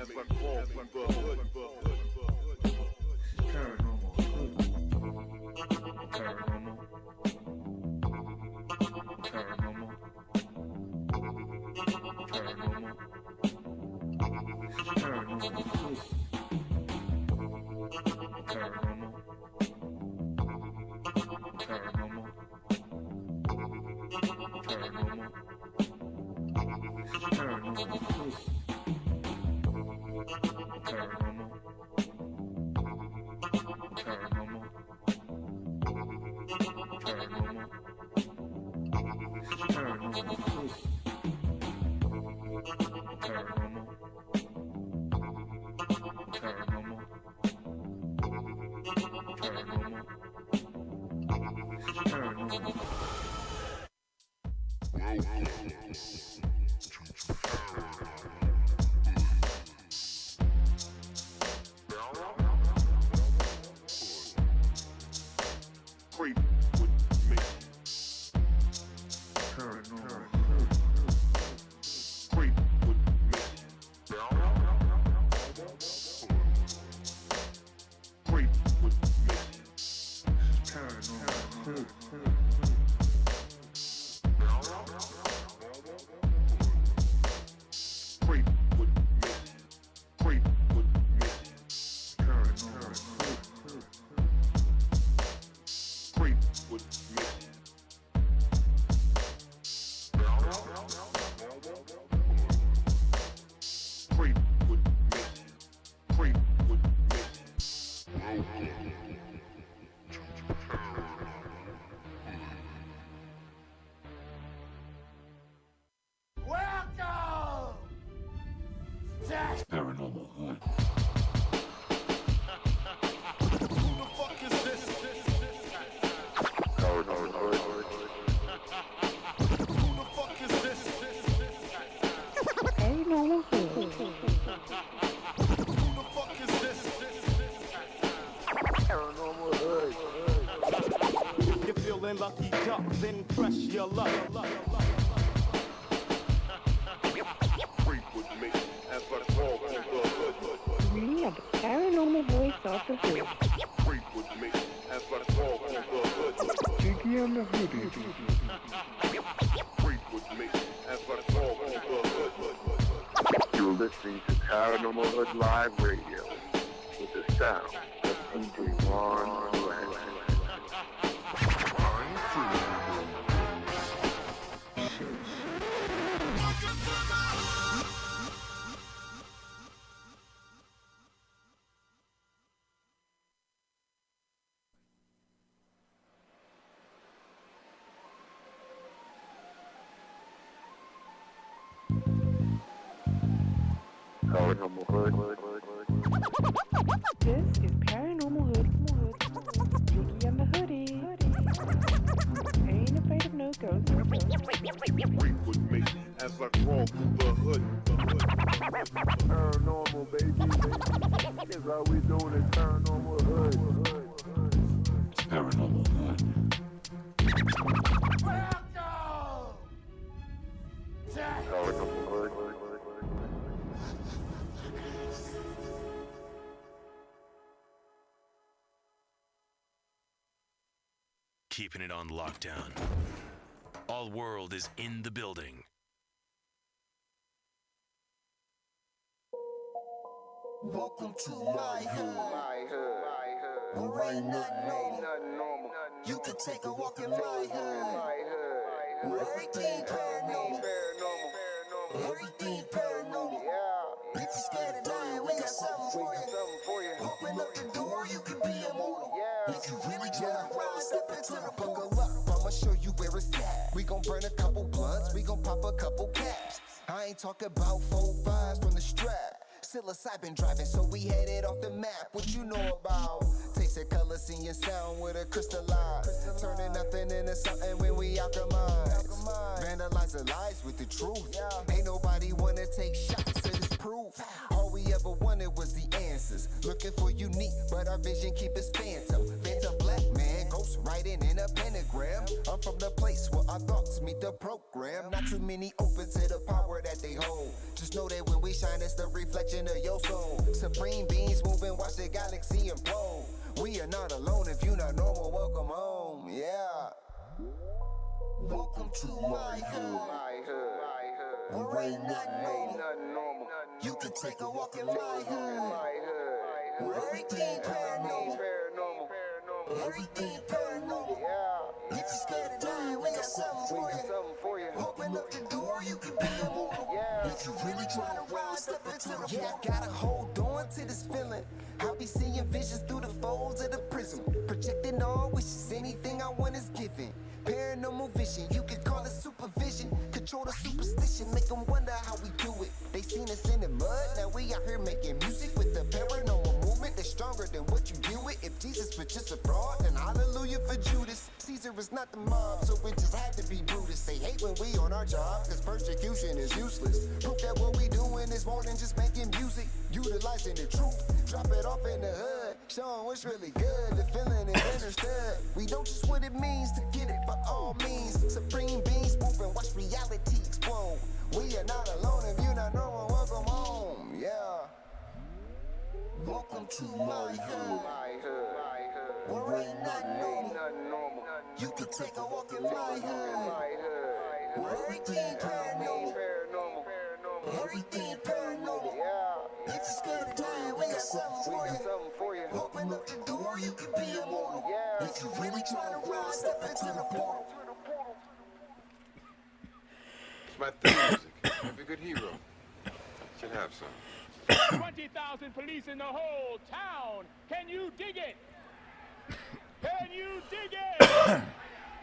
as I crawl through the hood. Paranormal Hood. Paranormal. Paranormal. Paranormal. Paranormal Hood. Paranormal. Paranormal. Paranormal. Paranormal Hood. Paranormal. Paranormal. Paranormal. Paranormal Hood. Paranormal. Paranormal. Paranormal. Paranormal. Creep with me. Paranormal. Creep with me. Creep with me. Paranormal. Creep with me. Creep with me. Paranormal. Creep with me. Creep with me. Creep with me. Paranormal Hood. Who the fuck is this? Paranormal Hood. Who the fuck is this? Paranormal Hood. Who the fuck is this? Paranormal Hood. If you're feeling lucky, duck, then press your luck. Creep with me as I crawl through the hood. We have the paranormal voice of the hood. Creep with me as I crawl through the hood. Jiggy and the Hoodie. Creep with me as I crawl through the hood. You're listening to Paranormal Hood Live Radio with the sound of DJ Ron Lewis. Paranormal Hood. This is Paranormal Hood. Jiggy and the Hoodie. Ain't afraid of no ghosts. Creep with me as I crawl through the hood. Paranormal, baby. That's how we doing it, Paranormal Hood. Paranormal Hood. Paranormal Hood. Keeping it on lockdown. All world is in the building. Welcome to my hood. Where ain't nothing normal. You can take a walk in my hood. Where everything paranormal. Everything paranormal. If you're scared of dying, we got something for you. Open up the door, you can be immortal. If you really try to ride, step into the buckle up. I'ma show you where it's at. We gon' burn a couple blunts, we gon' pop a couple caps. I ain't talking about 4 5s from the strap. Psilocybin driving, so we headed off the map. What you know about? Taste the color, seeing your sound with a crystalline. Turning nothing into something when we alchemize. Vandalize the lies with the truth. Ain't nobody wanna take shots of this proof. Hold we ever wanted was the answers. Looking for unique, but our vision keep us phantom. Phantom black man, ghost writing in a pentagram. I'm from the place where our thoughts meet the program. Not too many open to the power that they hold. Just know that when we shine, it's the reflection of your soul. Supreme beings moving, watch the galaxy implode. We are not alone. If you're not normal, welcome home. Yeah. Welcome to my hood. Where ain't nothing normal. You can take a walk in my hood. Where everything paranormal. Everything paranormal. If you're scared of dying, we got something for you. Open up the door, you can be immortal. If you really trying to rise up into the I gotta hold on to this feeling. I'll be seeing visions through the folds of the prism. Projecting all wishes, anything I want is given. Paranormal vision, you can call it supervision. Control the superstition, make them wonder how we do it. They seen us in the mud, now we out here making music with the paranormal movement that's stronger than what you deal with. If Jesus was just a fraud, then hallelujah for Judas. Caesar is not the mob, so it just had to be Brutus. They hate when we on our job, cause persecution is useless. Proof that what we doing is more than just making music. Utilizing the truth, drop it off in the hood. Showing what's really good, the feeling is understood. We know just what it means to get it by all means. Supreme beings moving, watch reality explode. We are not alone, if you're not normal, welcome home. Yeah. Welcome to my hood. Where ain't nothing normal. You can take a walk in my hood. Where everything paranormal. Everything paranormal. If you're scared of dying, we got something for you. Open up the door, you can be immortal. If you really trying to rise, step into the portal. It's my theme music. Every good hero should have some. 20,000 police in the whole town. Can you dig it? Can you dig it?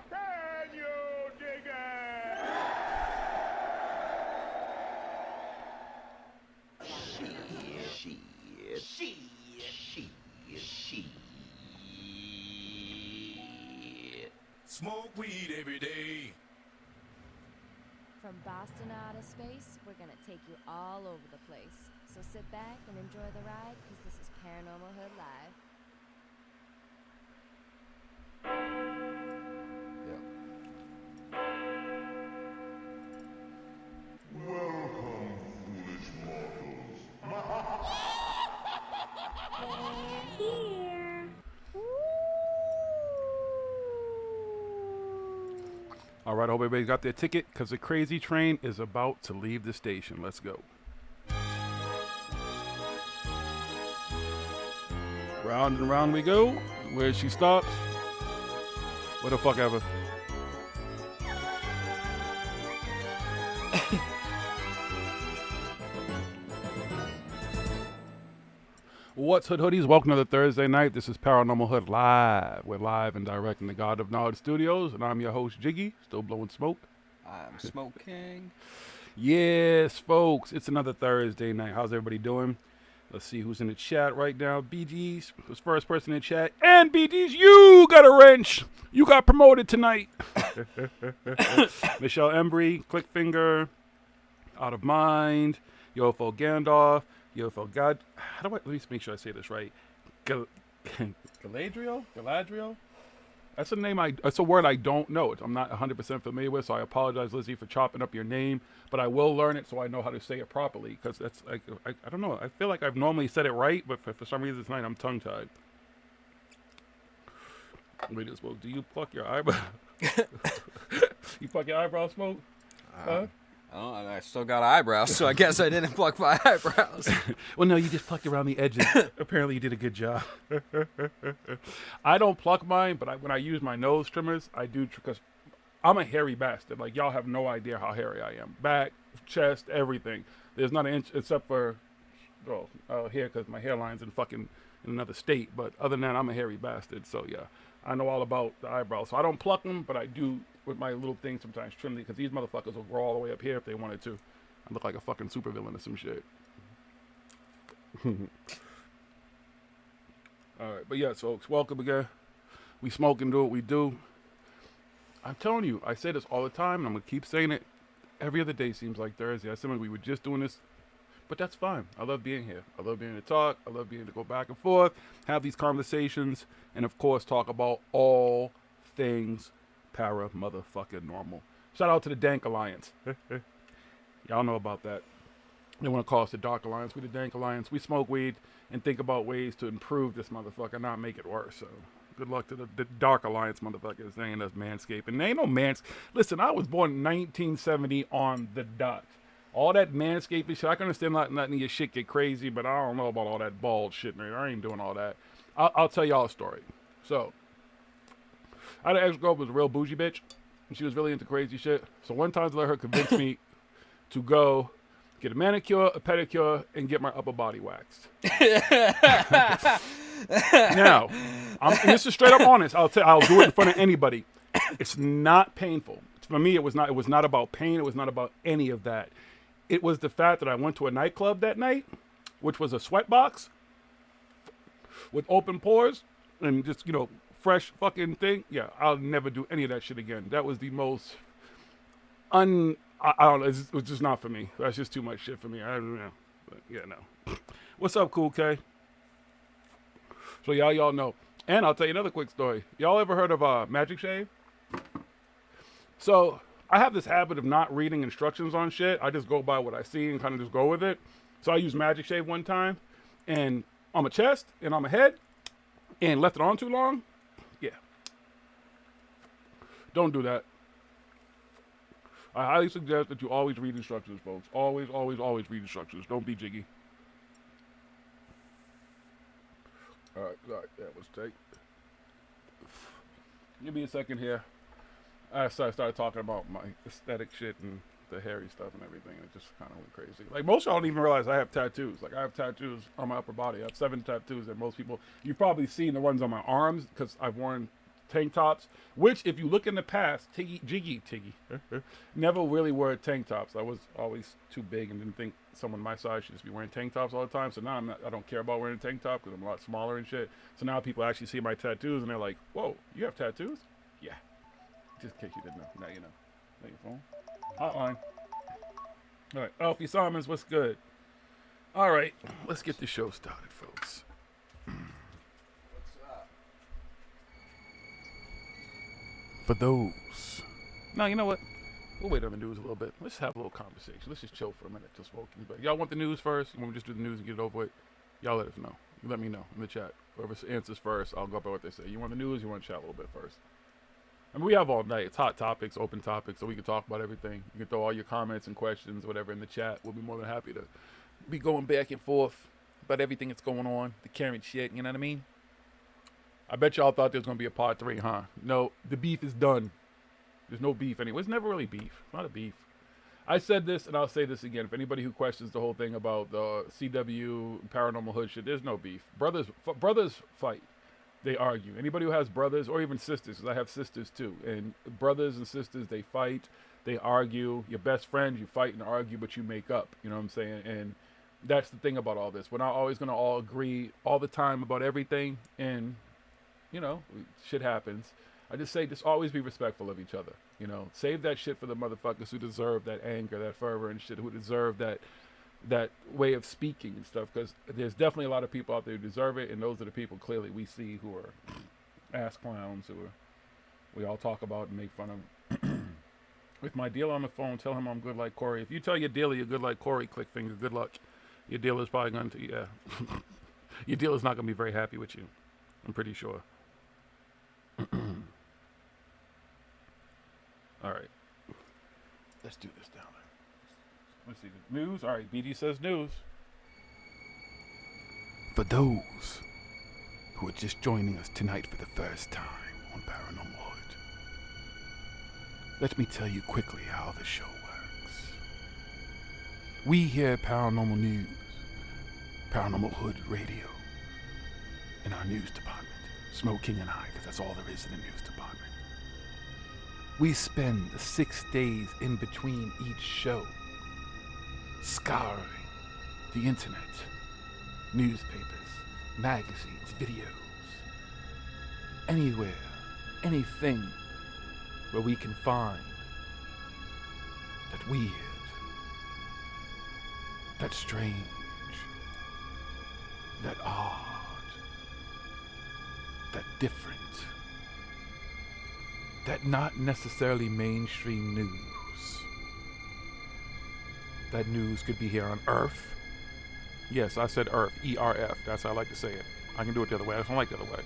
Can you dig it? Smoke weed every day. From Boston to outer space, we're gonna take you all over the place. So sit back and enjoy the ride, because this is Paranormal Hood Live. All right, I hope everybody got their ticket, because the crazy train is about to leave the station. Let's go. Round and round we go. Where she stops. What the fuck ever. What's Hood Hoodies? Welcome to the Thursday night. This is Paranormal Hood Live. We're live and direct in the God of Knowledge Studios, and I'm your host, Jiggy, still blowing smoke. I'm Smoke King. Yes, folks, it's another Thursday night. How's everybody doing? Let's see who's in the chat right now. BG's was first person in the chat. And BG's, you got a wrench. You got promoted tonight. Michelle Embry, Clickfinger, Out of Mind, Yofo Gandalf, Yofo God. Let me make sure I say this right. Galadriel? Galadriel? That's a name that's a word I don't know. I'm not 100% familiar with, so I apologize, Lizzie, for chopping up your name. But I will learn it so I know how to say it properly, because that's I don't know. I feel like I've normally said it right, but for some reason tonight I'm tongue-tied. Wait, Smoke, do you pluck your eyebrow? You pluck your eyebrow, Smoke? Huh? Oh, and I still got eyebrows, so I guess I didn't pluck my eyebrows. Well, no, you just plucked around the edges. Apparently, you did a good job. I don't pluck mine, but when I use my nose trimmers, I do, because I'm a hairy bastard. Like, y'all have no idea how hairy I am. Back, chest, everything. There's not an inch, except for, here, because my hairline's in another state. But other than that, I'm a hairy bastard. So, yeah, I know all about the eyebrows. So I don't pluck them, but I do, with my little thing, sometimes trim them, because these motherfuckers will grow all the way up here if they wanted to. I look like a fucking supervillain or some shit. All right, but yeah, folks, welcome again. We smoke and do what we do. I'm telling you, I say this all the time, and I'm gonna keep saying it. Every other day seems like Thursday. I said we were just doing this But that's fine. I love being here. I love being able to talk. I love being able to go back and forth, have these conversations, and of course talk about all things motherfucking normal. Shout out to the Dank Alliance. Y'all know about that. They want to call us the Dark Alliance. We the Dank Alliance. We smoke weed and think about ways to improve this motherfucker, not make it worse. So good luck to the Dark Alliance motherfuckers. They ain't us manscaping. They ain't no Listen, I was born in 1970 on the dot. All that manscaping shit, I can understand not letting your shit get crazy, but I don't know about all that bald shit, man. I ain't doing all that. I'll tell y'all a story. So, I had an ex-girl who was a real bougie bitch, and she was really into crazy shit. So one time I let her convince me to go get a manicure, a pedicure, and get my upper body waxed. Now, this is straight up honest. I'll do it in front of anybody. It's not painful. For me, it was not. It was not about pain. It was not about any of that. It was the fact that I went to a nightclub that night, which was a sweatbox with open pores and just, fresh fucking thing. Yeah, I'll never do any of that shit again. That was the most I don't know. It was just not for me. That's just too much shit for me. I don't know. But yeah, no. What's up, Cool K? So y'all know. And I'll tell you another quick story. Y'all ever heard of Magic Shave? So I have this habit of not reading instructions on shit. I just go by what I see and kind of just go with it. So I used Magic Shave one time, and on my chest and on my head, and left it on too long. Yeah. Don't do that. I highly suggest that you always read instructions, folks. Always, always, always read instructions. Don't be jiggy. All right, that was tight. Give me a second here. I started talking about my aesthetic shit and the hairy stuff and everything, and it just kind of went crazy. Like, most y'all don't even realize I have tattoos. Like, I have tattoos on my upper body. I have 7 tattoos, and most people, you've probably seen the ones on my arms because I've worn tank tops, which, if you look in the past, Tiggy, never really wore tank tops. I was always too big and didn't think someone my size should just be wearing tank tops all the time. So now I don't care about wearing a tank top because I'm a lot smaller and shit. So now people actually see my tattoos and they're like, whoa, you have tattoos? Yeah. Just in case you didn't know. Now you know. Take your phone. Hotline. All right. Alfie Simons, what's good? All right. Let's get the show started, folks. For those. Now, you know what? We'll wait on the news a little bit. Let's have a little conversation. Let's just chill for a minute. Just smoking. But y'all want the news first? You want me to just do the news and get it over with? Y'all let us know. You let me know in the chat. Whoever answers first, I'll go by what they say. You want the news? You want to chat a little bit first? I mean, we have all night. It's hot topics, open topics, so we can talk about everything. You can throw all your comments and questions, whatever, in the chat. We'll be more than happy to be going back and forth about everything that's going on, the current shit, you know what I mean? I bet y'all thought there was going to be a part 3, huh? No, the beef is done. There's no beef anyway. It's never really beef. It's not a beef. I said this, and I'll say this again. For anybody who questions the whole thing about the CW, Paranormal Hood shit, there's no beef. Brothers fight. They argue. Anybody who has brothers, or even sisters, because I have sisters too, and brothers and sisters, they fight, they argue. Your best friends, you fight and argue, but you make up. You know what I'm saying? And that's the thing about all this. We're not always going to all agree all the time about everything, and, you know, shit happens. I just say, just always be respectful of each other. You know, save that shit for the motherfuckers who deserve that anger, that fervor and shit, who deserve that way of speaking and stuff, because there's definitely a lot of people out there who deserve it, and those are the people clearly we see who are ass clowns, we all talk about and make fun of. With my dealer on the phone, tell him I'm good like Corey. If you tell your dealer you're good like Corey, click finger, good luck. Your dealer's probably going to, yeah. Your dealer's not going to be very happy with you. I'm pretty sure. All right. Let's do this down there. Let's see. News? All right, BD says news. For those who are just joining us tonight for the first time on Paranormal Hood, let me tell you quickly how the show works. We here at Paranormal News, Paranormal Hood Radio, in our news department, Smoke King and I, because that's all there is in the news department. We spend the 6 days in between each show scouring the internet, newspapers, magazines, videos, anywhere, anything where we can find that weird, that strange, that odd, that different, that not necessarily mainstream news. That news could be here on Earth. Yes, I said Earth, E-R-F. That's how I like to say it. I can do it the other way. I don't like the other way.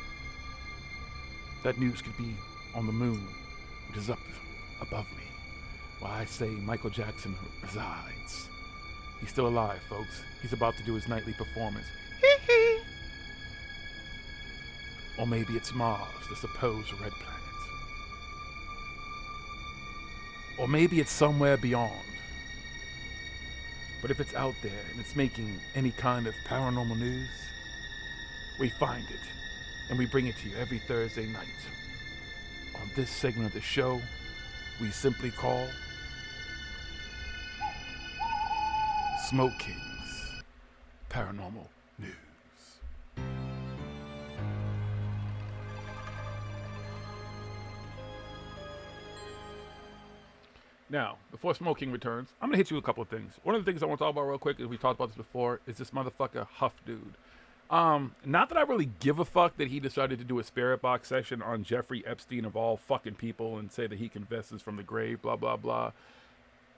That news could be on the moon, which is up above me, where I say Michael Jackson resides. He's still alive, folks. He's about to do his nightly performance. Or maybe it's Mars, the supposed red planet. Or maybe it's somewhere beyond. But if it's out there and it's making any kind of paranormal news, we find it and we bring it to you every Thursday night. On this segment of the show, we simply call Smoke King's Paranormal News. Now, before Smoking returns, I'm going to hit you with a couple of things. One of the things I want to talk about real quick, is we talked about this before, is this motherfucker Huff dude. Not that I really give a fuck that he decided to do a spirit box session on Jeffrey Epstein of all fucking people and say that he confesses from the grave, blah, blah, blah.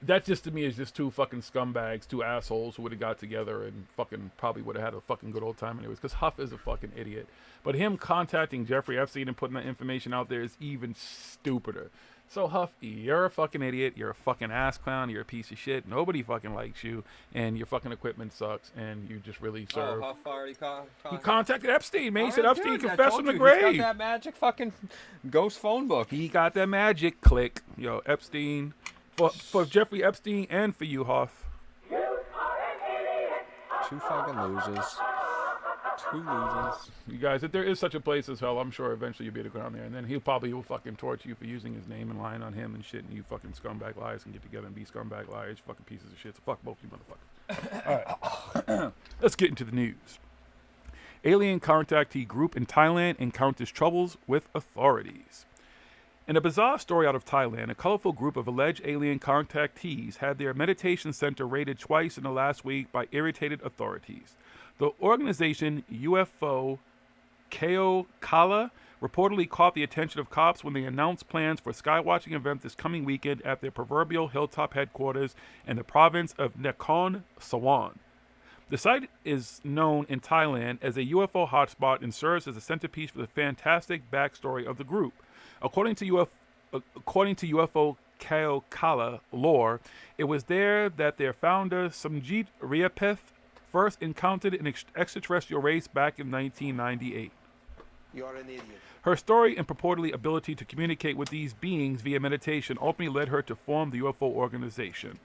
That just to me is just two fucking scumbags, two assholes who would have got together and fucking probably would have had a fucking good old time anyways, because Huff is a fucking idiot. But him contacting Jeffrey Epstein and putting that information out there is even stupider. So Huff, you're a fucking idiot, you're a fucking ass clown, you're a piece of shit, nobody fucking likes you, and your fucking equipment sucks, and you just really serve. Oh, Huff already He contacted Epstein, man. He said Alright, Epstein good. I confessed told from the you, grave. He's got that magic fucking ghost phone book. He got that magic click. Yo, Epstein. For Jeffrey Epstein and for you, Huff. Two fucking losers. Two losers. You guys, if there is such a place as hell, I'm sure eventually you'll be able to go down there, and then he probably will fucking torture you for using his name and lying on him and shit, and you fucking scumbag liars can get together and be scumbag liars, fucking pieces of shit. So fuck both you motherfuckers. All right. Let's get into the news. Alien contactee group in Thailand encounters troubles with authorities. In a bizarre story out of Thailand, a colorful group of alleged alien contactees had their meditation center raided twice in the last week by irritated authorities. The organization UFO Ko Kala reportedly caught the attention of cops when they announced plans for a skywatching event this coming weekend at their proverbial hilltop headquarters in the province of Nakhon Sawan. The site is known in Thailand as a UFO hotspot and serves as a centerpiece for the fantastic backstory of the group. According to UFO Ko Kala lore, it was there that their founder, Samjit Riapeth, first encountered an extraterrestrial race back in 1998. You're an idiot. Her story and purportedly ability to communicate with these beings via meditation ultimately led her to form the UFO organization.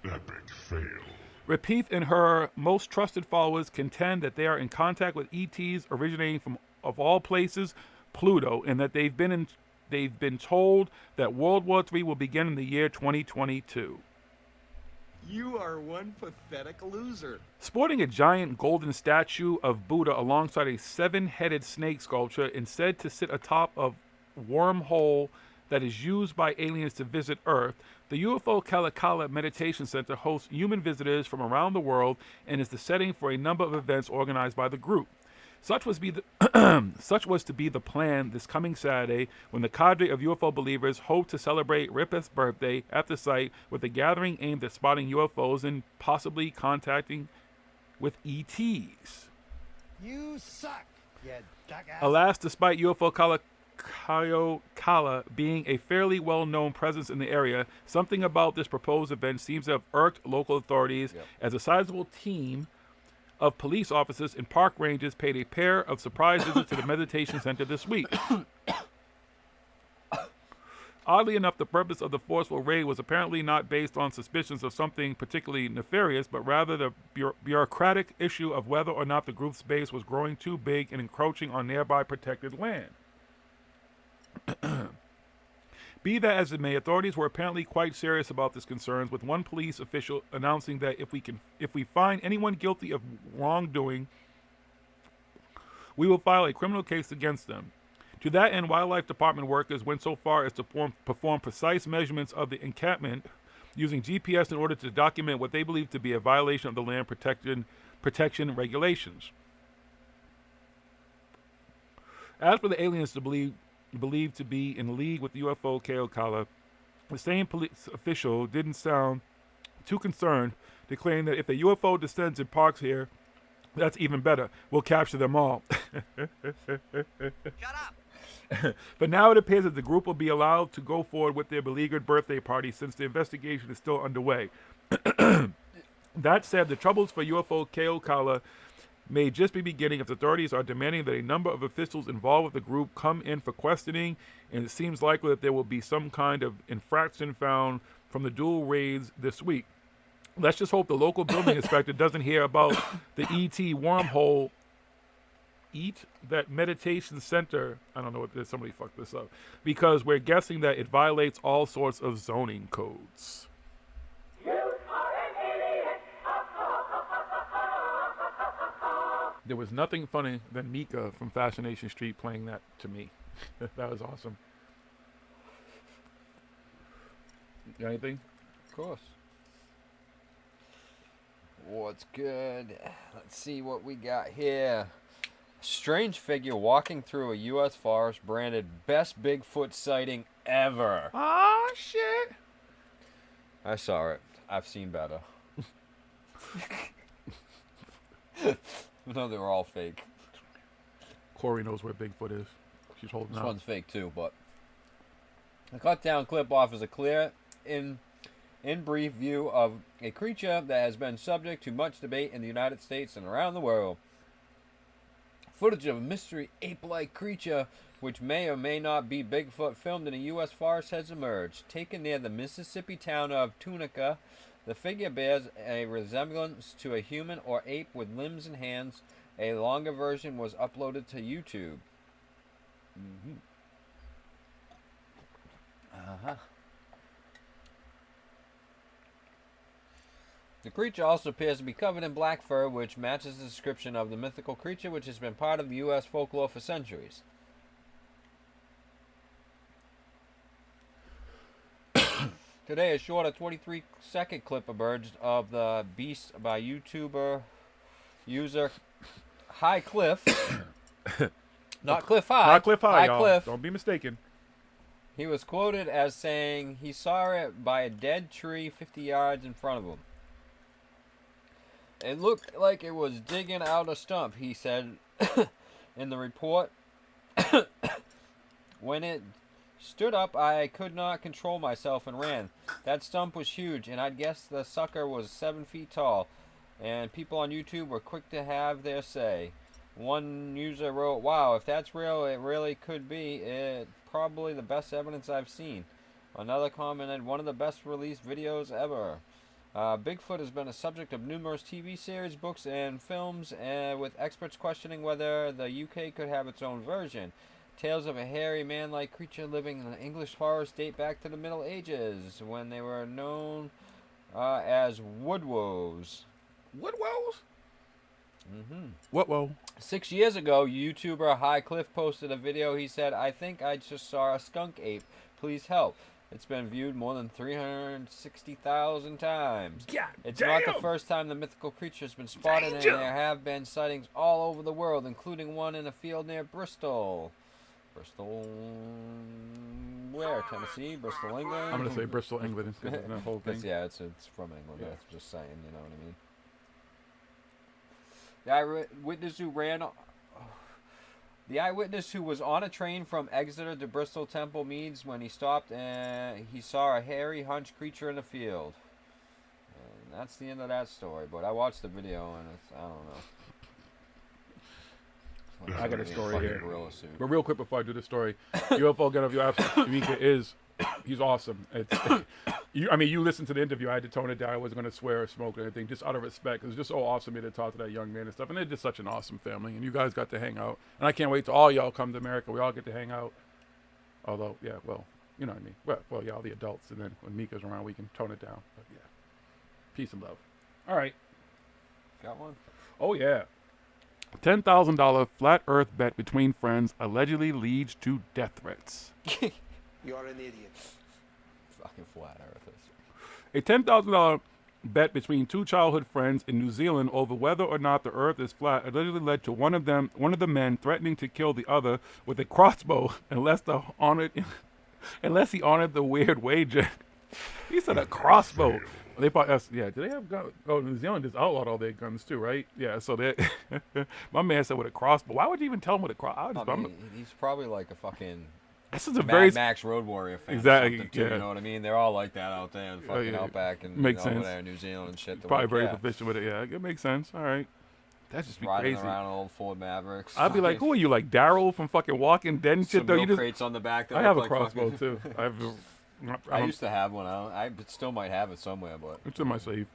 Epic fail. Riapeth and her most trusted followers contend that they are in contact with ETs originating from, of all places, Pluto, and that they've been told that World War III will begin in the year 2022. You are one pathetic loser. Sporting a giant golden statue of Buddha alongside a 7-headed snake sculpture and said to sit atop of wormhole that is used by aliens to visit Earth, the UFO Kalakala Meditation Center hosts human visitors from around the world and is the setting for a number of events organized by the group. Such was to be the plan this coming Saturday when the cadre of UFO believers hope to celebrate Riapeth's birthday at the site with a gathering aimed at spotting UFOs and possibly contacting with ETs. You suck, you jackass. Alas, despite UFO Kala being a fairly well-known presence in the area, something about this proposed event seems to have irked local authorities as a sizable team of police officers and park rangers paid a pair of surprise visits to the meditation center this week. Oddly enough, the purpose of the forceful raid was apparently not based on suspicions of something particularly nefarious, but rather the bureaucratic issue of whether or not the group's base was growing too big and encroaching on nearby protected land. Be that as it may, authorities were apparently quite serious about this concerns, with one police official announcing that if we find anyone guilty of wrongdoing, we will file a criminal case against them. To that end, wildlife department workers went so far as to perform precise measurements of the encampment using GPS in order to document what they believe to be a violation of the land protection regulations. As for the aliens believed to be in league with the UFO Keokala, the same police official didn't sound too concerned, declaring that if a UFO descends and parks here, that's even better. We'll capture them all. Shut up! But now it appears that the group will be allowed to go forward with their beleaguered birthday party since the investigation is still underway. That said, the troubles for UFO Keokala may just be beginning if authorities are demanding that a number of officials involved with the group come in for questioning, and it seems likely that there will be some kind of infraction found from the dual raids this week. Let's just hope the local building inspector doesn't hear about the ET wormhole. That meditation center. I don't know what this. Somebody fucked this up. Because we're guessing that it violates all sorts of zoning codes. There was nothing funny than Mika from Fascination Street playing that to me. That was awesome. Got anything? Of course. What's good? Let's see what we got here. Strange figure walking through a U.S. forest branded best Bigfoot sighting ever. Ah, shit. I saw it. I've seen better. No, they were all fake. Corey knows where Bigfoot is. She's holding This out. one's fake too, but the cut down clip offers a clear, in brief view of a creature that has been subject to much debate in the United States and around the world. Footage of a mystery ape-like creature, which may or may not be Bigfoot, filmed in a U.S. forest has emerged. Taken near the Mississippi town of Tunica, the figure bears a resemblance to a human or ape with limbs and hands. A longer version was uploaded to YouTube. The creature also appears to be covered in black fur, which matches the description of the mythical creature, which has been part of the U.S. folklore for centuries. Today, a shorter 23-second clip emerged of the beast by YouTuber user High Cliff. Not Cliff High. Not Cliff High, High y'all. Cliff. Don't be mistaken. He was quoted as saying he saw it by a dead tree 50 yards in front of him. It looked like it was digging out a stump, he said in the report. When it stood up, I could not control myself and ran. That stump was huge, and I'd guess the sucker was 7 feet tall. And people on YouTube were quick to have their say. One user wrote, "Wow, if that's real, it really could be. It's probably the best evidence I've seen." Another commented, "One of the best released videos ever." Bigfoot has been a subject of numerous TV series, books, and films, with experts questioning whether the UK could have its own version. Tales of a hairy man-like creature living in the English forest date back to the Middle Ages, when they were known as woodwoes. Woodwoes? What? Whoa. 6 years ago, YouTuber High Cliff posted a video. He said, "I think I just saw a skunk ape. Please help." It's been viewed more than 360,000 times. God It's damn. not the first time the mythical creature has been spotted, Danger. and there have been sightings all over the world, including one in a field near Bristol. Bristol, where? Tennessee? Bristol, England? I'm going to say Bristol, England. Instead of that whole thing. Yeah, it's from England. Yeah. That's just saying, you know what I mean? The eyewitness who was on a train from Exeter to Bristol Temple Meads when he stopped and he saw a hairy, hunched creature in the field. And that's the end of that story. But I watched the video and it's, I don't know. It's like I got a somebody in story fucking here. gorilla suit. But real quick before I do the story, UFO Get Off Your Ass, Mika he's awesome. You listened to the interview. I had to tone it down. I wasn't going to swear or smoke or anything, just out of respect. It was just so awesome to talk to that young man and stuff. And they're just such an awesome family. And you guys got to hang out. And I can't wait till all y'all come to America. We all get to hang out. Although, yeah, well, you know what I mean. Well, yeah, all the adults. And then when Mika's around, we can tone it down. But yeah, peace and love. All right. Got one? Oh, yeah. $10,000 flat earth bet between friends allegedly leads to death threats. You're an idiot. Fucking flat earthers. A $10,000 bet between two childhood friends in New Zealand over whether or not the Earth is flat allegedly led to one of the men threatening to kill the other with a crossbow unless he honored the weird wager. He said a crossbow. They bought us. Yeah, do they have guns? Oh, New Zealand just outlawed all their guns too, right? Yeah. So that my man said with a crossbow. Why would you even tell him with a crossbow? I mean, he's probably like a fucking this is a very Max Road Warrior fan. Exactly. Or something too, Yeah. You know what I mean? They're all like that out there in fucking outback and makes over sense. there in New Zealand and shit. Probably very proficient with it. Yeah, it makes sense. All right. That's just be riding crazy. around old Ford Mavericks. I'd be like, who are you, like Daryl from fucking Walking Dead and shit? Some Though you milk just crates on the back. That I have a look like crossbow fucking- too. I used to have one. I still might have it somewhere, but it's in my safe.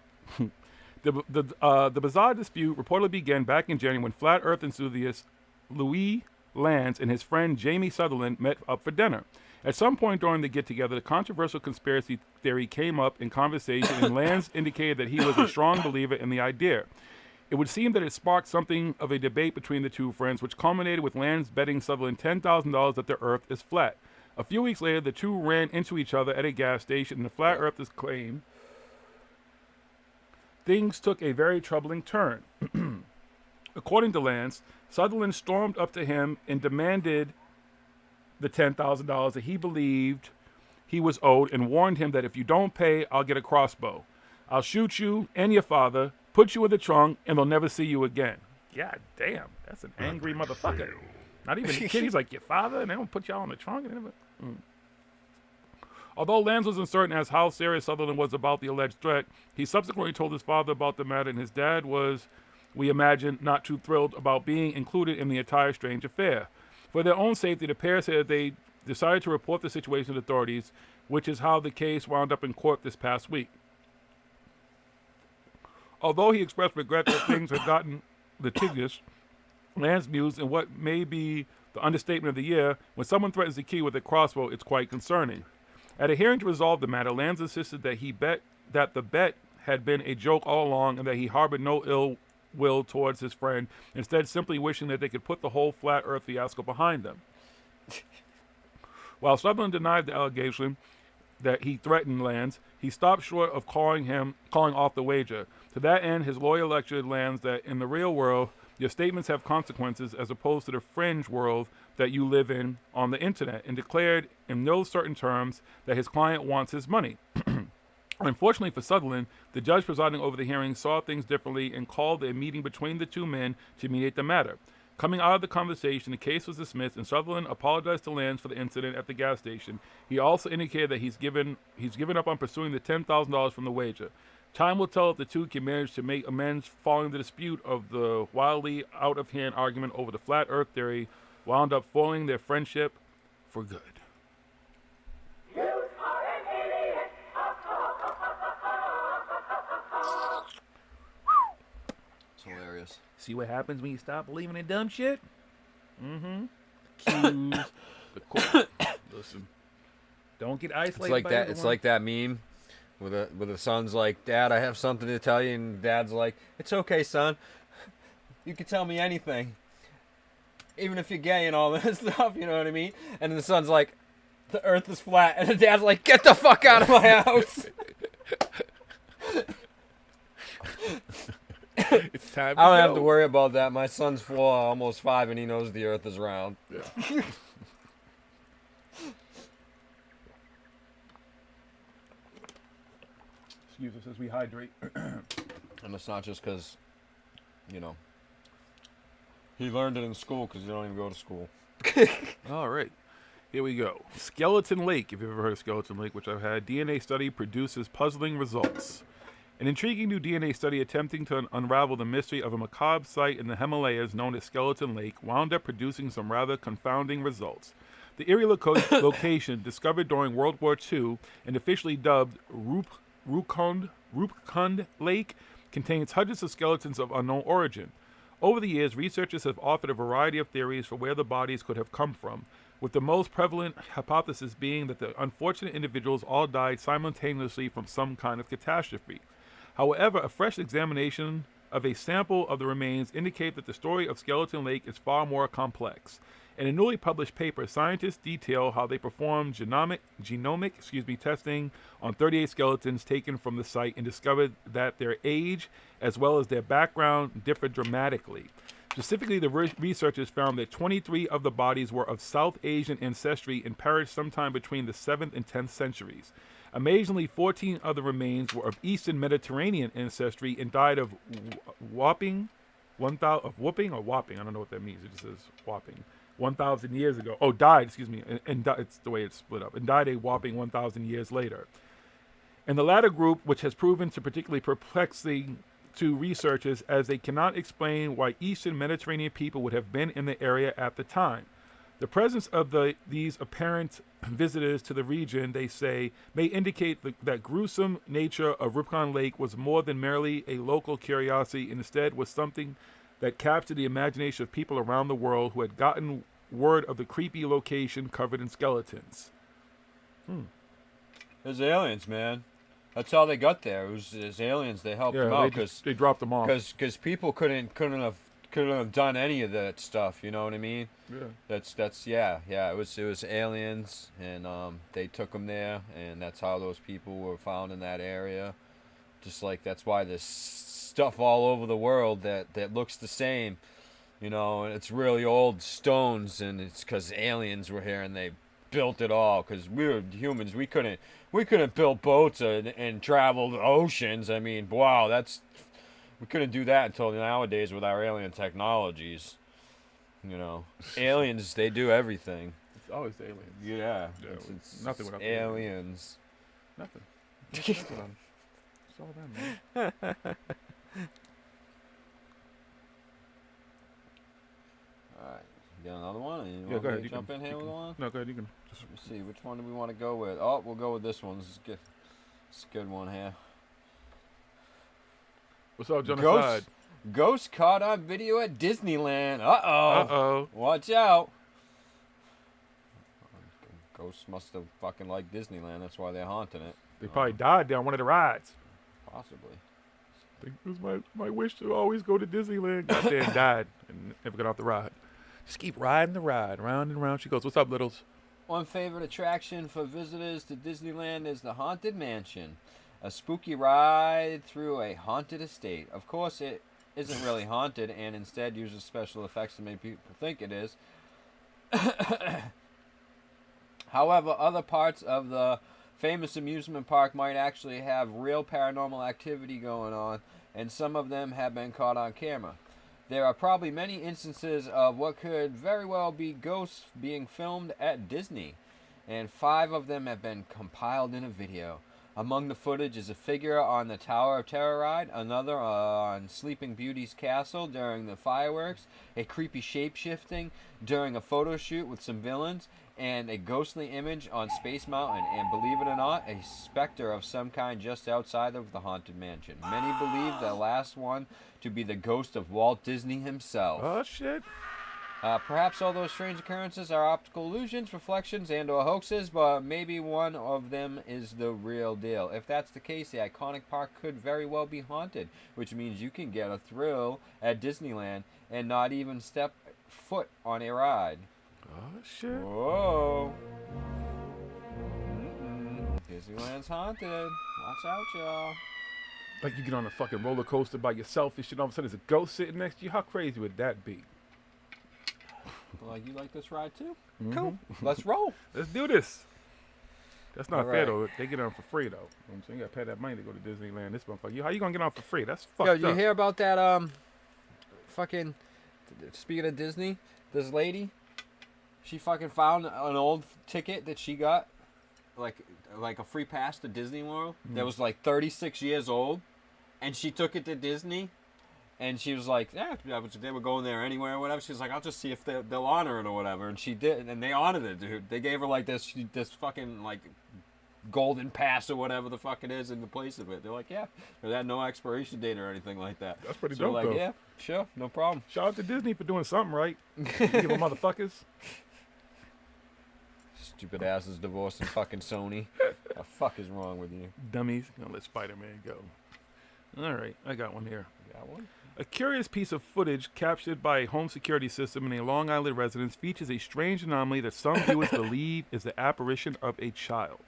The bizarre dispute reportedly began back in January when flat Earth enthusiast Louis Lance and his friend Jamie Sutherland met up for dinner. At some point during the get-together, the controversial conspiracy theory came up in conversation, and Lance indicated that he was a strong believer in the idea. It would seem that it sparked something of a debate between the two friends, which culminated with Lance betting Sutherland $10,000 that the Earth is flat. A few weeks later, the two ran into each other at a gas station, and the flat Earthers claimed things took a very troubling turn. According to Lance, Sutherland stormed up to him and demanded the $10,000 that he believed he was owed and warned him that if you don't pay, I'll get a crossbow. I'll shoot you and your father, put you in the trunk, and they'll never see you again. God damn, that's an angry motherfucker. Not even the kid, he's like, your father, and they don't put y'all in the trunk. Although Lance was uncertain as how serious Sutherland was about the alleged threat, he subsequently told his father about the matter, and his dad was, we imagine, not too thrilled about being included in the entire strange affair. For their own safety, the pair said they decided to report the situation to authorities, which is how the case wound up in court this past week. Although he expressed regret that things had gotten litigious, Lance mused in what may be the understatement of the year, when someone threatens the key with a crossbow, it's quite concerning. At a hearing to resolve the matter, Lance insisted that the bet had been a joke all along and that he harbored no ill will towards his friend, instead simply wishing that they could put the whole flat earth fiasco behind them. While Sutherland denied the allegation that he threatened Lance, he stopped short of calling off the wager. To that end, his lawyer lectured Lance that in the real world, your statements have consequences as opposed to the fringe world that you live in on the internet, and declared in no certain terms that his client wants his money. Unfortunately for Sutherland, the judge presiding over the hearing saw things differently and called a meeting between the two men to mediate the matter. Coming out of the conversation, the case was dismissed, and Sutherland apologized to Lance for the incident at the gas station. He also indicated that he's given up on pursuing the $10,000 from the wager. Time will tell if the two can manage to make amends following the dispute of the wildly out-of-hand argument over the flat earth theory wound up foiling their friendship for good. It's hilarious. See what happens when you stop believing in dumb shit? Mm-hmm. Cues. The court. Listen. Don't get isolated. It's like by that. everyone. It's like that meme, where the son's like, "Dad, I have something to tell you," and Dad's like, "It's okay, son. You can tell me anything, even if you're gay and all this stuff." You know what I mean? And the son's like, "The Earth is flat," and the dad's like, "Get the fuck out of my house." It's time. I don't have to worry about that. My son's 4, almost 5, and he knows the Earth is round. Yeah. Excuse us as we hydrate. And it's not just because, he learned it in school, because you don't even go to school. All right. Here we go. Skeleton Lake. If you've ever heard of Skeleton Lake, which I've had, DNA study produces puzzling results. An intriguing new DNA study attempting to unravel the mystery of a macabre site in the Himalayas known as Skeleton Lake wound up producing some rather confounding results. The eerie location, discovered during World War II and officially dubbed Rupkund Lake, contains hundreds of skeletons of unknown origin. Over the years, researchers have offered a variety of theories for where the bodies could have come from, with the most prevalent hypothesis being that the unfortunate individuals all died simultaneously from some kind of catastrophe. However, a fresh examination of a sample of the remains indicate that the story of Skeleton Lake is far more complex. In a newly published paper, scientists detail how they performed genomic testing on 38 skeletons taken from the site and discovered that their age as well as their background differed dramatically. Specifically, the researchers found that 23 of the bodies were of South Asian ancestry and perished sometime between the 7th and 10th centuries. Amazingly, 14 of the remains were of Eastern Mediterranean ancestry and died of whopping, I don't know what that means, it just says whopping, 1,000 years ago. Oh, died, excuse me, and it's the way it's split up, and died a whopping 1,000 years later. And the latter group, which has proven to particularly perplexing to researchers as they cannot explain why Eastern Mediterranean people would have been in the area at the time. The presence of these apparent visitors to the region, they say, may indicate that gruesome nature of Ripon Lake was more than merely a local curiosity and instead was something that captured the imagination of people around the world who had gotten word of the creepy location covered in skeletons. There's aliens, man. That's how they got there. It was aliens. They helped them out because they dropped them off. Because people couldn't have done any of that stuff. You know what I mean? Yeah. That's yeah. It was aliens, and they took them there, and that's how those people were found in that area. Just like that's why there's stuff all over the world that looks the same. You know, and it's really old stones, and it's because aliens were here and they built it all. Because we were humans, we couldn't build boats and travel the oceans. I mean, wow, we couldn't do that until nowadays with our alien technologies. You know, aliens, they do everything. It's always the aliens. Yeah, it's nothing without aliens. Nothing. It's all them, man. Alright, you got another one? You Yeah, want go me ahead. to jump in here with one? No, go ahead. You can. Just... Let me see, which one do we want to go with? Oh, we'll go with this one. This is good. It's a good one here. What's up, Genocide? Ghost caught on video at Disneyland. Uh-oh. Uh-oh. Watch out. Ghosts must have fucking liked Disneyland. That's why they're haunting it. They probably died down one of the rides. Possibly. It was my wish to always go to Disneyland. Got there and died and never got off the ride. Just keep riding the ride. Round and round she goes. What's up, Littles? One favorite attraction for visitors to Disneyland is the Haunted Mansion, a spooky ride through a haunted estate. Of course, it isn't really haunted and instead uses special effects to make people think it is. However, other parts of the famous amusement park might actually have real paranormal activity going on, and some of them have been caught on camera. There are probably many instances of what could very well be ghosts being filmed at Disney, and 5 of them have been compiled in a video. Among the footage is a figure on the Tower of Terror ride, another on Sleeping Beauty's castle during the fireworks, a creepy shape-shifting during a photo shoot with some villains, and a ghostly image on Space Mountain, and believe it or not, a specter of some kind just outside of the Haunted Mansion. Many believe the last one to be the ghost of Walt Disney himself. Oh, shit. Perhaps all those strange occurrences are optical illusions, reflections, and or hoaxes, but maybe one of them is the real deal. If that's the case, the iconic park could very well be haunted, which means you can get a thrill at Disneyland and not even step foot on a ride. Oh, shit. Whoa. Disneyland's haunted. Watch out, y'all. Like you get on a fucking roller coaster by yourself and shit, all of a sudden there's a ghost sitting next to you. How crazy would that be? Like, you like this ride too? Mm-hmm. Cool. Let's roll. Let's do this. That's not All fair, right. though. They get on for free, though. You know what I'm saying? You gotta pay that money to go to Disneyland. This motherfucker. How you gonna get on for free? That's fucked Yo, up. you hear about that, fucking, speaking of Disney, this lady, she fucking found an old ticket that she got, like a free pass to Disney World that was like 36 years old, and she took it to Disney, and she was like, yeah, they were going there anywhere or whatever. She was like, I'll just see if they'll honor it or whatever, and she did, and they honored it, dude. They gave her like this fucking like golden pass or whatever the fuck it is in the place of it. They're like, yeah, there had no expiration date or anything like that. That's pretty so dope, like, though. yeah, sure, no problem. Shout out to Disney for doing something right. Give them motherfuckers. Stupid asses divorcing fucking Sony. The fuck is wrong with you? Dummies. Gonna let Spider-Man go. All right, I got one here. Got one? A curious piece of footage captured by a home security system in a Long Island residence features a strange anomaly that some viewers believe is the apparition of a child.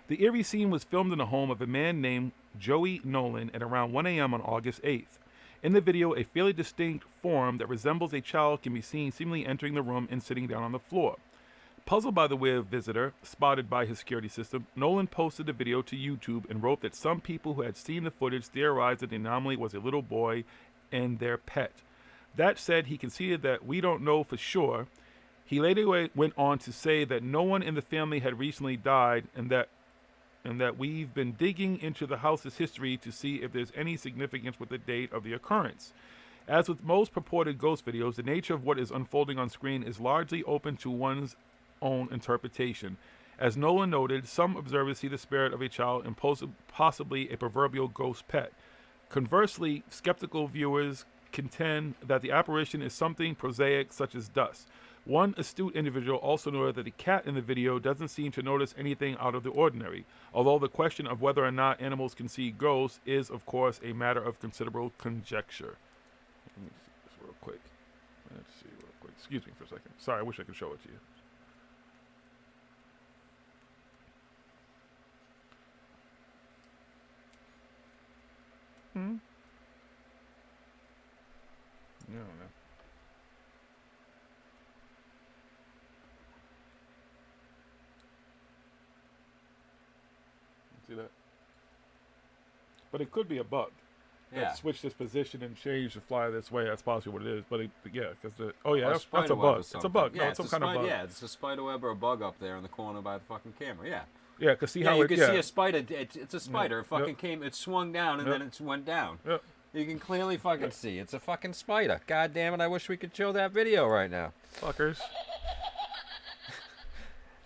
The eerie scene was filmed in the home of a man named Joey Nolan at around 1 a.m. on August 8th. In the video, a fairly distinct form that resembles a child can be seen seemingly entering the room and sitting down on the floor. Puzzled by the weird visitor spotted by his security system, Nolan posted the video to YouTube and wrote that some people who had seen the footage theorized that the anomaly was a little boy and their pet. That said, he conceded that we don't know for sure. He later went on to say that no one in the family had recently died and that we've been digging into the house's history to see if there's any significance with the date of the occurrence. As with most purported ghost videos, the nature of what is unfolding on screen is largely open to one's own interpretation. As Nolan noted, some observers see the spirit of a child and possibly a proverbial ghost pet. Conversely, skeptical viewers contend that the apparition is something prosaic such as dust. One astute individual also noted that the cat in the video doesn't seem to notice anything out of the ordinary, although the question of whether or not animals can see ghosts is, of course, a matter of considerable conjecture. Let me see this real quick. Let's see real quick. Excuse me for a second. Sorry, I wish I could show it to you. No. See that? But it could be a bug. Yeah. That switched its position and changed to fly this way. That's possibly what it is. But yeah, because that's Or a spider web bug. or It's a something. bug. Yeah, No, it's some kind of bug. Yeah, it's a spider web or a bug up there in the corner by the fucking camera. Yeah. Yeah, because see Yeah, how you it. can Yeah. see a spider. It's a spider. Yeah. It fucking Yep. came. It swung down and Yep. then it went down. Yep. You can clearly fucking see. It's a fucking spider. God damn it! I wish we could show that video right now. Fuckers.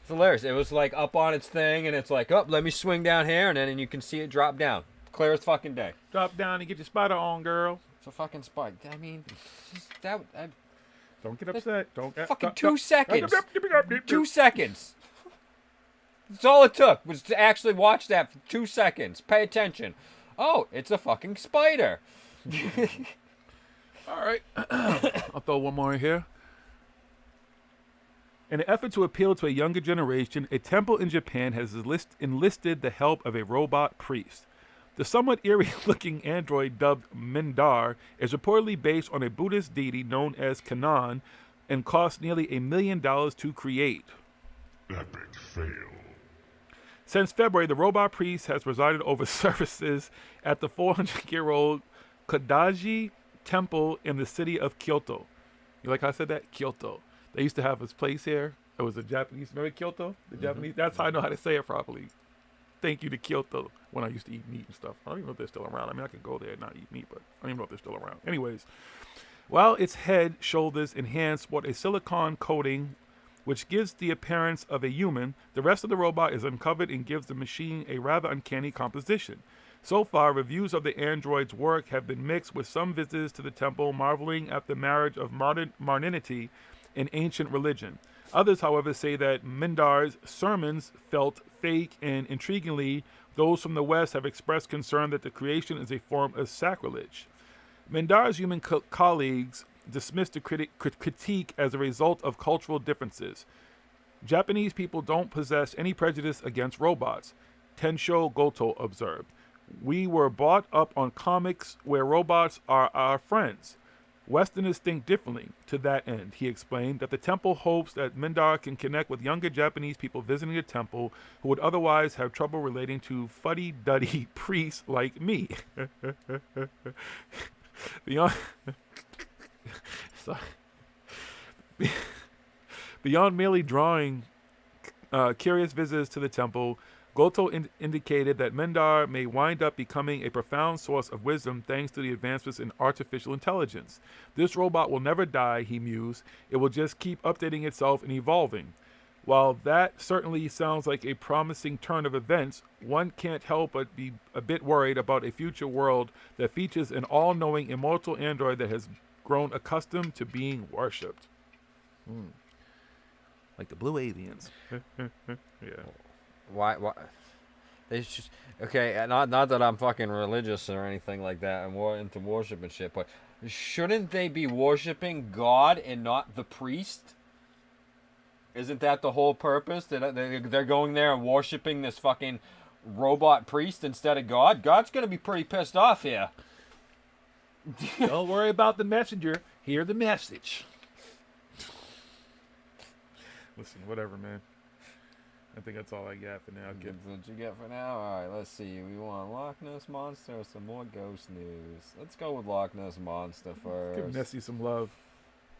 It's hilarious. It was like up on its thing, and it's like, oh, let me swing down here, and then you can see it drop down. Clear as fucking day. Drop down and get your spider on, girl. It's a fucking spider. I mean, Don't get upset. Don't get fucking 2 seconds. 2 seconds. That's all it took was to actually watch that for 2 seconds. Pay attention. Oh, it's a fucking spider. All right. I'll throw one more in here. In an effort to appeal to a younger generation, a temple in Japan has enlisted the help of a robot priest. The somewhat eerie-looking android dubbed Mindar is reportedly based on a Buddhist deity known as Kannon and cost nearly $1 million to create. Epic fail. Since February, the robot priest has presided over services at the 400-year-old Kodaji Temple in the city of Kyoto. You like how I said that? Kyoto. They used to have this place here. It was a Japanese. Remember Kyoto? The Japanese. That's how I know how to say it properly. Thank you to Kyoto when I used to eat meat and stuff. I don't even know if they're still around. I mean, I could go there and not eat meat, but I don't even know if they're still around. Anyways, while its head, shoulders, and hands sport a silicone coating which gives the appearance of a human, the rest of the robot is uncovered and gives the machine a rather uncanny composition. So far, reviews of the android's work have been mixed, with some visitors to the temple marveling at the marriage of modernity and ancient religion. Others, however, say that Mindar's sermons felt fake, and intriguingly, those from the West have expressed concern that the creation is a form of sacrilege. Mindar's human colleagues dismissed the critique as a result of cultural differences. Japanese people don't possess any prejudice against robots, Tensho Goto observed. We were brought up on comics where robots are our friends. Westerners think differently. To that end, he explained that the temple hopes that Mindar can connect with younger Japanese people visiting the temple who would otherwise have trouble relating to fuddy-duddy priests like me. Beyond merely drawing curious visitors to the temple, Goto indicated that Mindar may wind up becoming a profound source of wisdom thanks to the advancements in artificial intelligence. This robot will never die, he mused. It will just keep updating itself and evolving. While that certainly sounds like a promising turn of events, one can't help but be a bit worried about a future world that features an all-knowing immortal android that has grown accustomed to being worshipped. Like the blue aliens. Yeah. Why? It's just okay. Not that I'm fucking religious or anything like that and into worship and shit, but shouldn't they be worshiping God and not the priest? Isn't that the whole purpose? That they're going there and worshiping this fucking robot priest instead of God? God's gonna be pretty pissed off here. Don't worry about the messenger. Hear the message. Listen, whatever, man. I think that's all I got for now. That's what you get for now? Alright, let's see. We want Loch Ness Monster or some more ghost news? Let's go with Loch Ness Monster first. Give Nessie some love.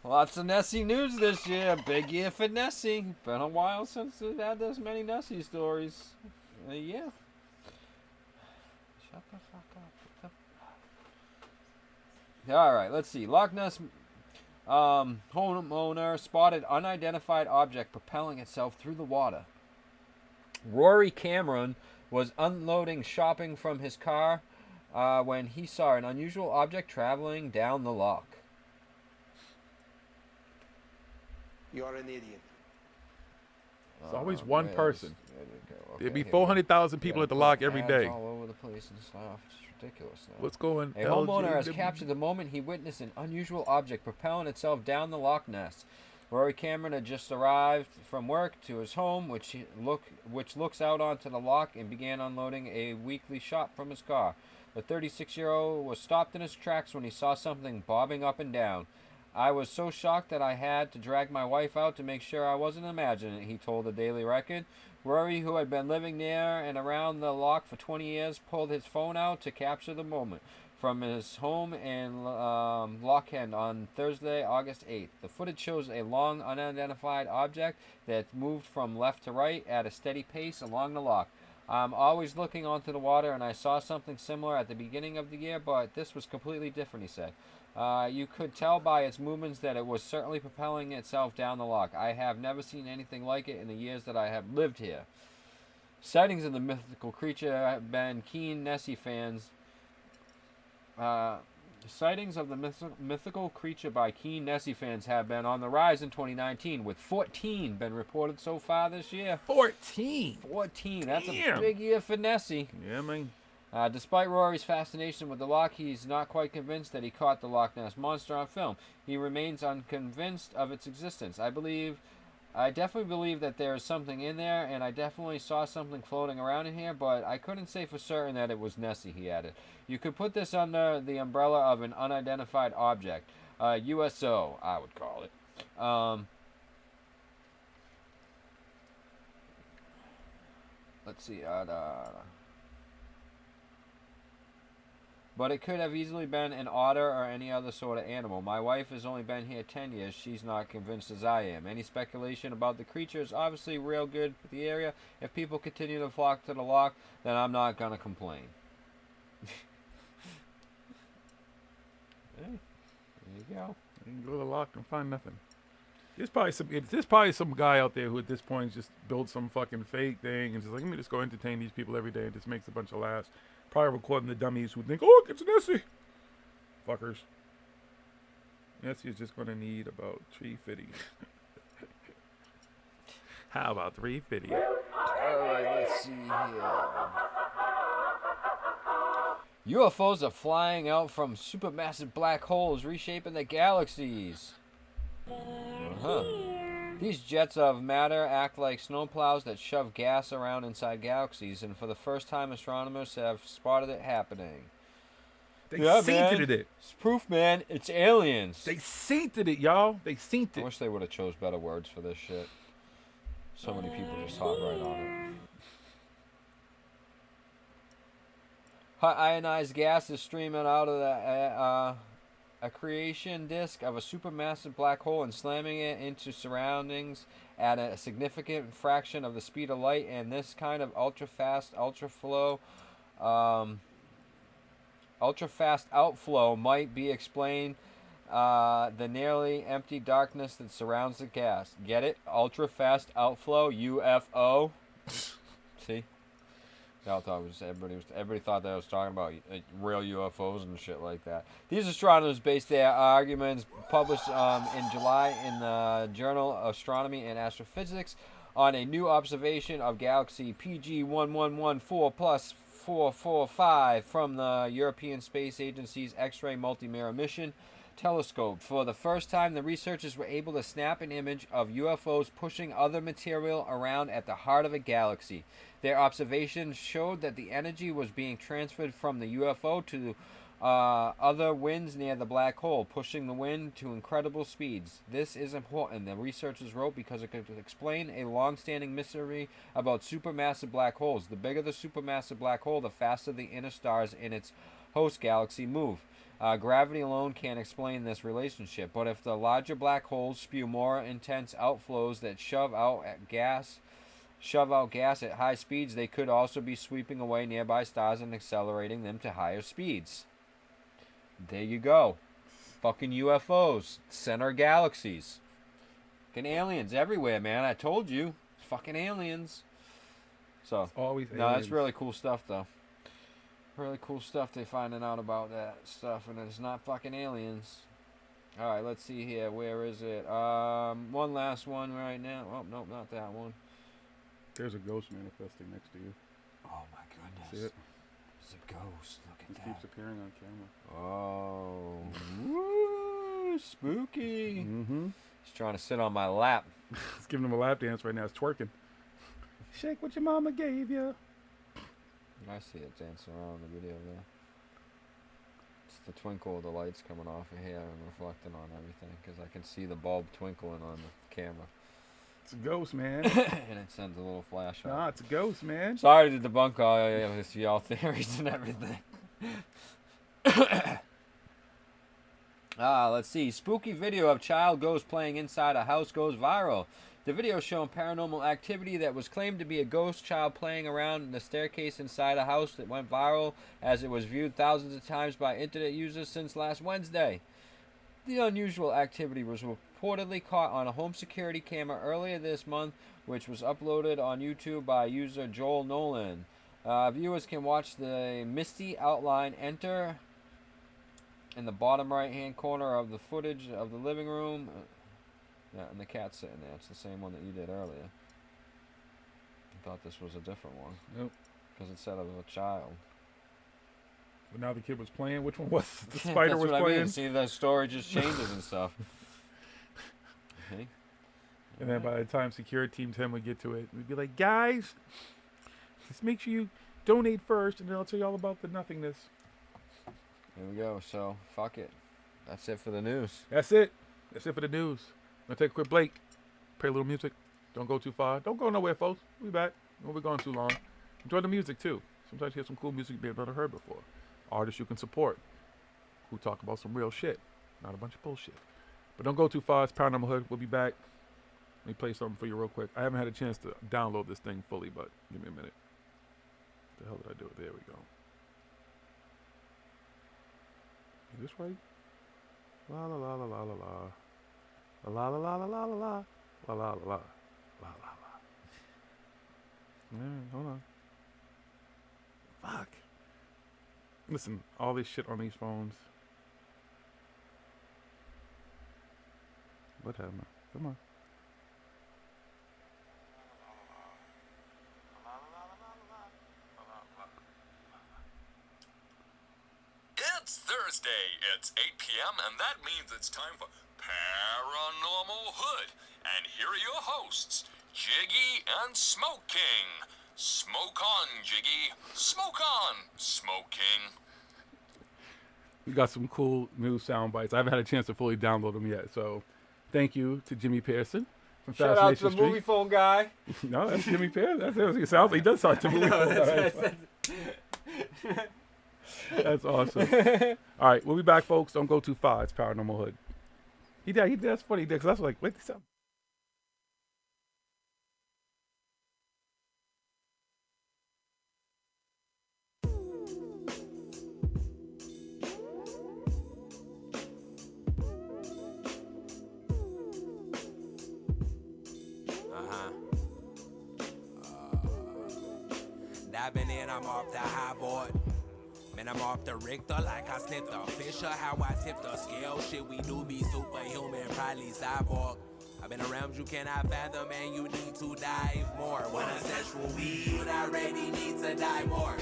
Lots of Nessie news this year. Big year for Nessie. Been a while since we've had this many Nessie stories. Yeah. Shut the fuck up. Alright, let's see. Loch Ness homeowner spotted unidentified object propelling itself through the water. Rory Cameron was unloading shopping from his car when he saw an unusual object traveling down the loch. You're an idiot. It's always one person. Okay, There'd be 400,000 people at the lock every day. All over the place and stuff. It's ridiculous now. What's going on? A homeowner has captured the moment he witnessed an unusual object propelling itself down the Loch Ness. Rory Cameron had just arrived from work to his home, which looks out onto the loch, and began unloading a weekly shop from his car. The 36-year-old was stopped in his tracks when he saw something bobbing up and down. I was so shocked that I had to drag my wife out to make sure I wasn't imagining it, he told the Daily Record. Rory, who had been living near and around the loch for 20 years, pulled his phone out to capture the moment from his home in Lochend on Thursday, August 8th. The footage shows a long, unidentified object that moved from left to right at a steady pace along the loch. I'm always looking onto the water, and I saw something similar at the beginning of the year, but this was completely different, he said. You could tell by its movements that it was certainly propelling itself down the loch. I have never seen anything like it in the years that I have lived here. Sightings of the mythical creature have been keen Nessie fans. Sightings of the mythical creature by keen Nessie fans have been on the rise in 2019, with 14 been reported so far this year. 14? 14. That's Damn. a big year for Nessie. Yeah, man. Despite Rory's fascination with the loch, he's not quite convinced that he caught the Loch Ness Monster on film. He remains unconvinced of its existence. I definitely believe that there is something in there, and I definitely saw something floating around in here, but I couldn't say for certain that it was Nessie, he added. You could put this under the umbrella of an unidentified object. USO, I would call it. Let's see. But it could have easily been an otter or any other sort of animal. My wife has only been here 10 years. She's not convinced as I am. Any speculation about the creature is obviously real good for the area. If people continue to flock to the loch, then I'm not going to complain. Hey, there you go. You can go to the loch and find nothing. There's probably some guy out there who at this point just builds some fucking fake thing and just like, let me just go entertain these people every day and just makes a bunch of laughs. Probably recording the dummies who think, oh, it's Nessie. Fuckers. Nessie is just going to need about 350. How about 350? Alright, let's see here. UFOs are flying out from supermassive black holes, reshaping the galaxies. These jets of matter act like snowplows that shove gas around inside galaxies, and for the first time, astronomers have spotted it happening. They sainted it. It's proof, man. It's aliens. They sainted it, y'all. They sainted it. I wish they would have chose better words for this shit. So many people just hop right on it. Hot ionized gas is streaming out of the accretion disk of a supermassive black hole and slamming it into surroundings at a significant fraction of the speed of light. And this kind of ultra-fast outflow might be explained the nearly empty darkness that surrounds the gas. Get it? Ultra-fast outflow, UFO. See? Everybody thought that I was talking about real UFOs and shit like that. These astronomers based their arguments published in July in the journal Astronomy and Astrophysics on a new observation of galaxy PG 1114 plus 445 from the European Space Agency's X-ray multi-mirror mission telescope. For the first time, the researchers were able to snap an image of UFOs pushing other material around at the heart of a galaxy. Their observations showed that the energy was being transferred from the UFO to other winds near the black hole, pushing the wind to incredible speeds. This is important, the researchers wrote, because it could explain a long-standing mystery about supermassive black holes. The bigger the supermassive black hole, the faster the inner stars in its host galaxy move. Gravity alone can't explain this relationship, but if the larger black holes spew more intense outflows that shove out gas at high speeds, they could also be sweeping away nearby stars and accelerating them to higher speeds. There you go. Fucking UFOs. Center galaxies. Fucking aliens everywhere, man. I told you. Fucking aliens. So, always no, aliens. that's really cool stuff, though. Really cool stuff they finding out about that stuff, and it's not fucking aliens. Alright, let's see here. Where is it? One last one right now. Oh, nope, not that one. There's a ghost manifesting next to you. Oh my goodness. See it? It's a ghost. Look at It that. keeps appearing on camera. Oh. Woo, spooky. Mm-hmm. He's trying to sit on my lap. It's giving him a lap dance right now. It's twerking. Shake what your mama gave you. I see it dancing around in the video there. It's the twinkle of the lights coming off of here and reflecting on everything, because I can see the bulb twinkling on the camera. It's a ghost, man. And it sends a little flash up. Nah, it's a ghost, man. Sorry to debunk all y'all theories and everything. Let's see. Spooky video of child ghost playing inside a house goes viral. The video showing paranormal activity that was claimed to be a ghost child playing around in the staircase inside a house that went viral, as it was viewed thousands of times by internet users since last Wednesday. The unusual activity was reportedly caught on a home security camera earlier this month, which was uploaded on YouTube by user Joel Nolan. Viewers can watch the misty outline enter in the bottom right-hand corner of the footage of the living room. Yeah, and the cat's sitting there. It's the same one that you did earlier. I thought this was a different one. Nope. Because it said of a child. But now the kid was playing. Which one was the spider That's was what playing? I mean. See, the story just changes and stuff. Okay. And then by the time security team 10 would get to it, we'd be like, guys, just make sure you donate first, and then I'll tell you all about the nothingness. There we go. So, fuck it. That's it for the news. That's it. That's it for the news. I'm going to take a quick break. Play a little music. Don't go too far. Don't go nowhere, folks. We'll be back. We won't be going too long. Enjoy the music, too. Sometimes you hear some cool music you've never heard before. Artists you can support who talk about some real shit, not a bunch of bullshit. But don't go too far. It's Paranormal Hood. We'll be back. Let me play something for you real quick. I haven't had a chance to download this thing fully, but give me a minute. What the hell did I do? There we go. Is this right? La la la la la la la. La la la la la la la. La la la la. La la la. Hold on. Fuck. Listen, all this shit on these phones. What happened? Come on. It's Thursday. It's 8 p.m. and that means it's time for Paranormal Hood. And here are your hosts, Jiggy and Smoke King. Smoke on, Jiggy. Smoke on, Smoke King. We got some cool new sound bites. I haven't had a chance to fully download them yet, so thank you to Jimmy Pearson from Shout out to the Street. movie phone guy. No, that's Jimmy Pearson. That's it. It sounds like he does sound to movie phone guy. That's awesome. All right, we'll be back, folks. Don't go too far. It's Paranormal Hood. He did. That's funny. He did, because I was like, wait, this up. Diving in, I'm off the high board. Man, I'm off the Richter like I sniffed a Fisher. How I tip the scale, shit, we do be superhuman, probably cyborg. I've been around you cannot fathom and you need to dive more. When I sexual weed, you already need to die more.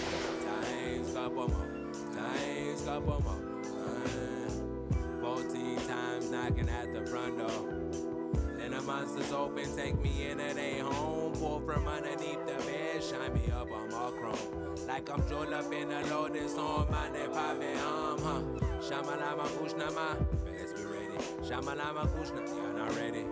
Times couple more, times couple more. 14 times knocking at the front door. Then the monsters open, take me into they home. Pull from underneath the bed, shine me up on my chrome. Like I'm jeweled up in a lotus on my neck, huh? Shamalama Kushnama, let's be ready. Shamalama Kushna, y'all not ready.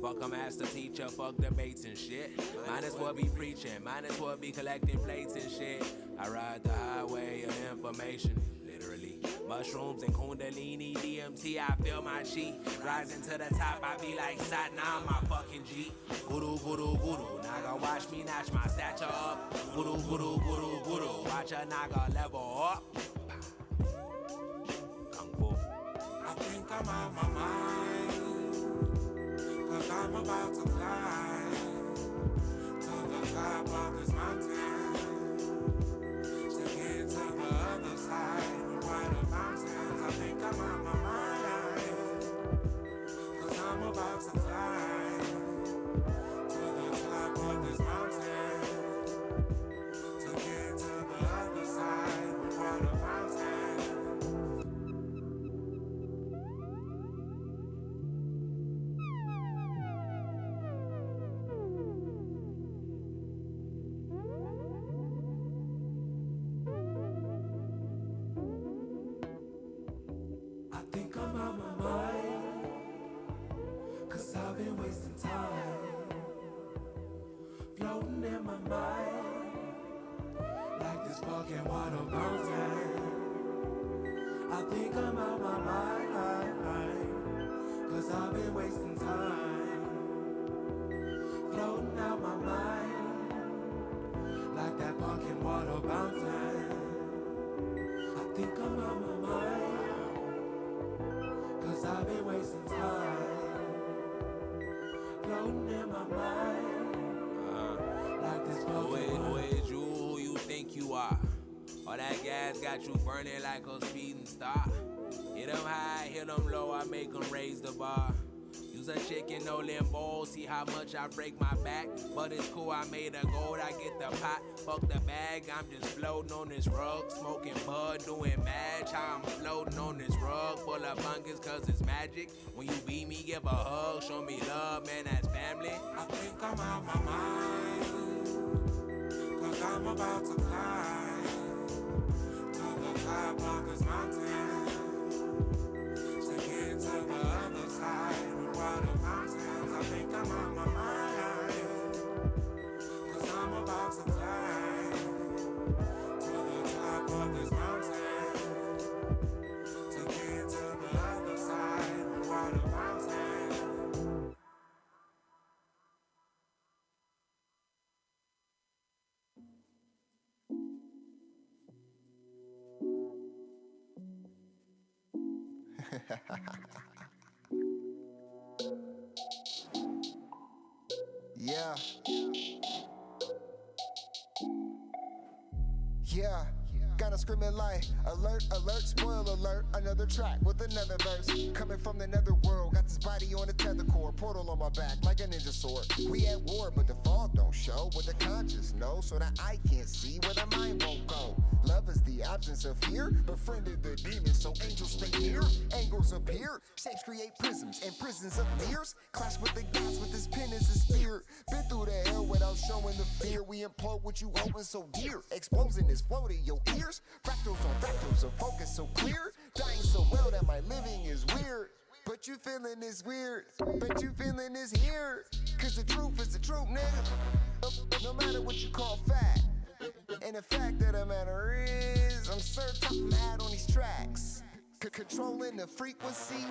Fuck a master teacher, fuck debates and shit. Might as well be preaching, might as well be collecting plates and shit. I ride the highway of information, literally. Mushrooms and Kundalini, DMT, I feel my chi. Rising to the top, I be like Sat, now I'm my fucking G. Guru, guru, guru, naga watch me notch my stature up. Guru, guru, guru, guru, watch a naga level up. Kung Fu. I think I'm out my mind, 'cause I'm about to fly to the top of this mountain, to get to the other side. Water fountains, I think I'm out my mind, 'cause I'm about to fly to the top of this mountain, to get to the other side with water fountains. I think I'm out my mind, 'cause I've been wasting time, floating in my mind, like this fucking water fountain. I think I'm out my mind, 'cause I've been wasting time, floating out my mind, like that fucking water fountain. I think I'm out my mind, 'cause I've been wasting time, floating in my mind, like this fucking Who is you? Who you think you are? All that gas got you burning like a speeding star. Hit them high, hit them low, I make them raise the bar. Use a chicken, no limbo, see how much I break my back. But it's cool, I made a gold, I get the pot, fuck the bag. I'm just floating on this rug, smoking bud, doing match. How I'm floating on this rug, full of fungus, 'cause it's magic. When you beat me, give a hug, show me love, man, that's family. I think I'm out my mind, 'cause I'm about to fly to the top of this mountain, to get to the other side with water fountains. I think I'm out my mind, 'cause I'm about to fly to the top of this mountain, to get to the other side with water fountains. Yeah. Yeah. Gotta scream it like alert, alert, spoil alert. Another track with another verse. Coming from the netherworld, got this body on a tether cord. Portal on my back like a ninja sword. We at war, but the fog don't show what the conscious knows, so that I can't see where the mind won't go. Love is the absence of fear, befriended the demons, so angels stay near. Angles appear, shapes create prisms, and prisons of mirrors clash with the gods with this pen as a spear. Been through the hell without showing the fear. We implode what you holding so dear. Exposing this flow to your ears. Fractals on fractals, so focus so clear. Dying so well that my living is weird. But you feeling is weird. Bet you feeling is here. 'Cause the truth is the truth, nigga. No matter what you call fact. And the fact of the matter is, I'm certain mad on these tracks. Controlling the frequency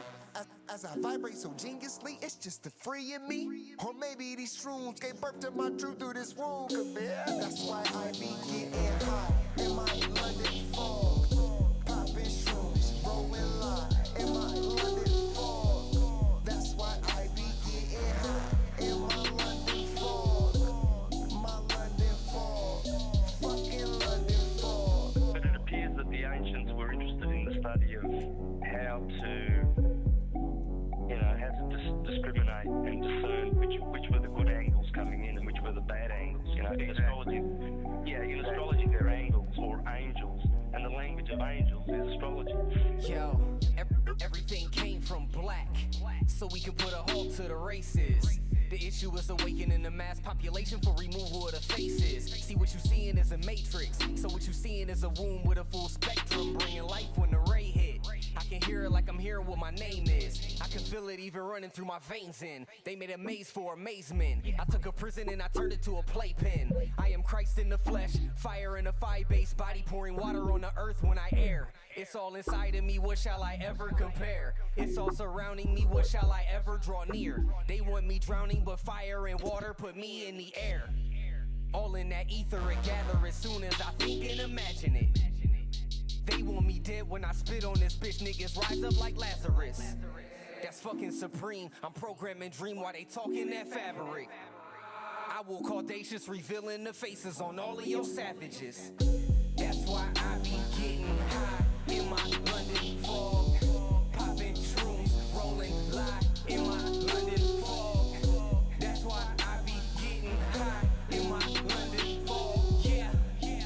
as I vibrate so geniusly, it's just the free in me. Or maybe these shrooms gave birth to my truth through this womb. That's why I be getting hot in my London fog. Popping shrooms, rolling line in my London fog. That's why I be getting hot in my London fog. My London fog, fucking London fog. But it appears that the ancients were interested in the study of how to, in astrology, in astrology they're angels or angels, and the language of angels is astrology. Yo, everything came from black, so we can put a halt to the races. The issue is awakening the mass population for removal of the faces. See, what you seeing is a matrix, so what you seeing is a womb with a full spectrum, bringing life when the ray hit. I can hear it like I'm hearing what my name is. I can feel it even running through my veins in. They made a maze for amazement. I took a prison and I turned it to a playpen. I am Christ in the flesh, fire in a fire-based body, pouring water on the earth when I air. It's all inside of me, what shall I ever compare? It's all surrounding me, what shall I ever draw near? They want me drowning, but fire and water put me in the air. All in that ether it gather as soon as I think and imagine it. They want me dead when I spit on this bitch, niggas rise up like Lazarus. That's fucking supreme, I'm programming dream while they talking that fabric. I will call audacious, revealing the faces on all of your savages. That's why I be getting high in my London fog, popping shrooms, rolling lie in my London fog. That's why I be getting high in my London fog. Yeah,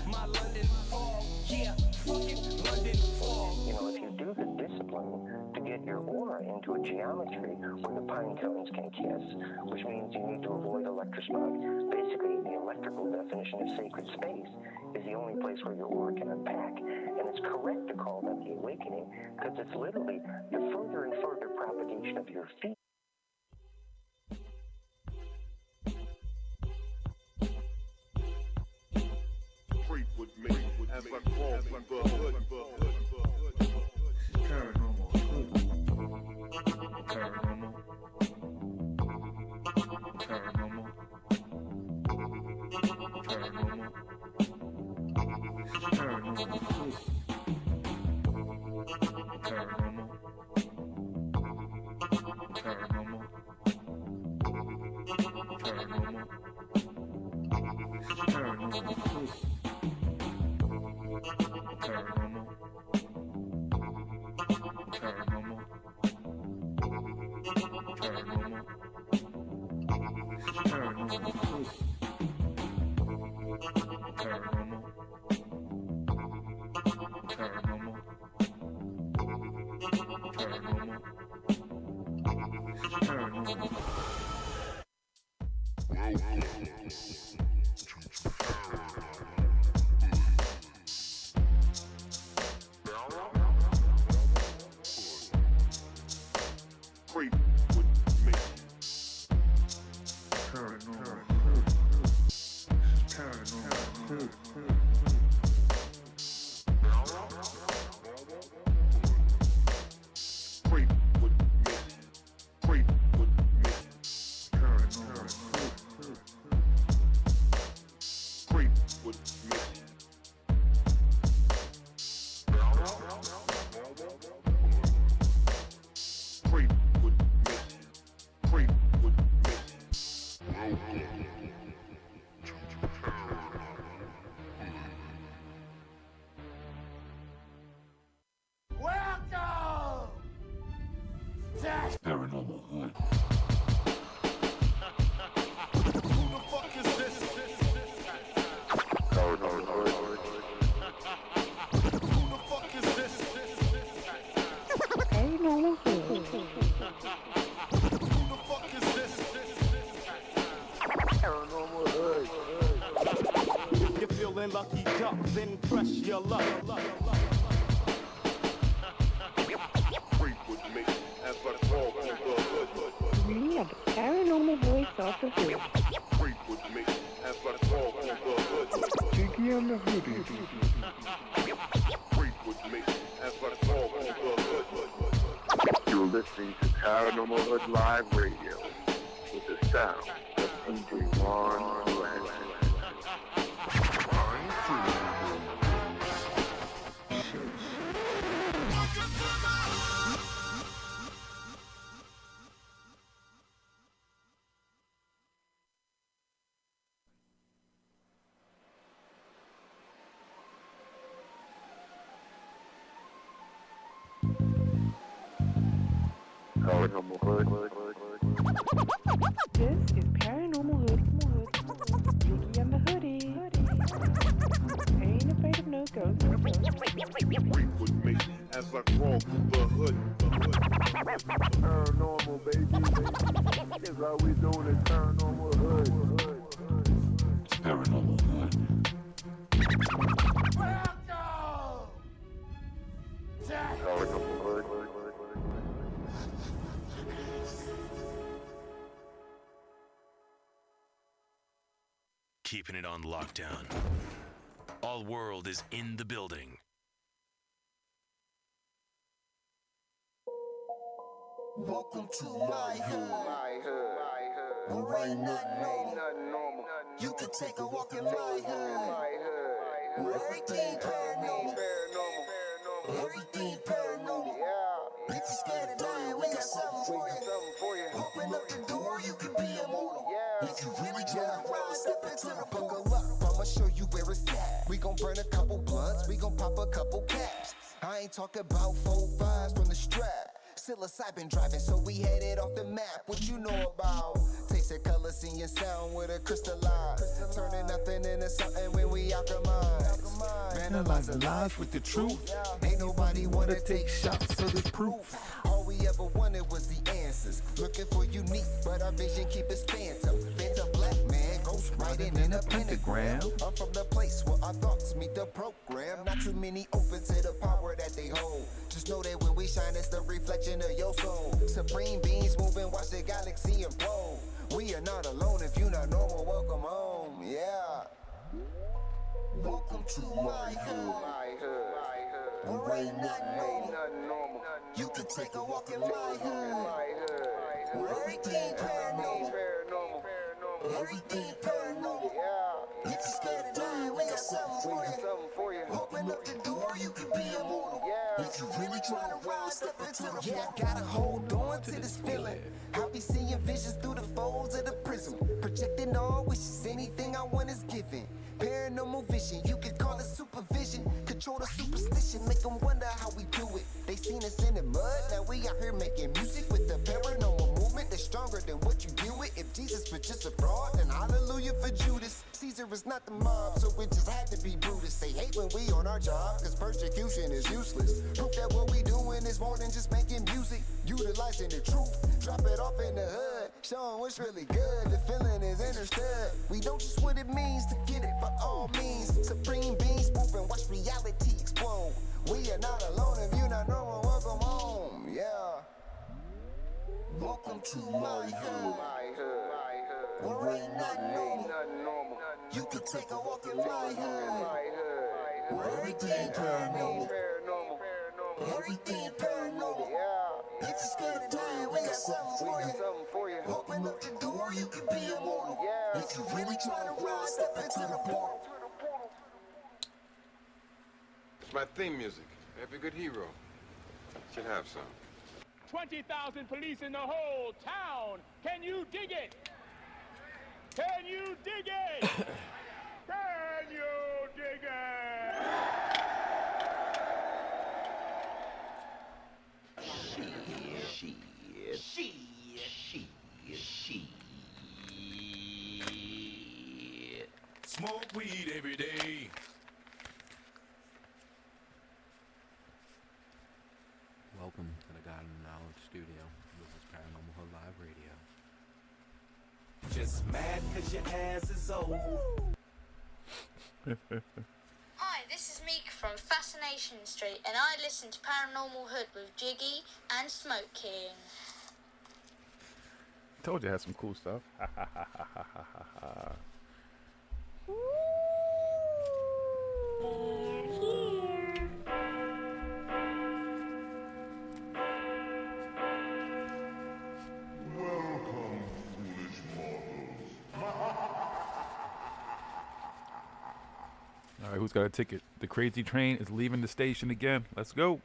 my London fog. Yeah, fucking London fog. You know, if you do the discipline to get your aura into a geometry where the pine cones can kiss, which means you need to avoid electrosmog. Basically, the electrical definition of sacred space is the only place where your aura can unpack. And it's correct to call that the awakening, because it's literally the further and further propagation of your feet. Creep with me, as I crawl from the hood. Paranormal. Paranormal. Paranormal. Creep with me. Creep with me. Creep with me. Creep with me. Creep with me. Creep with me. Welcome to Paranormal Hood. Who the fuck is this? Paranormal Hood. Who the fuck is this? Paranormal Hood. Who the fuck is this? Paranormal Hood. If you're feeling lucky, jump, then press your luck. Creep with me as I crawl from the hood. We are the paranormal voice of the hood. Creep with me as I crawl from the hood. Jiggy and the Hoodie. Creep with me as I crawl from the hood. You're listening to Paranormal Hood Live Radio with the sound of DJ Juan Duran. Paranormal Hood. This is Paranormal Hood. Jiggy and the Hoodie. Freak with me as I crawl through the hood. Paranormal, baby. Is how we doing it, Paranormal Hood. Paranormal Hood. Paranormal Hood. Keeping it on lockdown. All world is in the building. Welcome to my hood. Where ain't nothing normal. You can take a walk in my hood. Where everything paranormal. Everything paranormal. If you're scared of dying, we got something for you. Open up the door, you can be immortal. If you really try to ride, step into the buckle up. I'ma show you where it's at. We gon' burn a couple blunts, we gon' pop a couple caps. I ain't talking about 4-5s from the strap. Psilocybin driving, so we headed off the map. What you know about? Tasting color, seeing sound with a crystal eye. Turning nothing into something when we alchemize. Vandalize the lies with the truth. Ain't nobody wanna take shots, so there's proof. All we ever wanted was the answers. Looking for unique, but our vision keep us phantom. Phantom black man, ghost writing in a pentagram. I'm from the place where our thoughts meet the program. Not too many open to the power that they hold. Just know that when we shine, it's the reflection of your soul. Supreme beings moving, watch the galaxy implode. We are not alone. If you're not normal, welcome home. Yeah. Welcome to my hood. Where ain't nothing normal. You can take a walk in my hood. Where everything paranormal. Everything paranormal. If you're scared of dying, we got something for you. Open up the door, you can be immortal. If you really try to rise, step into the yeah, I gotta hold on to this feeling. I'll be seeing visions through the folds of the prism. Projecting all wishes, anything I want is given. Paranormal vision, you can call it supervision. Control the superstition, make them wonder how we do it. They seen us in the mud, now we out here making music with the paranormal movement that's stronger than what you deal with. If Jesus was just a fraud, then hallelujah for Judas. Caesar is not the mob, so it just had to be Brutus. They hate when we on our job, cause persecution is useless. Proof that what we doing is more than just making music. Utilizing the truth, drop it off in the hood. Show 'em what's really good, the feeling is understood. We know just what it means to get it by all means. Supreme beings moving, watch reality explode. We are not alone, if you're not normal, welcome home. Yeah. Welcome to my hood. Where ain't nothing normal. You can take a walk in my hood. Where everything paranormal. Everything paranormal. If you're scared of dying, we got something for you. Open up the door, you can be immortal. If you really try to rise, step into the portal. It's my theme music. Every good hero should have some. 20,000 police in the whole town. Can you dig it? Can you dig it? Can you dig it? Smoke weed every day. Welcome to the God of Knowledge Studio. This is Paranormal Hood Live Radio. Just mad cause your ass is old. Hi, this is Meek from Fascination Street, and I listen to Paranormal Hood with Jiggy and Smoke King. Told you I had some cool stuff. Welcome, foolish mortals. All right, who's got a ticket? The crazy train is leaving the station again. Let's go.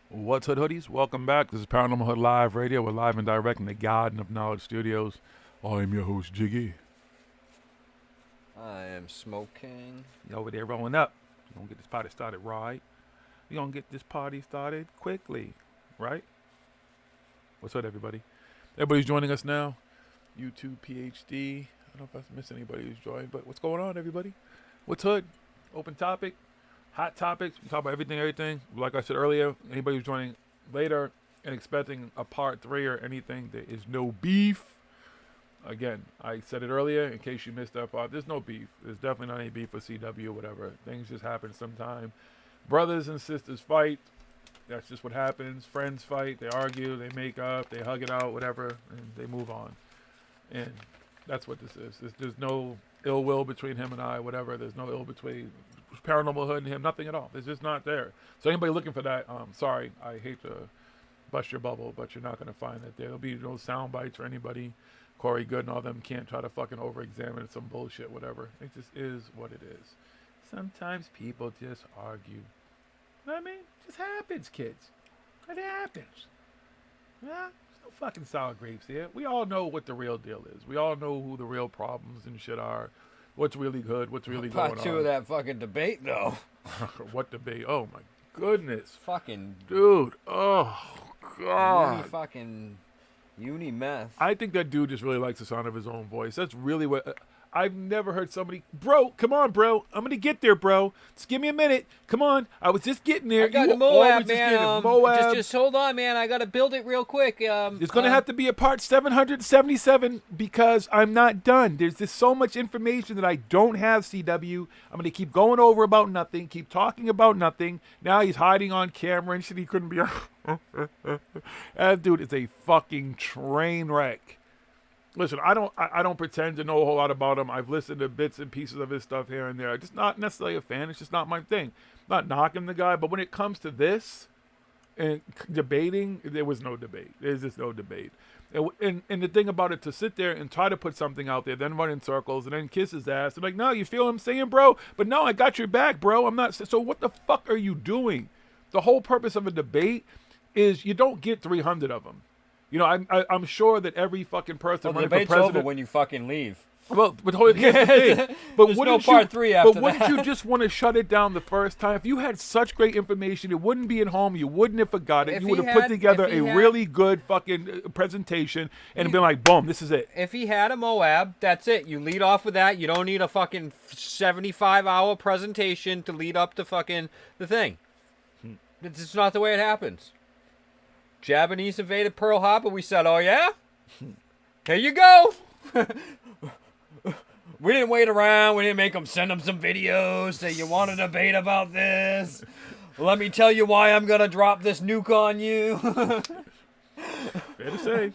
What's Hood Hoodies? Welcome back. This is Paranormal Hood Live Radio. We're live and direct in the Garden of Knowledge Studios. I am your host, Jiggy. I am smoking. You over there rolling up. We're going to get this party started right. We're going to get this party started quickly. Right? What's up, everybody? Everybody's joining us now. YouTube PhD. I don't know if I missed anybody who's joined, but what's going on, everybody? What's hood? Open topic. Hot topics. We talk about everything. Like I said earlier, anybody who's joining later and expecting a part 3 or anything, there is no beef. Again, I said it earlier in case you missed that part. There's no beef. There's definitely not any beef with CW or whatever. Things just happen sometime. Brothers and sisters fight. That's just what happens. Friends fight. They argue. They make up. They hug it out, whatever, and they move on. And that's what this is. There's no ill will between him and I, whatever. There's no ill between Paranormal Hood and him. Nothing at all. It's just not there. So anybody looking for that, sorry. I hate to bust your bubble, but you're not going to find that there. There'll be no sound bites or anybody. Corey Good and all them can't try to fucking over-examine some bullshit, whatever. It just is what it is. Sometimes people just argue. You know what I mean? It just happens, kids. It happens. Yeah? There's no fucking sour grapes here. We all know what the real deal is. We all know who the real problems and shit are. What's really good. What's really going on. Part 2 of that fucking debate, though. What debate? Oh, my goodness. Fucking... Dude. Oh, God. Uni meth. I think that dude just really likes the sound of his own voice. That's really what... I've never heard somebody... Bro, come on, bro. I'm going to get there, bro. Just give me a minute. Come on. I was just getting there. I got the Moab, man. Just hold on, man. I got to build it real quick. It's going to have to be a part 777 because I'm not done. There's just so much information that I don't have, CW. I'm going to keep going over about nothing, keep talking about nothing. Now he's hiding on camera and shit. He couldn't be... That dude is a fucking train wreck. Listen, I don't pretend to know a whole lot about him. I've listened to bits and pieces of his stuff here and there. I'm just not necessarily a fan. It's just not my thing. Not knocking the guy, but when it comes to this and debating, there was no debate. There's just no debate. And the thing about it, to sit there and try to put something out there, then run in circles, and then kiss his ass. I'm like, no, you feel what I'm saying, bro? But no, I got your back, bro. I'm not. So what the fuck are you doing? The whole purpose of a debate is you don't get 300 of them. You know, I'm sure that every fucking person running for president... debate's over when you fucking leave. Well, but here's the thing. But There's no part 3 after that. But wouldn't you just want to shut it down the first time? If you had such great information, it wouldn't be at home. You wouldn't have forgot it. You would have put together a really good fucking presentation and been like, boom, this is it. If he had a Moab, that's it. You lead off with that. You don't need a fucking 75-hour presentation to lead up to fucking the thing. It's just not the way it happens. Japanese invaded Pearl Harbor. We said, oh, yeah? Here you go. We didn't wait around. We didn't send them some videos. Say, you want to debate about this? Let me tell you why I'm going to drop this nuke on you. Fair to say.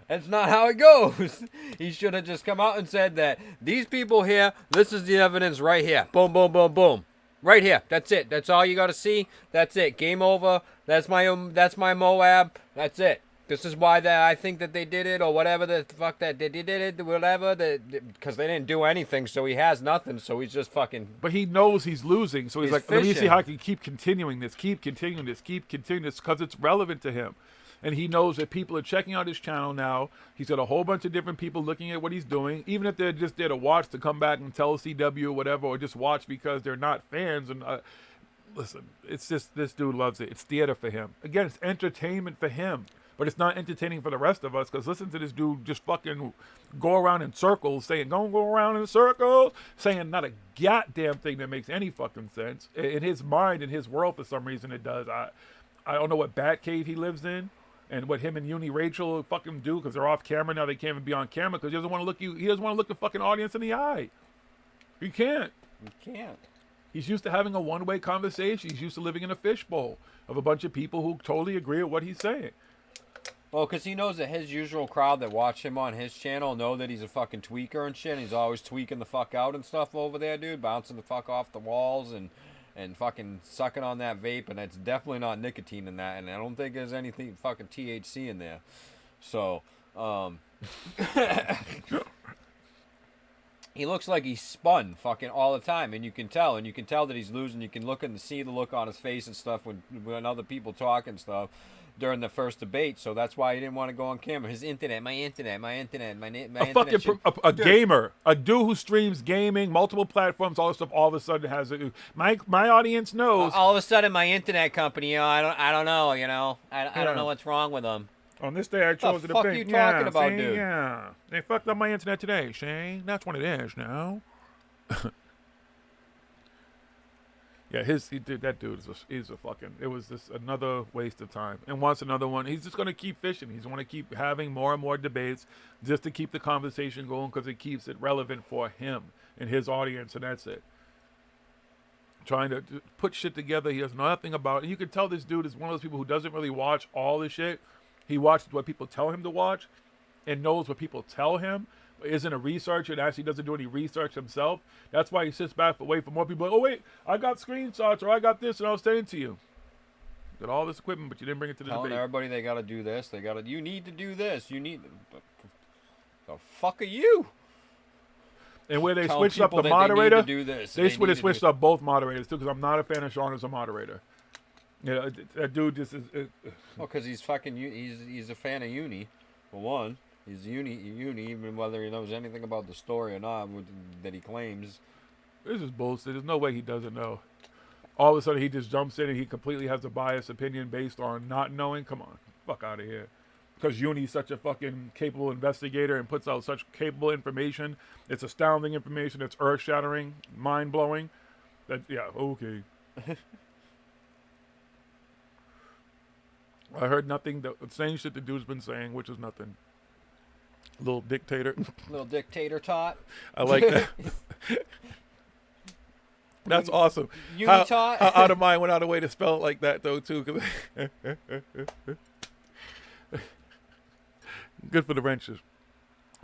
That's not how it goes. He should have just come out and said that these people here, this is the evidence right here. Boom, boom, boom, boom. Right here. That's it. That's all you got to see. That's it. Game over. That's my Moab. That's it. This is why I think that they did it, or whatever the fuck that they did it, whatever. Because they didn't do anything, so he has nothing. So he's just fucking. But he knows he's losing, so he's like, let me see how I can keep continuing this, because it's relevant to him. And he knows that people are checking out his channel now. He's got a whole bunch of different people looking at what he's doing, even if they're just there to watch, to come back and tell CW or whatever, or just watch because they're not fans. And listen, it's just, this dude loves it. It's theater for him. Again, it's entertainment for him, but it's not entertaining for the rest of us, because listen to this dude just fucking go around in circles saying, don't go around in circles, saying not a goddamn thing that makes any fucking sense. In his mind, in his world, for some reason it does. I don't know what bat cave he lives in. And what him and Uni Rachel fucking do, because they're off camera now, they can't even be on camera because he doesn't want to look He doesn't want to look the fucking audience in the eye. He can't. He can't. He's used to having a one-way conversation. He's used to living in a fishbowl of a bunch of people who totally agree with what he's saying. Well, because he knows that his usual crowd that watch him on his channel know that he's a fucking tweaker and shit. And he's always tweaking the fuck out and stuff over there, dude, bouncing the fuck off the walls and fucking sucking on that vape, and it's definitely not nicotine in that, and I don't think there's anything fucking THC in there. So, he looks like he's spun fucking all the time, and you can tell that he's losing. You can look and see the look on his face and stuff when other people talk and stuff. during the first debate, so that's why he didn't want to go on camera. His internet, my internet. A gamer, a dude who streams gaming, multiple platforms, all this stuff. All of a sudden has my audience knows. All of a sudden, my internet company, I don't know, I don't know what's wrong with them. On this day, I chose the to fuck debate. you talking about, see, dude? Yeah, they fucked up my internet today, Shane. That's what it is now. Yeah, that dude is a fucking. It was just another waste of time. And wants another one. He's just gonna keep fishing. He's gonna keep having more and more debates just to keep the conversation going because it keeps it relevant for him and his audience, and that's it. Trying to put shit together he does nothing about it. And you can tell this dude is one of those people who doesn't really watch all the shit. He watches what people tell him to watch and knows what people tell him, but isn't a researcher and actually doesn't do any research himself. That's why he sits back and wait for more people. Like, oh, wait, I got screenshots or I got this and I'll send it to you. You got all this equipment, but you didn't bring it to the Telling debate. everybody they got to do this. You need to do this. You need. The fuck are you? And where they Telling switched up people the that moderator, they need to do this, they they would need have to switched do- up both moderators too, because I'm not a fan of Sean as a moderator. Yeah, that dude just is. Well, because he's fucking. He's a fan of Uni, for one. He's Uni, even whether he knows anything about the story or not that he claims. This is bullshit. There's no way he doesn't know. All of a sudden, he just jumps in and he completely has a biased opinion based on not knowing. Come on, fuck out of here. Because Uni's such a fucking capable investigator and puts out such capable information. It's astounding information. It's earth-shattering, mind-blowing. That okay. I heard nothing. The same shit the dude's been saying, which is nothing. Little dictator. Little dictator tot. I like that. That's awesome. Unitot. How out of mind went out of way to spell it like that, though, too. Good for the wrenches.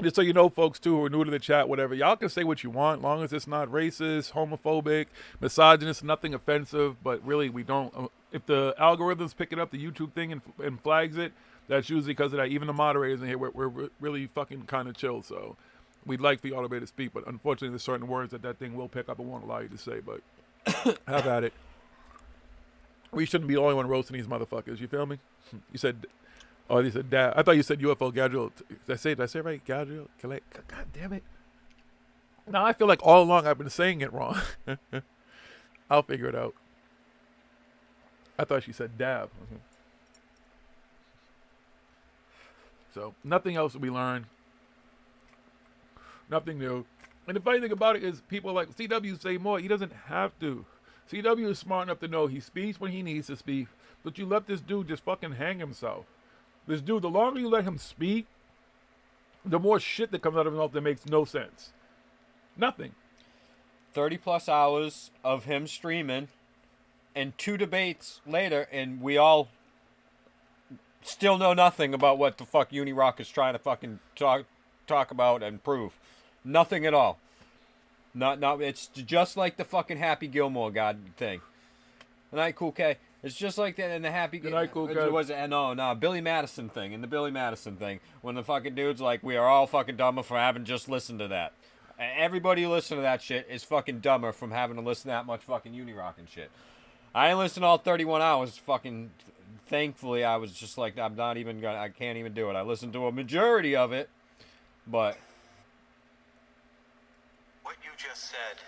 Just so you know, folks, too, who are new to the chat, whatever, y'all can say what you want, as long as it's not racist, homophobic, misogynist, nothing offensive, but really, we don't. If the algorithms pick it up, the YouTube thing, and flags it, that's usually because of that. Even the moderators in here, we're really fucking kind of chill, so we'd like for y'all to be able to speak, but unfortunately, there's certain words that thing will pick up and won't allow you to say, but have at it. We shouldn't be the only one roasting these motherfuckers, you feel me? You said... Oh, they said dad. I thought you said UFO Gadriel. Did I say it right? Gadriel? God damn it. Now I feel like all along I've been saying it wrong. I'll figure it out. I thought she said dab. So, nothing else we learned. Nothing new. And the funny thing about it is people like CW say more. He doesn't have to. CW is smart enough to know he speaks when he needs to speak. But you let this dude just fucking hang himself. This dude, the longer you let him speak, the more shit that comes out of his mouth that makes no sense. Nothing. 30+ hours of him streaming and 2 debates later, and we all still know nothing about what the fuck Unirock is trying to fucking talk about and prove. Nothing at all. Not. It's just like the fucking Happy Gilmore God thing. Good night, Cool K. It's just like that in the Happy... Good night, Cool K. Was it? No, Billy Madison thing. In the Billy Madison thing. When the fucking dude's like, we are all fucking dumber for having just listened to that. Everybody who listened to that shit is fucking dumber from having to listen to that much fucking Unirock and shit. I didn't listen to all 31 hours. Fucking... Thankfully, I was just like, I can't even do it. I listened to a majority of it. But... What you just said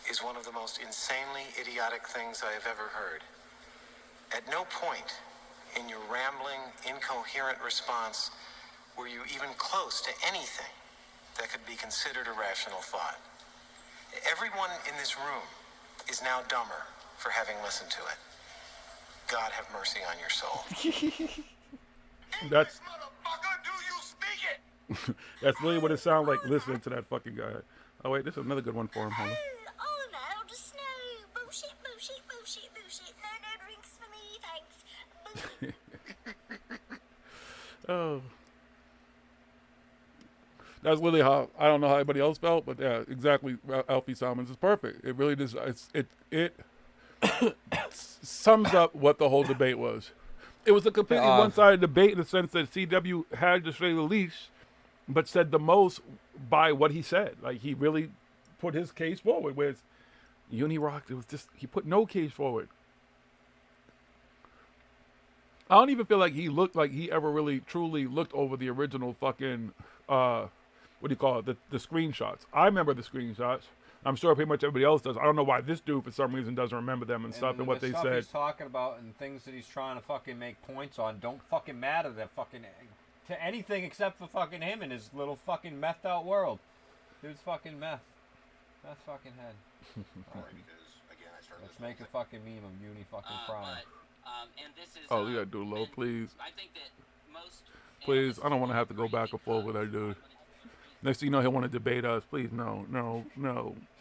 is one of the most insanely idiotic things I have ever heard. At no point in your rambling, incoherent response were you even close to anything that could be considered a rational thought. Everyone in this room is now dumber for having listened to it. God have mercy on your soul. That's that's really what it sounds like listening to that fucking guy. Oh wait, this is another good one for him. Hold on. Oh, that's really how I don't know how anybody else felt, but yeah, exactly. Alfie Salmons is perfect. It really does. It sums up what the whole debate was. It was a completely one-sided debate in the sense that CW had to say the least, but said the most by what he said. Like he really put his case forward. Whereas Unirock, it was just he put no case forward. I don't even feel like he looked like he ever really truly looked over the original fucking what do you call it? The screenshots. I remember the screenshots. I'm sure pretty much everybody else does. I don't know why this dude for some reason doesn't remember them and stuff and what the they stuff said. he's talking about and things that he's trying to fucking make points on don't fucking matter to anything except for fucking him and his little fucking methed out world. Dude's fucking meth. Meth fucking head. Let's make a fucking meme of Uni fucking crying. And this is, Oh, you gotta do low, please. I think that most Please, I don't want to have to go back and forth with that dude. Next thing you know, he'll want to debate us. Please, no.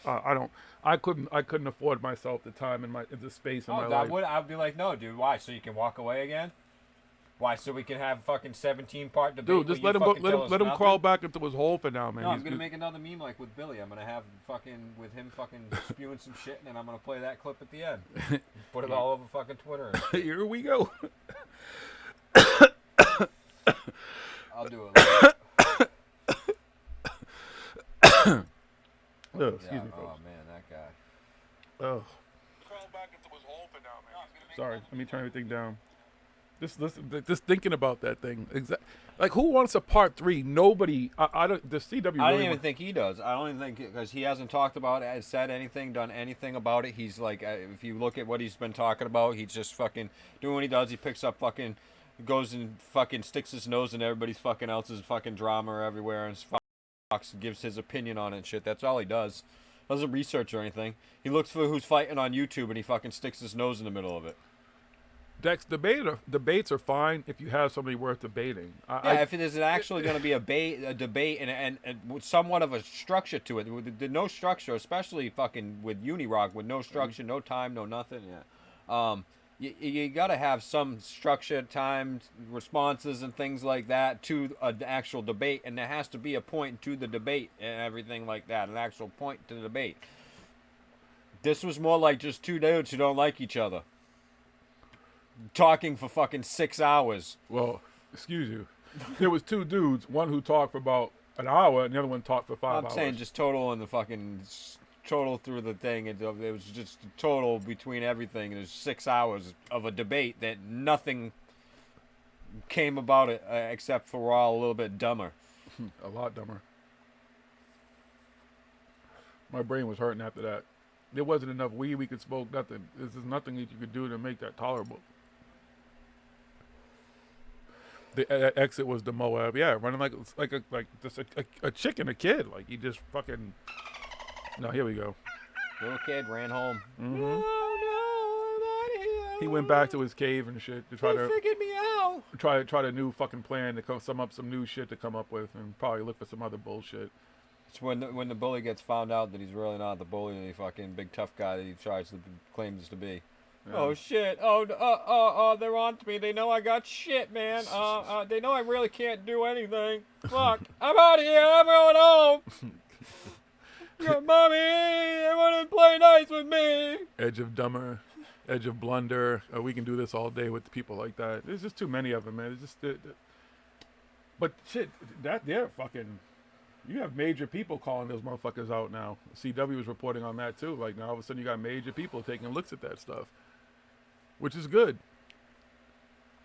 I don't. I couldn't afford myself the time and the space in my life. I'd be like, no, dude. Why? So you can walk away again? Why? So we can have fucking 17-part debate? Dude, just let him crawl back into his hole for now, man. No, I'm gonna make another meme like with Billy. I'm gonna have with him fucking spewing some shit, and then I'm gonna play that clip at the end. Put it all over fucking Twitter. Here we go. I'll do it. Oh, excuse me, folks. Oh man, that guy. Oh. Sorry, let me turn everything down. Just thinking about that thing. Like, who wants a part 3? Nobody. I don't. The CW. I don't even think he does. I don't even think because he hasn't talked about it, said anything, done anything about it. He's like, if you look at what he's been talking about, he's just fucking doing what he does. He picks up fucking, goes and fucking sticks his nose in everybody's fucking else's fucking drama everywhere and gives his opinion on it and shit. That's all he does. Doesn't research or anything. He looks for who's fighting on YouTube and he fucking sticks his nose in the middle of it. Dex, debates are fine if you have somebody worth debating. If it is actually going to be a debate and with somewhat of a structure to it. With no structure, especially fucking with Unirock, with no structure, no time, no nothing. Yeah. You got to have some structure, timed responses and things like that to an actual debate, and there has to be a point to the debate and everything like that, an actual point to the debate. This was more like just two dudes who don't like each other talking for fucking 6 hours. Well, excuse you. There was two dudes, one who talked for about an hour and the other one talked for 5 hours. I'm saying just total on the fucking total through the thing. It was just total between everything. There's 6 hours of a debate that nothing came about it except for we're all a little bit dumber. A lot dumber. My brain was hurting after that. There wasn't enough weed we could smoke, nothing. There's nothing that you could do to make that tolerable. The exit was the Moab. Yeah, running like just a chicken, a kid. Like he just fucking. No, here we go. Little kid ran home. Mm-hmm. No, he went back to his cave and shit to try to figured me out. Try a new fucking plan to sum up some new shit to come up with and probably look for some other bullshit. It's when the bully gets found out that he's really not the bully and the fucking big tough guy that he claims to be. Yeah. Oh shit! Oh, they're on to me. They know I got shit, man. They know I really can't do anything. Fuck! I'm out of here. I'm going home. Your mommy, they wouldn't play nice with me. Edge of dumber, edge of blunder. We can do this all day with people like that. There's just too many of them, man. It's just, but shit, they're fucking. You have major people calling those motherfuckers out now. CW was reporting on that too. Like now, all of a sudden, you got major people taking looks at that stuff, which is good.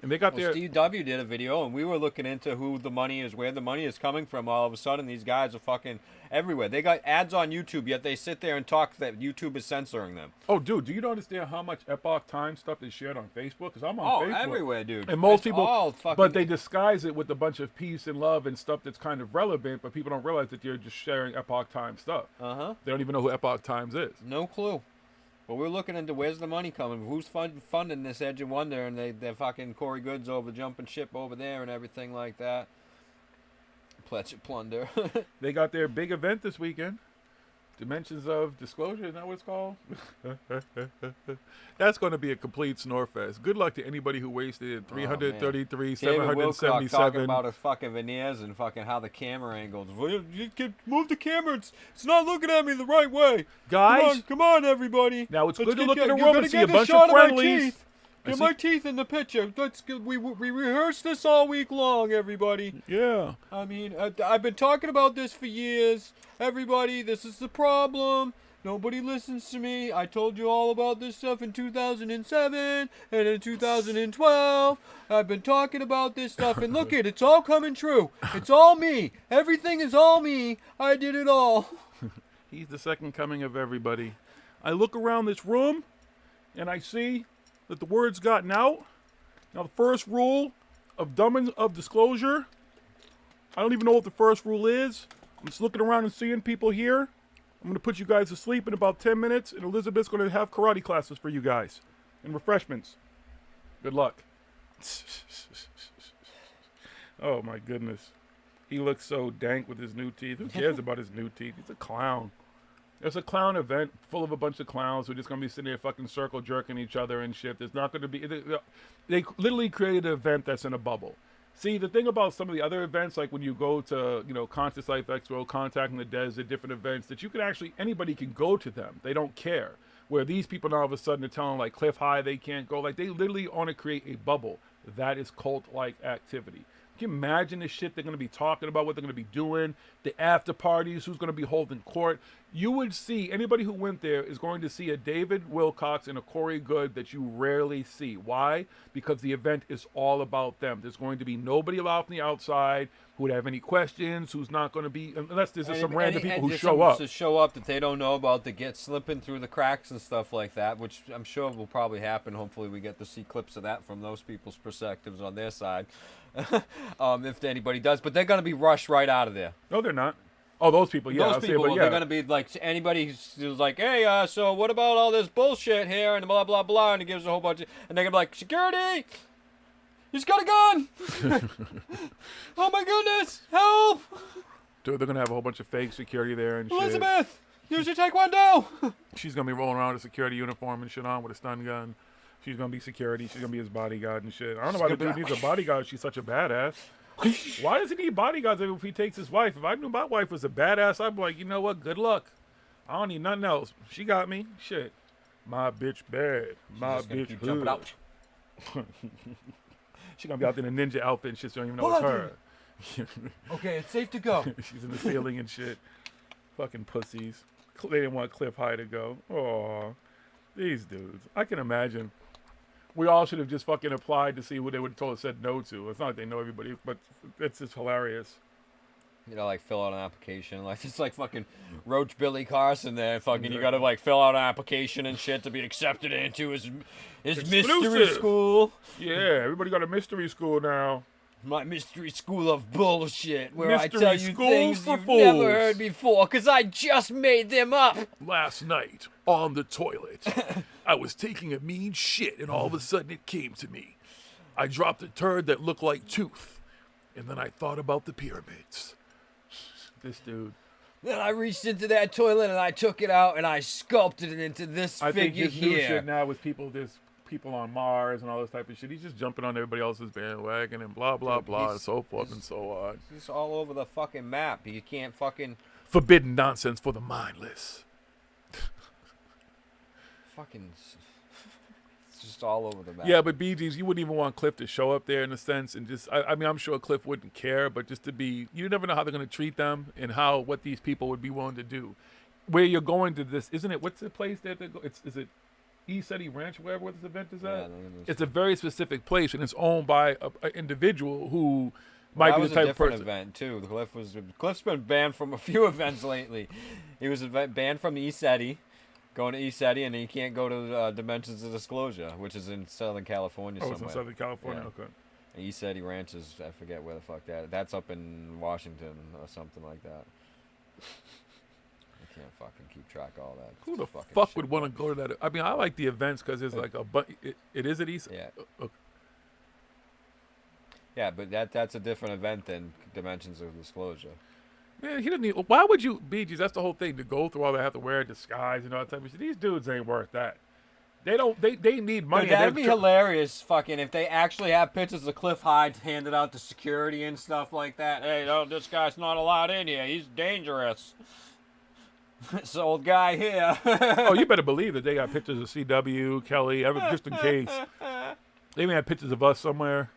And they got their. Steve W did a video, and we were looking into who the money is, where the money is coming from. All of a sudden, these guys are fucking everywhere. They got ads on YouTube, yet they sit there and talk that YouTube is censoring them. Oh, dude, do you understand how much Epoch Time stuff is shared on Facebook? Because I'm on Facebook. Everywhere, dude. And most it's people, but they disguise it with a bunch of peace and love and stuff that's kind of relevant, but people don't realize that you're just sharing Epoch Time stuff. They don't even know who Epoch Times is. No clue. But we're looking into where's the money coming, who's funding this Edge of Wonder, and they're fucking Corey Goods over jumping ship over there and everything like that. Pledge of plunder. They got their big event this weekend. Dimensions of Disclosure, is that what it's called? That's going to be a complete snore fest. Good luck to anybody who wasted 333, 777. Talking about his fucking veneers and fucking how the camera angles. You can move the camera. It's not looking at me the right way. Guys. Come on, everybody. Now, it's good to look in the room and see a bunch of friendlies. Get my teeth in the picture. That's good. We rehearsed this all week long, everybody. Yeah. I mean, I've been talking about this for years. Everybody, this is the problem. Nobody listens to me. I told you all about this stuff in 2007 and in 2012. I've been talking about this stuff, and look it's all coming true. It's all me. Everything is all me. I did it all. He's the second coming of everybody. I look around this room, and I see that the word's gotten out. Now, the first rule of disclosure, I don't even know what the first rule is. I'm just looking around and seeing people here. I'm going to put you guys to sleep in about 10 minutes, and Elizabeth's going to have karate classes for you guys and refreshments. Good luck. Oh, my goodness. He looks so dank with his new teeth. Who cares about his new teeth? He's a clown. It's a clown event full of a bunch of clowns who are just going to be sitting there fucking circle jerking each other and shit. There's not going to be... They literally created an event that's in a bubble. See, the thing about some of the other events, like when you go to, Conscious Life Expo, Contacting the Dead, the different events, that you can actually, anybody can go to them. They don't care. Where these people now all of a sudden are telling, like, Cliff High, they can't go. Like, they literally want to create a bubble. That is cult-like activity. Can you imagine the shit they're going to be talking about, what they're going to be doing, the after parties, who's going to be holding court? You would see, anybody who went there is going to see a David Wilcox and a Corey Good that you rarely see. Why? Because the event is all about them. There's going to be nobody allowed from the outside who would have any questions, who's not going to be, unless there's just some random people who show up. To show up that they don't know about, that get slipping through the cracks and stuff like that, which I'm sure will probably happen. Hopefully we get to see clips of that from those people's perspectives on their side. If anybody does. But they're going to be rushed right out of there. No, they're not. Oh, those people, yeah. Those people, they're going to be like, anybody who's like, hey, so what about all this bullshit here and blah, blah, blah, and it gives a whole bunch of, and they're going to be like, security, he's got a gun. Oh my goodness, help. Dude, they're going to have a whole bunch of fake security there and Elizabeth, use your taekwondo. She's going to be rolling around in a security uniform and shit on with a stun gun. She's going to be security. She's going to be his bodyguard and shit. I don't know why the dude needs a bodyguard. She's such a badass. Why does he need bodyguards if he takes his wife? If I knew my wife was a badass, I'd be like, you know what? Good luck. I don't need nothing else. She got me. Shit. My bitch bad. My bitch keep jumping out. She's going to be out there in a ninja outfit and shit, so you don't even know it's her. Okay, it's safe to go. She's in the ceiling and shit. Fucking pussies. They didn't want Cliff High to go. Aw. These dudes. I can imagine. We all should have just fucking applied to see what they would have told us said no to. It's not like they know everybody, but it's just hilarious. Like fill out an application, like it's like fucking Roach Billy Carson there. Fucking, you gotta like fill out an application and shit to be accepted into his mystery school. Yeah, everybody got a mystery school now. My mystery school of bullshit, where Mystery I tell you school things for you've fools. never heard before, because I just made them up. Last night, on the toilet, I was taking a mean shit, and all of a sudden it came to me. I dropped a turd that looked like tooth, and then I thought about the pyramids. This dude. Then I reached into that toilet, and I took it out, and I sculpted it into this I think figure his new here. shit now with there's people on Mars and all this type of shit. He's just jumping on everybody else's bandwagon and blah, blah, blah, and so forth and so on. He's all over the fucking map. You can't fucking... Forbidden nonsense for the mindless. Fucking... It's just all over the map. Yeah, but BG's, you wouldn't even want Cliff to show up there in a sense, and just, I mean, I'm sure Cliff wouldn't care, but just to be, you never know how they're going to treat them and what these people would be willing to do. Where you're going to this, isn't it, what's the place that they go, is it East Ranch, wherever this event is at? It's a very specific place, and it's owned by an individual who might be the type of person. Event too. Cliff's been banned from a few events lately. He was banned from the East Eddy, going to East Eddy, and he can't go to Dimensions of Disclosure, which is in Southern California somewhere. It's in Southern California, yeah. Okay. East Eddy Ranch is, I forget where the fuck that's up in Washington or something like that. Can't fucking keep track of all that. Who the fuck would want to go to that? I mean, I like the events because there's like it is at East. Yeah. Okay. Yeah, but that's a different event than Dimensions of Disclosure. Man, he doesn't need. Why would you, BGs? That's the whole thing. To go through all that, have to wear a disguise and all that type of shit. These dudes ain't worth that. They don't. They need money. Dude, that'd be hilarious, fucking, if they actually have pictures of Cliff Hyde handed out to security and stuff like that. Hey, no, this guy's not allowed in here. He's dangerous. This old guy here. Oh, you better believe that they got pictures of CW, Kelly, just in case. They may have pictures of us somewhere.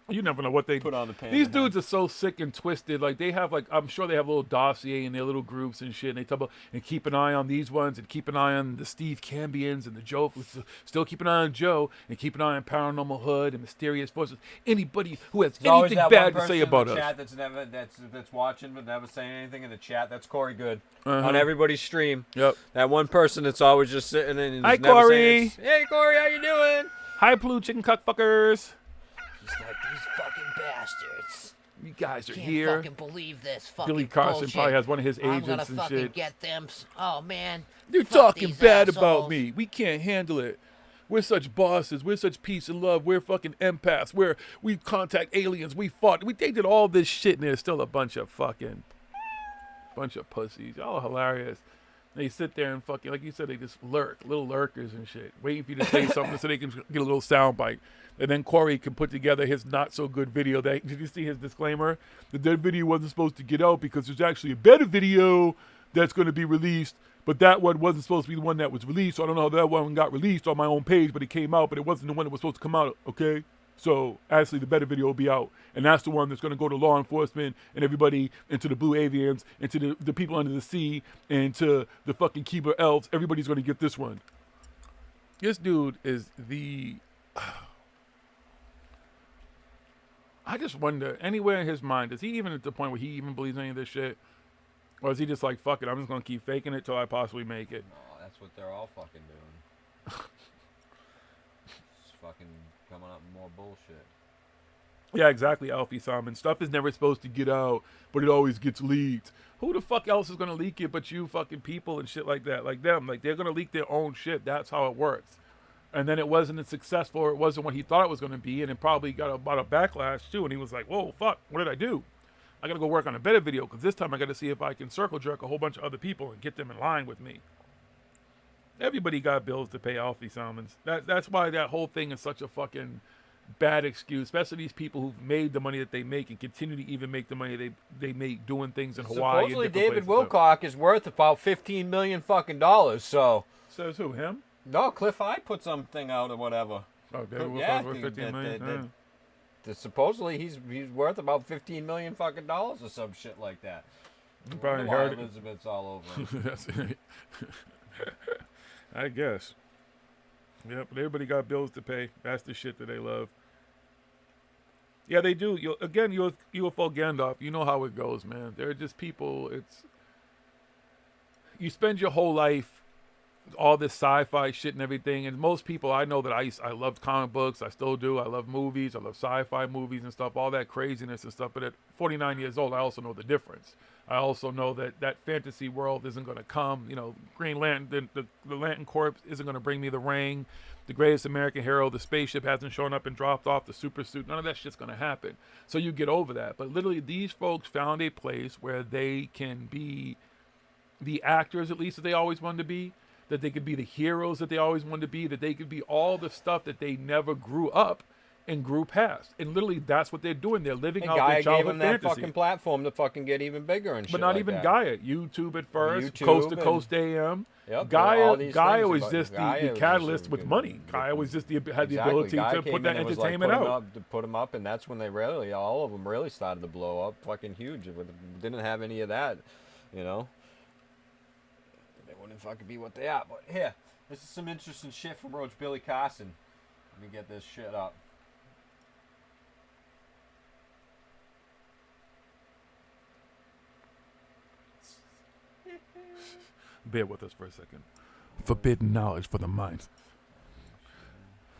You never know what they put on the pan. These dudes are so sick and twisted. Like they have I'm sure they have a little dossier in their little groups and shit. And they talk about and keep an eye on these ones and keep an eye on the Steve Cambians and the Joe. Still keep an eye on Joe and keep an eye on Paranormal Hood and Mysterious Forces. Anybody who has There's always anything that one bad to person say in about the us. chat that's watching but never saying anything in the chat. That's Corey Good Uh-huh. on everybody's stream. Yep. That one person that's always just sitting in. And Hi, is never saying Corey. hey Corey, how you doing? Hi, Blue Chicken Cuckfuckers. Just like these fucking bastards. You guys are Can't here. fucking believe this fucking Billy Carson bullshit. probably has one of his I'm agents gonna and fucking shit. get them. Oh man. You're Fuck talking these bad assholes. about me. We can't handle it. We're such bosses. We're such peace and love. We're fucking empaths. We contact aliens. We fought. They did all this shit, and there's still a bunch of pussies. Y'all are hilarious. They sit there and fucking, like you said, they just lurk, little lurkers and shit, waiting for you to say something so they can get a little soundbite. And then Corey can put together his not so good video. Did you see his disclaimer? That video wasn't supposed to get out because there's actually a better video that's going to be released, but that one wasn't supposed to be the one that was released. So I don't know how that one got released on my own page, but it came out, but it wasn't the one that was supposed to come out, okay? So actually the better video will be out. And that's the one that's going to go to law enforcement and everybody, into the blue avians, into the people under the sea, and to the fucking Keebler elves. Everybody's going to get this one. This dude is the... I just wonder, anywhere in his mind, is he even at the point where he even believes any of this shit? Or is he just like, fuck it, I'm just going to keep faking it till I possibly make it? No, that's what they're all fucking doing. Just fucking coming up with more bullshit. Yeah, exactly, Alfie Simon. Stuff is never supposed to get out, but it always gets leaked. Who the fuck else is going to leak it but you fucking people and shit like that? Like them. Like, they're going to leak their own shit. That's how it works. And then it wasn't as successful, or it wasn't what he thought it was going to be, and it probably got about a backlash, too. And he was like, whoa, fuck, what did I do? I got to go work on a better video, because this time I got to see if I can circle jerk a whole bunch of other people and get them in line with me. Everybody got bills to pay, Alfie Simons. That's why that whole thing is such a fucking bad excuse, especially these people who've made the money that they make and continue to even make the money they make doing things in Hawaii. Supposedly and different David places. Wilcock is worth about $15 million fucking dollars. So says who? Him? No, Cliff High put something out or whatever. Oh, David yeah, Wilcock's worth $15 million. Supposedly he's worth about $15 million fucking dollars or some shit like that. You probably Why heard it. Elizabeth's all over him. That's it. I guess. Yep, but everybody got bills to pay. That's the shit that they love. Yeah, they do. Again, UFO Gandalf, you know how it goes, man. They're just people. You spend your whole life, all this sci-fi shit and everything, and most people, I know that I loved comic books. I still do. I love movies. I love sci-fi movies and stuff, all that craziness and stuff. But at 49 years old, I also know the difference. I also know that fantasy world isn't going to come. You know, Green Lantern, the Lantern Corps isn't going to bring me the ring. The greatest American hero, the spaceship hasn't shown up and dropped off the super suit. None of that shit's going to happen. So you get over that. But literally, these folks found a place where they can be the actors, at least, that they always wanted to be, that they could be the heroes that they always wanted to be, that they could be all the stuff that they never grew up and grew past. And literally, that's what they're doing. They're living out Gaia their gave childhood him that fantasy. fucking platform to fucking get even bigger and shit. But not like even that. Gaia. YouTube at first, YouTube Coast to and- Coast AM. Yep, all Gaia these was things just about- Gaia the was catalyst just with a- money. Gaia was just had the Exactly. ability Gaia to came put in that and was like, entertainment out. put them up, and that's when they really, all of them really started to blow up, fucking huge. If it didn't have any of that, you know, they wouldn't fucking be what they are. But here, this is some interesting shit from Roach Billy Carson. Let me get this shit up. Bear with us for a second. Forbidden knowledge for the mind.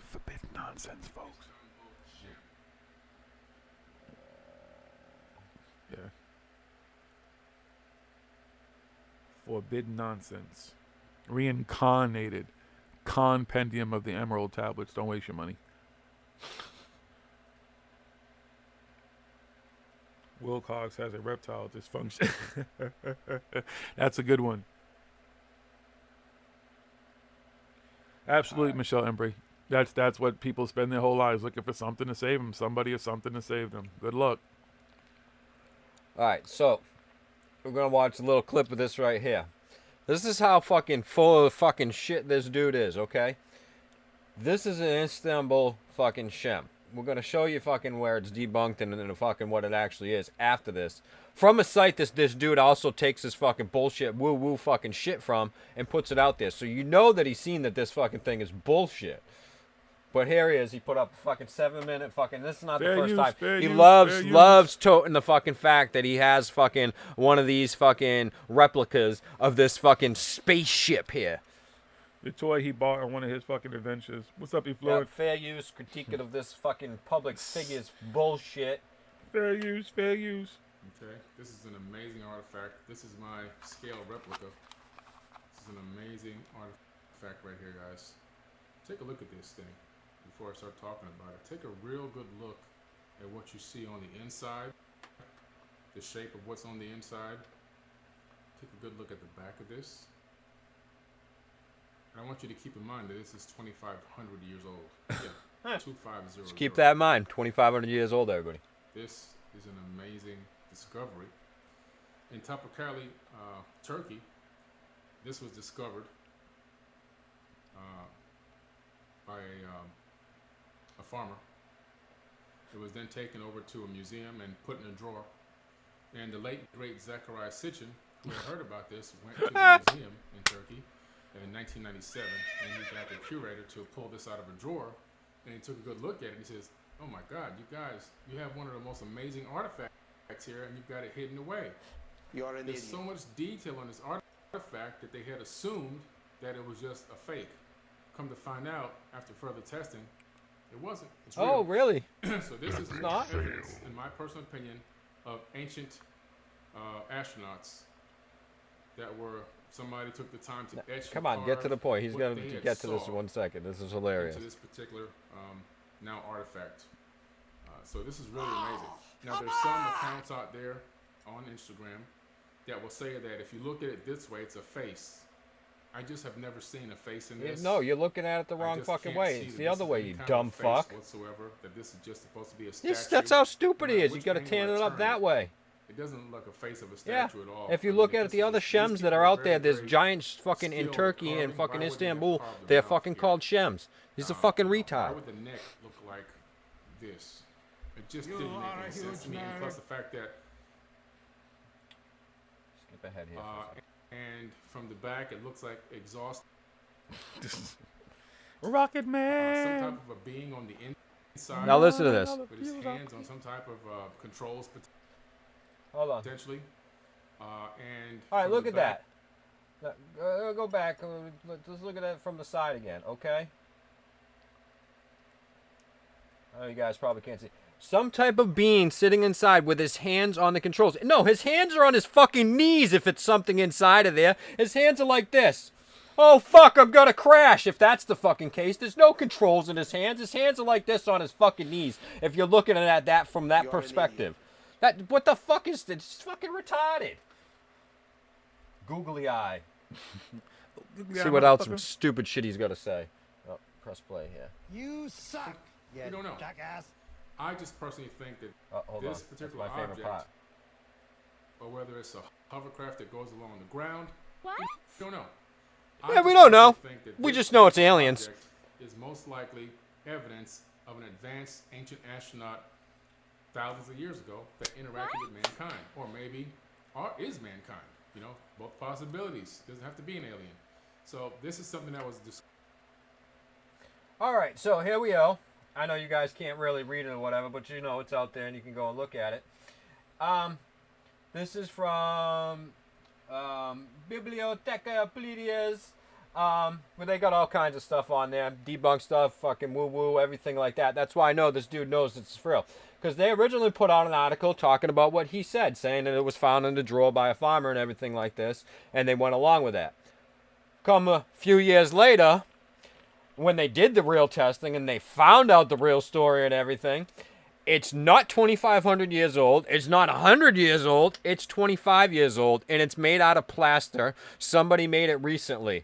Forbidden nonsense, folks. Yeah. Forbidden nonsense. Reincarnated. Compendium of the Emerald Tablets. Don't waste your money. Wilcox has a reptile dysfunction. That's a good one. Absolutely, Michelle Embry. That's what people spend their whole lives looking for something to save them. Somebody or something to save them. Good luck. All right, so we're gonna watch a little clip of this right here. This is how fucking full of fucking shit this dude is. Okay, this is an Istanbul fucking Shem. we're gonna show you fucking where it's debunked and then fucking what it actually is after this. From a site this dude also takes this fucking bullshit woo-woo fucking shit from and puts it out there. So you know that he's seen that this fucking thing is bullshit. But here he is. He put up a fucking 7-minute fucking. This is not Fair the first use, time. fair He use, loves fair use. loves toting the fucking fact that he has fucking one of these fucking replicas of this fucking spaceship here. The toy he bought on one of his fucking adventures. What's up, Yeah, Floyd? fair use, critique of this fucking public figures bullshit. Fair use, fair use. Okay, this is an amazing artifact. This is my scale replica. This is an amazing artifact right here, guys. Take a look at this thing before I start talking about it. Take a real good look at what you see on the inside, the shape of what's on the inside. Take a good look at the back of this. And I want you to keep in mind that this is 2,500 years old. Yeah, 2500. Just keep that in mind. 2,500 years old, everybody. This is an amazing discovery. In Topakali, Turkey, this was discovered by a farmer. It was then taken over to a museum and put in a drawer. And the late, great Zechariah Sitchin, who had heard about this, went to the museum in Turkey in 1997, and he got the curator to pull this out of a drawer, and he took a good look at it, and he says, oh my God, you guys, you have one of the most amazing artifacts here, and you've got it hidden away. There's so much detail on this artifact that they had assumed that it was just a fake. Come to find out, after further testing, it wasn't. It's real. Oh, really? So this is Not? evidence, in my personal opinion, of ancient astronauts that were, somebody took the time to etch. Come on, get to the point. He's what gonna they had get to this saw in 1 second. This is hilarious. into this particular now artifact. So this is really amazing. Now there's some accounts out there on Instagram that will say that if you look at it this way, it's a face. I just have never seen a face in this. No, you're looking at it the I wrong just fucking can't way. see It's that the this other is way, any you kind dumb of face fuck. whatsoever, that this is just supposed to be a statue. Yes, that's how stupid no he matter is. You which got to angle tan I it up turn that way. It doesn't look like a face of a Yeah. statue at all. If you I look mean, at this the is- other these shems that people are out there, very, there's very giants fucking in skilled at Turkey and carving. fucking Why would they have Istanbul. carved them They're out fucking here? called shems. He's a fucking Why retard. would the neck look like this? It just You didn't are make a any sense to me. huge And nerd. plus the fact that Skip ahead here. and from the back it looks like exhaust. Rocket Some Man. type of a being on the inside. Now listen to this. With his hands on some type of controls. Hold on. Potentially. And All right, from look the at back- that. Go back. Let's look at that from the side again, okay? I know you guys probably can't see. Some type of being sitting inside with his hands on the controls. No, his hands are on his fucking knees if it's something inside of there. His hands are like this. Oh, fuck, I'm gonna crash. If that's the fucking case, there's no controls in his hands. His hands are like this on his fucking knees if you're looking at that from that perspective. What the fuck is this? It's fucking retarded. Googly eye. See what else stupid shit he's got to say. Oh, press play here. You suck. We don't know. Jackass. I just personally think that hold this on. That's particular my favorite object, part. or whether it's a hovercraft that goes along the ground, What? we don't know. Yeah, we don't know. Think that We this just know it's particular aliens. object is most likely evidence of an advanced ancient astronaut thousands of years ago that interacted with mankind, or maybe is mankind. You know, both possibilities. Doesn't have to be an alien. So this is something that was All right, so here we go. I know you guys can't really read it or whatever, but you know it's out there and you can go and look at it. This is from Biblioteca Pledias, where they got all kinds of stuff on there. Debunk stuff, fucking woo-woo, everything like that. That's why I know this dude knows it's real. Because they originally put out an article talking about what he said, saying that it was found in the drawer by a farmer and everything like this, and they went along with that. Come a few years later, when they did the real testing and they found out the real story and everything, it's not 2,500 years old. It's not 100 years old. It's 25 years old, and it's made out of plaster. Somebody made it recently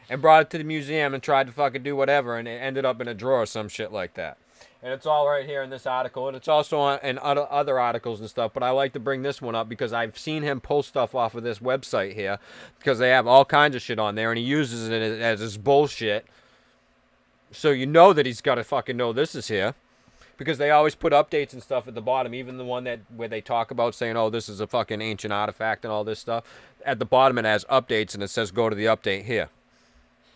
and brought it to the museum and tried to fucking do whatever, and it ended up in a drawer or some shit like that. And it's all right here in this article, and it's also in other articles and stuff, but I like to bring this one up because I've seen him post stuff off of this website here because they have all kinds of shit on there, and he uses it as his bullshit. So you know that he's got to fucking know this is here. because they always put updates and stuff at the bottom, even the one that where they talk about saying, oh, this is a fucking ancient artifact and all this stuff. At the bottom it has updates and it says go to the update here.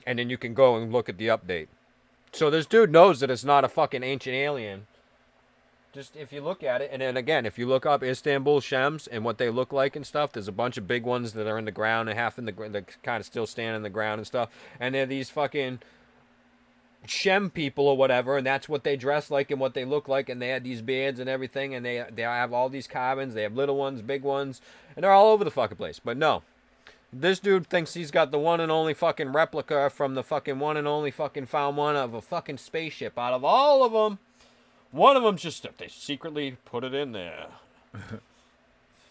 And then you can go and look at the update. So this dude knows that it's not a fucking ancient alien. Just if you look at it, and then again, if you look up Istanbul Shems and what they look like and stuff, there's a bunch of big ones that are in the ground and half in the ground, that kind of still stand in the ground and stuff. And they're these fucking Shem people or whatever, and that's what they dress like and what they look like, and they had these beards and everything, and they have all these cabins. They have little ones, big ones, and they're all over the fucking place. But no, this dude thinks he's got the one and only fucking replica from the fucking one and only fucking found one of a fucking spaceship. Out of all of them, one of them's just they secretly put it in there.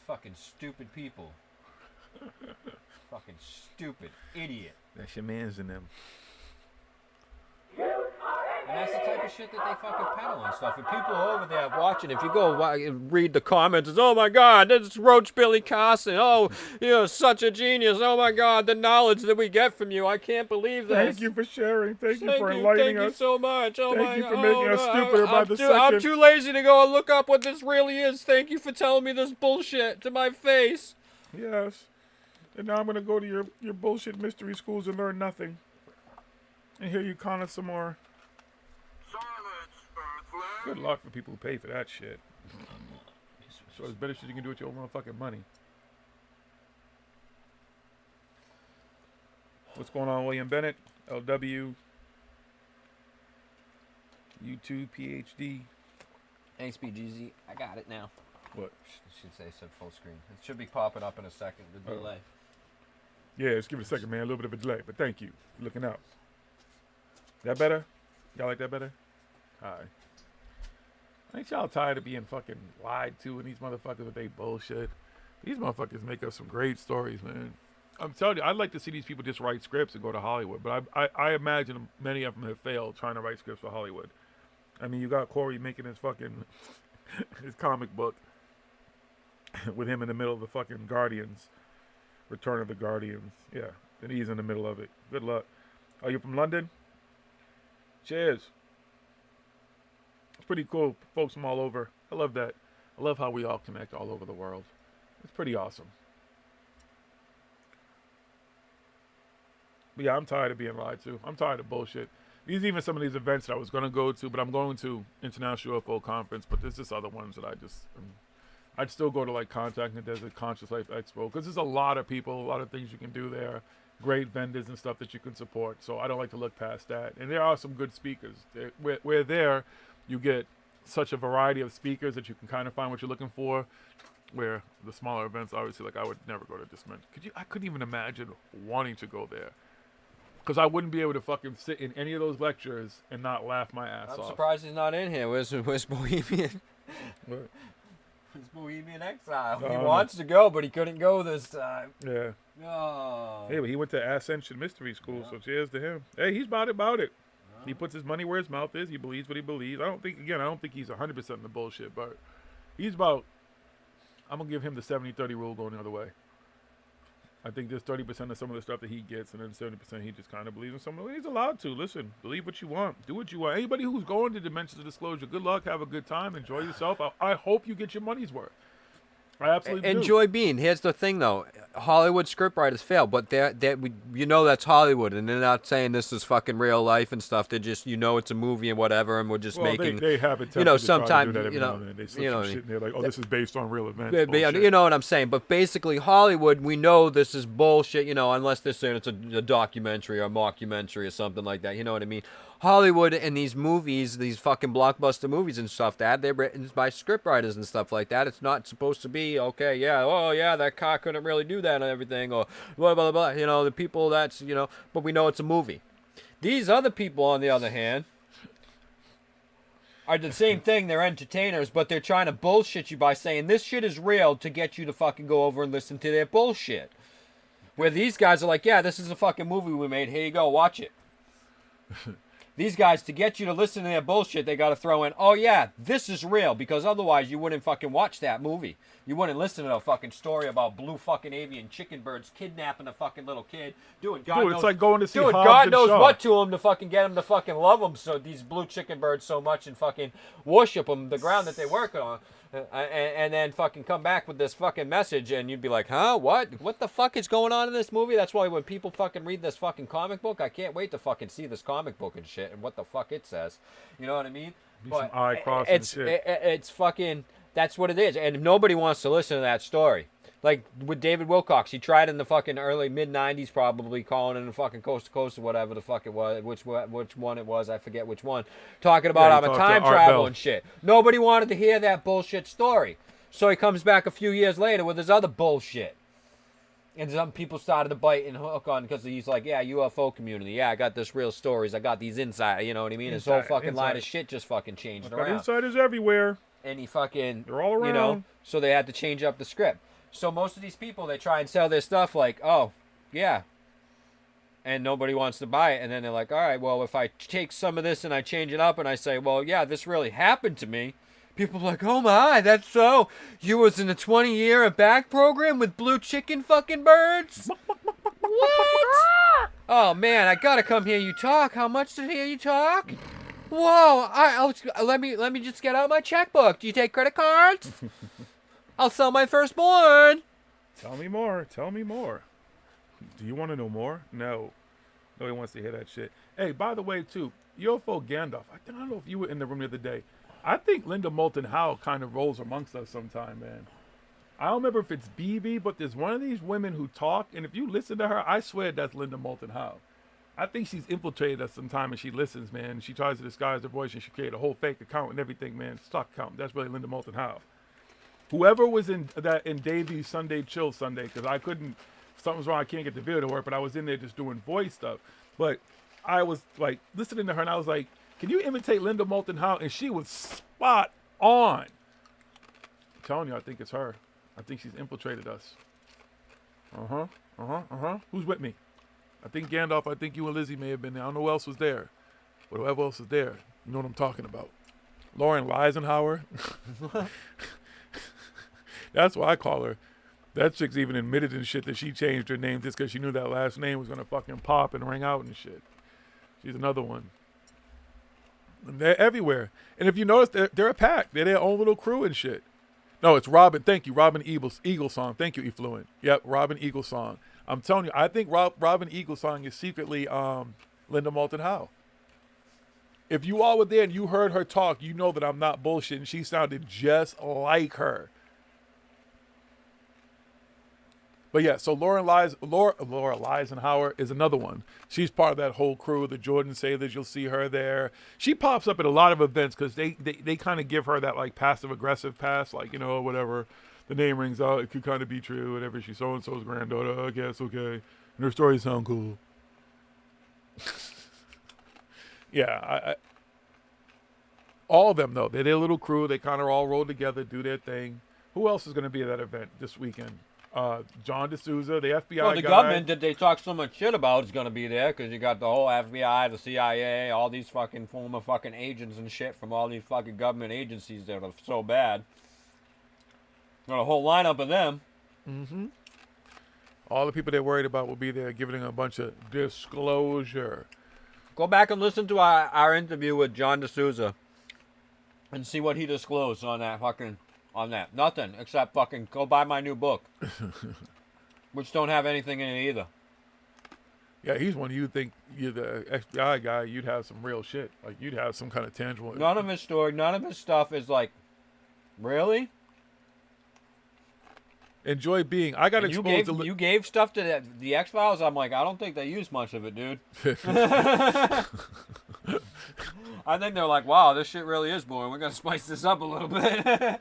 Fucking stupid people. Fucking stupid idiot. That's your man's in them. And that's the type of shit that they fucking peddle and stuff. And people are over there watching. If you go read the comments, it's, oh my God, this is Roach Billy Carson. Oh, you're such a genius. Oh my God, the knowledge that we get from you. I can't believe this. Thank you for sharing. Thank you for enlightening us. Thank you so much. Oh Thank my you for making us stupider by the second. I'm too lazy to go and look up what this really is. Thank you for telling me this bullshit to my face. Yes. And now I'm going to go to your bullshit mystery schools and learn nothing. And hear you con us some more. Good luck for people who pay for that shit. So it's better shit you can do with your own motherfucking money. What's going on, William Bennett? LW. YouTube, PhD. HBGZ, I got it now. What? It should say sub full screen. It should be popping up in a second. The delay. Yeah, let's give it a second, man. A little bit of a delay, but thank you for looking out. That better? Y'all like that better? Alright. Ain't y'all tired of being fucking lied to and these motherfuckers with they bullshit? These motherfuckers make up some great stories, man. I'm telling you, I'd like to see these people just write scripts and go to Hollywood, but I imagine many of them have failed trying to write scripts for Hollywood. I mean, you got Corey making his fucking his comic book with him in the middle of the fucking Guardians, Return of the Guardians. Yeah, and he's in the middle of it. Good luck. Are you from London? Cheers. It's pretty cool. Folks from all over. I love that. I love how we all connect all over the world. It's pretty awesome. But yeah, I'm tired of being lied to. I'm tired of bullshit. These even some of these events that I was going to go to, but I'm going to International UFO Conference, but there's just other ones that I'd still go to, like Contact and Desert, Conscious Life Expo, because there's a lot of people, a lot of things you can do there, great vendors and stuff that you can support. So I don't like to look past that. And there are some good speakers. We're there. You get such a variety of speakers that you can kind of find what you're looking for. Where the smaller events, obviously, like I would never go to Dimension. I couldn't even imagine wanting to go there, because I wouldn't be able to fucking sit in any of those lectures and not laugh my ass off. I'm surprised he's not in here. Where's Bohemian? Where's Bohemian Exile? He wants to go, but he couldn't go this time. Yeah. Oh. Hey, but he went to Ascension Mystery School, so cheers to him. Hey, he's about it. He puts his money where his mouth is. He believes what he believes. I don't think he's 100% in the bullshit, but he's about, I'm going to give him the 70-30 rule going the other way. I think there's 30% of some of the stuff that he gets, and then 70% he just kind of believes in some of it. He's allowed to. Listen, believe what you want. Do what you want. Anybody who's going to Dimensions of Disclosure, good luck. Have a good time. Enjoy yourself. I hope you get your money's worth. I absolutely do. Enjoy being. Here's the thing, though. Hollywood scriptwriters fail, but that's Hollywood, and they're not saying this is fucking real life and stuff. They're just, it's a movie and whatever, and we're just making. They have it. Sometimes they slip some shit in there like, oh, this is based on real events. You know what I'm saying? But basically, Hollywood, we know this is bullshit. Unless they're saying it's a documentary or a mockumentary or something like that. You know what I mean? Hollywood and these movies, these fucking blockbuster movies and stuff, they're written by scriptwriters and stuff like that. It's not supposed to be, okay, yeah, oh yeah, that car couldn't really do that and everything, or blah, blah, blah, the people but we know it's a movie. These other people, on the other hand, are the same thing. They're entertainers, but they're trying to bullshit you by saying this shit is real to get you to fucking go over and listen to their bullshit. Where these guys are like, yeah, this is a fucking movie we made. Here you go, watch it. These guys, to get you to listen to their bullshit, they got to throw in, oh yeah, this is real, because otherwise you wouldn't fucking watch that movie. You wouldn't listen to a fucking story about blue fucking avian chicken birds kidnapping a fucking little kid, doing God Dude, knows, it's like going to see doing Hobbs God and knows Shaw. what to them to fucking get them to fucking love them, so these blue chicken birds so much and fucking worship them, the ground that they work on. And then fucking come back with this fucking message, and you'd be like, huh, what the fuck is going on in this movie? That's why when people fucking read this fucking comic book, I can't wait to fucking see this comic book and shit and what the fuck it says. You know what I mean? Be some eye crossing and shit. It's fucking, that's what it is, and nobody wants to listen to that story. Like with David Wilcox, he tried in the fucking early mid-90s probably, calling in the fucking Coast to Coast or whatever the fuck it was, which one it was, I forget which one, talking about Yeah, I'm he a talked to time Art travel Bell. and shit. Nobody wanted to hear that bullshit story. So he comes back a few years later with his other bullshit. And some people started to bite and hook on because he's like, yeah, UFO community. Yeah, I got this real stories. I got these inside, you know what I mean? His whole fucking line of shit just fucking changed Got around. insiders everywhere. And he fucking, they're all around. you know, so they had to change up the script. So most of these people, they try and sell their stuff like, oh, yeah. And nobody wants to buy it. And then they're like, all right, well, if I take some of this and I change it up and I say, well, yeah, this really happened to me. People are like, oh my, that's so. You was in a 20-year back program with blue chicken fucking birds? What? Oh man, I gotta come hear you talk. How much to hear you talk? Whoa, let me just get out my checkbook. Do you take credit cards? I'll sell my firstborn. Tell me more. Tell me more. Do you want to know more? No. Nobody wants to hear that shit. Hey, by the way, too, UFO Gandalf. I don't know if you were in the room the other day. I think Linda Moulton Howe kind of rolls amongst us sometime, man. I don't remember if it's BB, but there's one of these women who talk, and if you listen to her, I swear that's Linda Moulton Howe. I think she's infiltrated us sometime, and she listens, man. She tries to disguise her voice, and she created a whole fake account and everything, man. Stock account. That's really Linda Moulton Howe. Whoever was in Davy's Sunday Chill Sunday, because I couldn't, something's wrong, I can't get the video to work, but I was in there just doing voice stuff. But I was like listening to her, and I was like, can you imitate Linda Moulton Howe? And she was spot on. I'm telling you, I think it's her. I think she's infiltrated us. Who's with me? I think Gandalf, I think you and Lizzie may have been there. I don't know who else was there. But whoever else was there, you know what I'm talking about. Lauren Leisenhower. That's why I call her. That chick's even admitted and shit that she changed her name just because she knew that last name was going to fucking pop and ring out and shit. She's another one. And they're everywhere. And if you notice, they're a pack. They're their own little crew and shit. No, it's Robin. Thank you. Robin Eaglesong. Thank you, Effluent. Yep, Robin Eaglesong. I'm telling you, I think Robin Eaglesong is secretly Linda Moulton Howe. If you all were there and you heard her talk, you know that I'm not bullshitting. She sounded just like her. But yeah, so Laura Leisenhower is another one. She's part of that whole crew, the Jordan Sailors. You'll see her there. She pops up at a lot of events because they kind of give her that like passive-aggressive pass, like, you know, whatever. The name rings out. It could kind of be true. Whatever. She's so-and-so's granddaughter. I guess, okay. And her stories sound cool. Yeah, all of them, though. They're their little crew. They kind of all roll together, do their thing. Who else is going to be at that event this weekend? John D'Souza, the FBI guy. Well, the government that they talk so much shit about is going to be there because you got the whole FBI, the CIA, all these fucking former fucking agents and shit from all these fucking government agencies that are so bad. Got a whole lineup of them. Mm-hmm. All the people they're worried about will be there giving them a bunch of disclosure. Go back and listen to our interview with John D'Souza and see what he disclosed on that fucking... On that. Nothing except fucking go buy my new book. Which don't have anything in it either. Yeah, he's one you think you're the FBI guy, you'd have some real shit. Like, you'd have some kind of tangible... None of his story, none of his stuff is like, really? Enjoy being... I got exposed to... You gave stuff to the X-Files? I'm like, I don't think they used much of it, dude. I think they're like, wow, this shit really is boring. We're going to spice this up a little bit.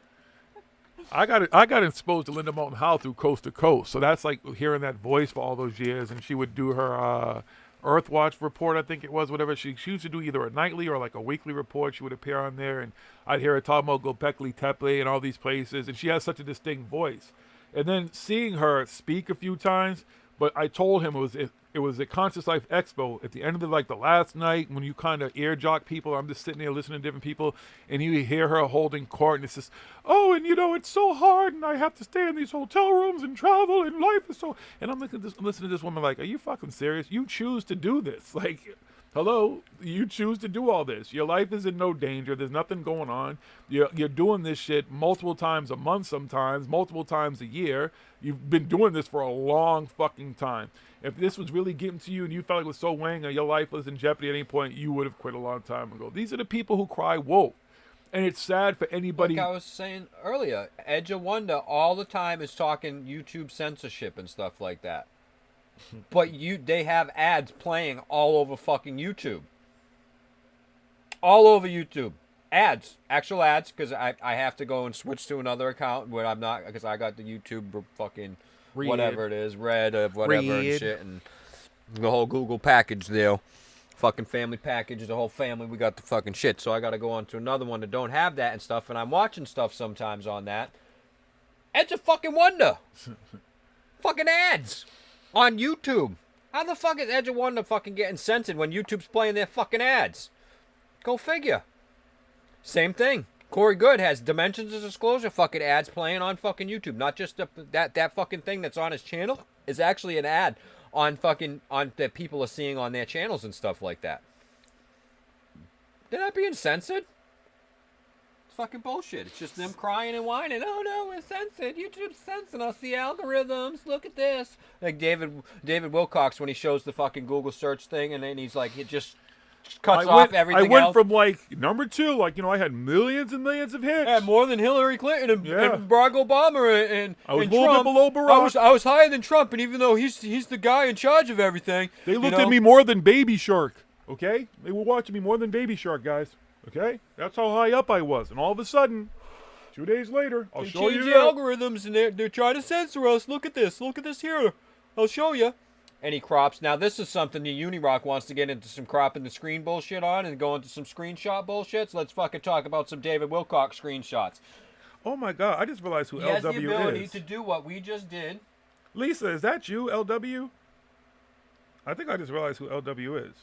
I got exposed to Linda Moulton Howe through Coast to Coast. So that's like hearing that voice for all those years. And she would do her Earthwatch report, I think it was, whatever. She used to do either a nightly or like a weekly report. She would appear on there. And I'd hear her talking about Göbekli Tepe and all these places. And she has such a distinct voice. And then seeing her speak a few times, but I told him it was It was at Conscious Life Expo at the end of the last night when you kind of ear jock people. I'm just sitting there listening to different people, and you hear her holding court, and it's just, oh, and it's so hard, and I have to stay in these hotel rooms and travel, and life is so. And I'm listening to this woman like, are you fucking serious? You choose to do this, like. Hello, you choose to do all this. Your life is in no danger. There's nothing going on. You're doing this shit multiple times a month sometimes, multiple times a year. You've been doing this for a long fucking time. If this was really getting to you and you felt like it was so weighing or your life was in jeopardy at any point, you would have quit a long time ago. These are the people who cry wolf. And it's sad for anybody. Like I was saying earlier, Edge of Wonder all the time is talking YouTube censorship and stuff like that. But they have ads playing all over fucking YouTube. All over YouTube. Ads. Actual ads, because I have to go and switch to another account where I'm not, because I got the YouTube fucking whatever it is, Red or whatever and shit, and the whole Google package there. Fucking family package, the whole family, we got the fucking shit. So I got to go on to another one that don't have that and stuff, and I'm watching stuff sometimes on that. Edge of fucking Wonder. Fucking ads. On YouTube. How the fuck is Edge of Wonder fucking getting censored when YouTube's playing their fucking ads? Go figure. Same thing. Corey Good has Dimensions of Disclosure fucking ads playing on fucking YouTube. Not just that fucking thing that's on his channel. Is actually an ad on that people are seeing on their channels and stuff like that. They're not being censored. It's fucking bullshit. It's just them crying and whining. Oh no, we're censored. YouTube's censoring us. The algorithms. Look at this. Like David Wilcox when he shows the fucking Google search thing, and then he's like, it just cuts off everything. I went else. from number 2, I had millions and millions of hits. Yeah, more than Hillary Clinton and Barack Obama and I was and a little Trump. bit below Barack. I was higher than Trump, and even though he's the guy in charge of everything, they looked at me more than Baby Shark. Okay, they were watching me more than Baby Shark, guys. Okay, that's how high up I was, and all of a sudden, 2 days later, I'll show you the algorithms, and they're trying to censor us. Look at this here. I'll show you. And he crops. Now this is something the Unirock wants to get into some cropping the screen bullshit on and go into some screenshot bullshit. So let's fucking talk about some David Wilcox screenshots. Oh my God! I just realized who LW is. He has the ability to do what we just did. Lisa, is that you, LW? I think I just realized who LW is.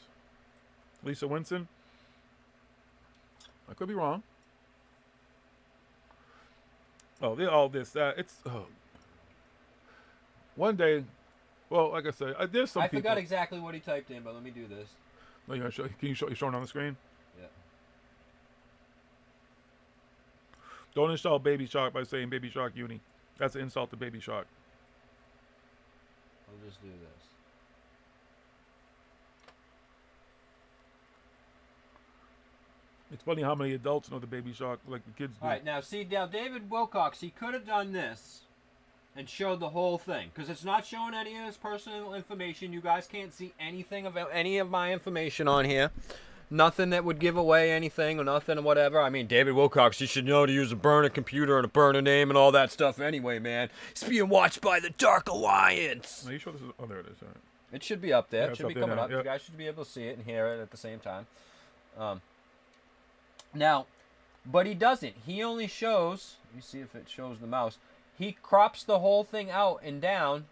Lisa Winston. I could be wrong. Oh, all this. One day, well, like I said, there's some people. I forgot exactly what he typed in, but let me do this. Oh, you can you show it on the screen? Yeah. Don't insult Baby Shark by saying Baby Shark Uni. That's an insult to Baby Shark. I'll just do this. It's funny how many adults know the Baby Shark, like the kids do. All right, now David Wilcox, he could have done this and showed the whole thing, because it's not showing any of his personal information. You guys can't see anything of any of my information on here. Nothing that would give away anything or nothing or whatever. I mean, David Wilcox, you should know to use a burner computer and a burner name and all that stuff anyway, man. He's being watched by the Dark Alliance. Are you sure this is... Oh, there it is. All right. It should be up there. Yeah, it should be coming up. Yep. You guys should be able to see it and hear it at the same time. Now, but he doesn't. He only shows... Let me see if it shows the mouse. He crops the whole thing out and down,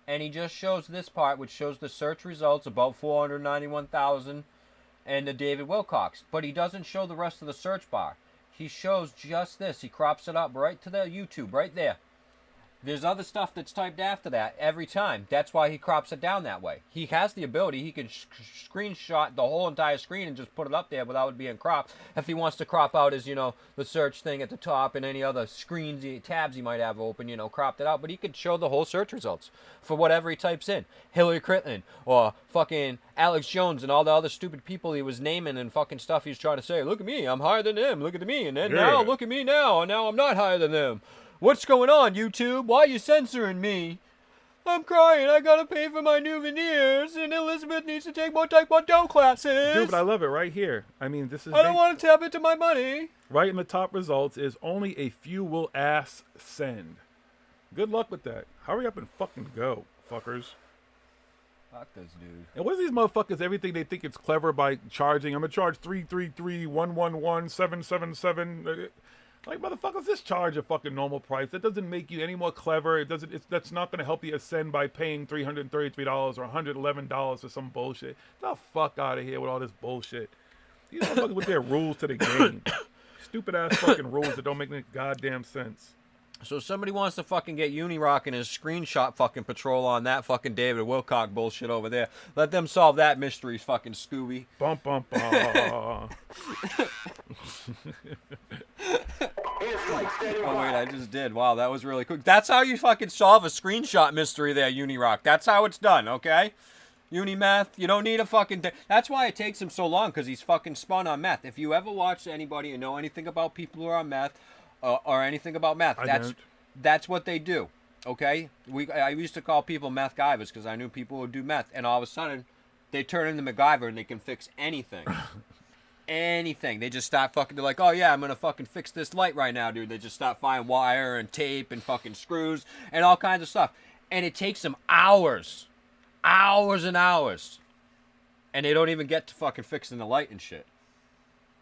and he just shows this part, which shows the search results, about 491,000, and the David Wilcox. But he doesn't show the rest of the search bar. He shows just this. He crops it up right to the YouTube, right there. There's other stuff that's typed after that every time. That's why he crops it down that way. He has the ability. He can screenshot the whole entire screen and just put it up there without it being cropped. If he wants to crop out his, the search thing at the top and any other screens, tabs he might have open, cropped it out. But he could show the whole search results for whatever he types in. Hillary Clinton or fucking Alex Jones and all the other stupid people he was naming and fucking stuff he's trying to say. Look at me, I'm higher than them. Look at me. And then now, look at me now. And now I'm not higher than them. What's going on, YouTube? Why are you censoring me? I'm crying. I gotta pay for my new veneers, and Elizabeth needs to take more Taekwondo classes. Dude, but I love it right here. I mean, this is... I don't want to tap into my money. Right in the top results is only a few will ass send. Good luck with that. Hurry up and fucking go, fuckers. Fuck this dude. And what are these motherfuckers, everything they think it's clever by charging? I'm gonna charge 333-111-777. Like, motherfuckers, just charge a fucking normal price. That doesn't make you any more clever. It doesn't. That's not going to help you ascend by paying $333 or $111 for some bullshit. Get the fuck out of here with all this bullshit. These motherfuckers with their rules to the game. Stupid ass fucking rules that don't make any goddamn sense. So somebody wants to fucking get Unirock and his screenshot fucking patrol on that fucking David Wilcock bullshit over there. Let them solve that mystery, fucking Scooby. Bum bum bum. Oh wait, I just did. Wow, that was really quick. That's how you fucking solve a screenshot mystery there, Unirock. That's how it's done, okay? Unimeth, you don't need a fucking thing. That's why it takes him so long, because he's fucking spun on meth. If you ever watch anybody and know anything about people who are on meth, or anything about meth, that's what they do. Okay, I used to call people meth guyvers because I knew people would do meth, and all of a sudden they turn into MacGyver and they can fix anything. Anything. They just start fucking. They're like, oh yeah, I'm gonna fucking fix this light right now, dude. They just start finding wire and tape and fucking screws and all kinds of stuff, and it takes them hours and hours, and they don't even get to fucking fixing the light and shit.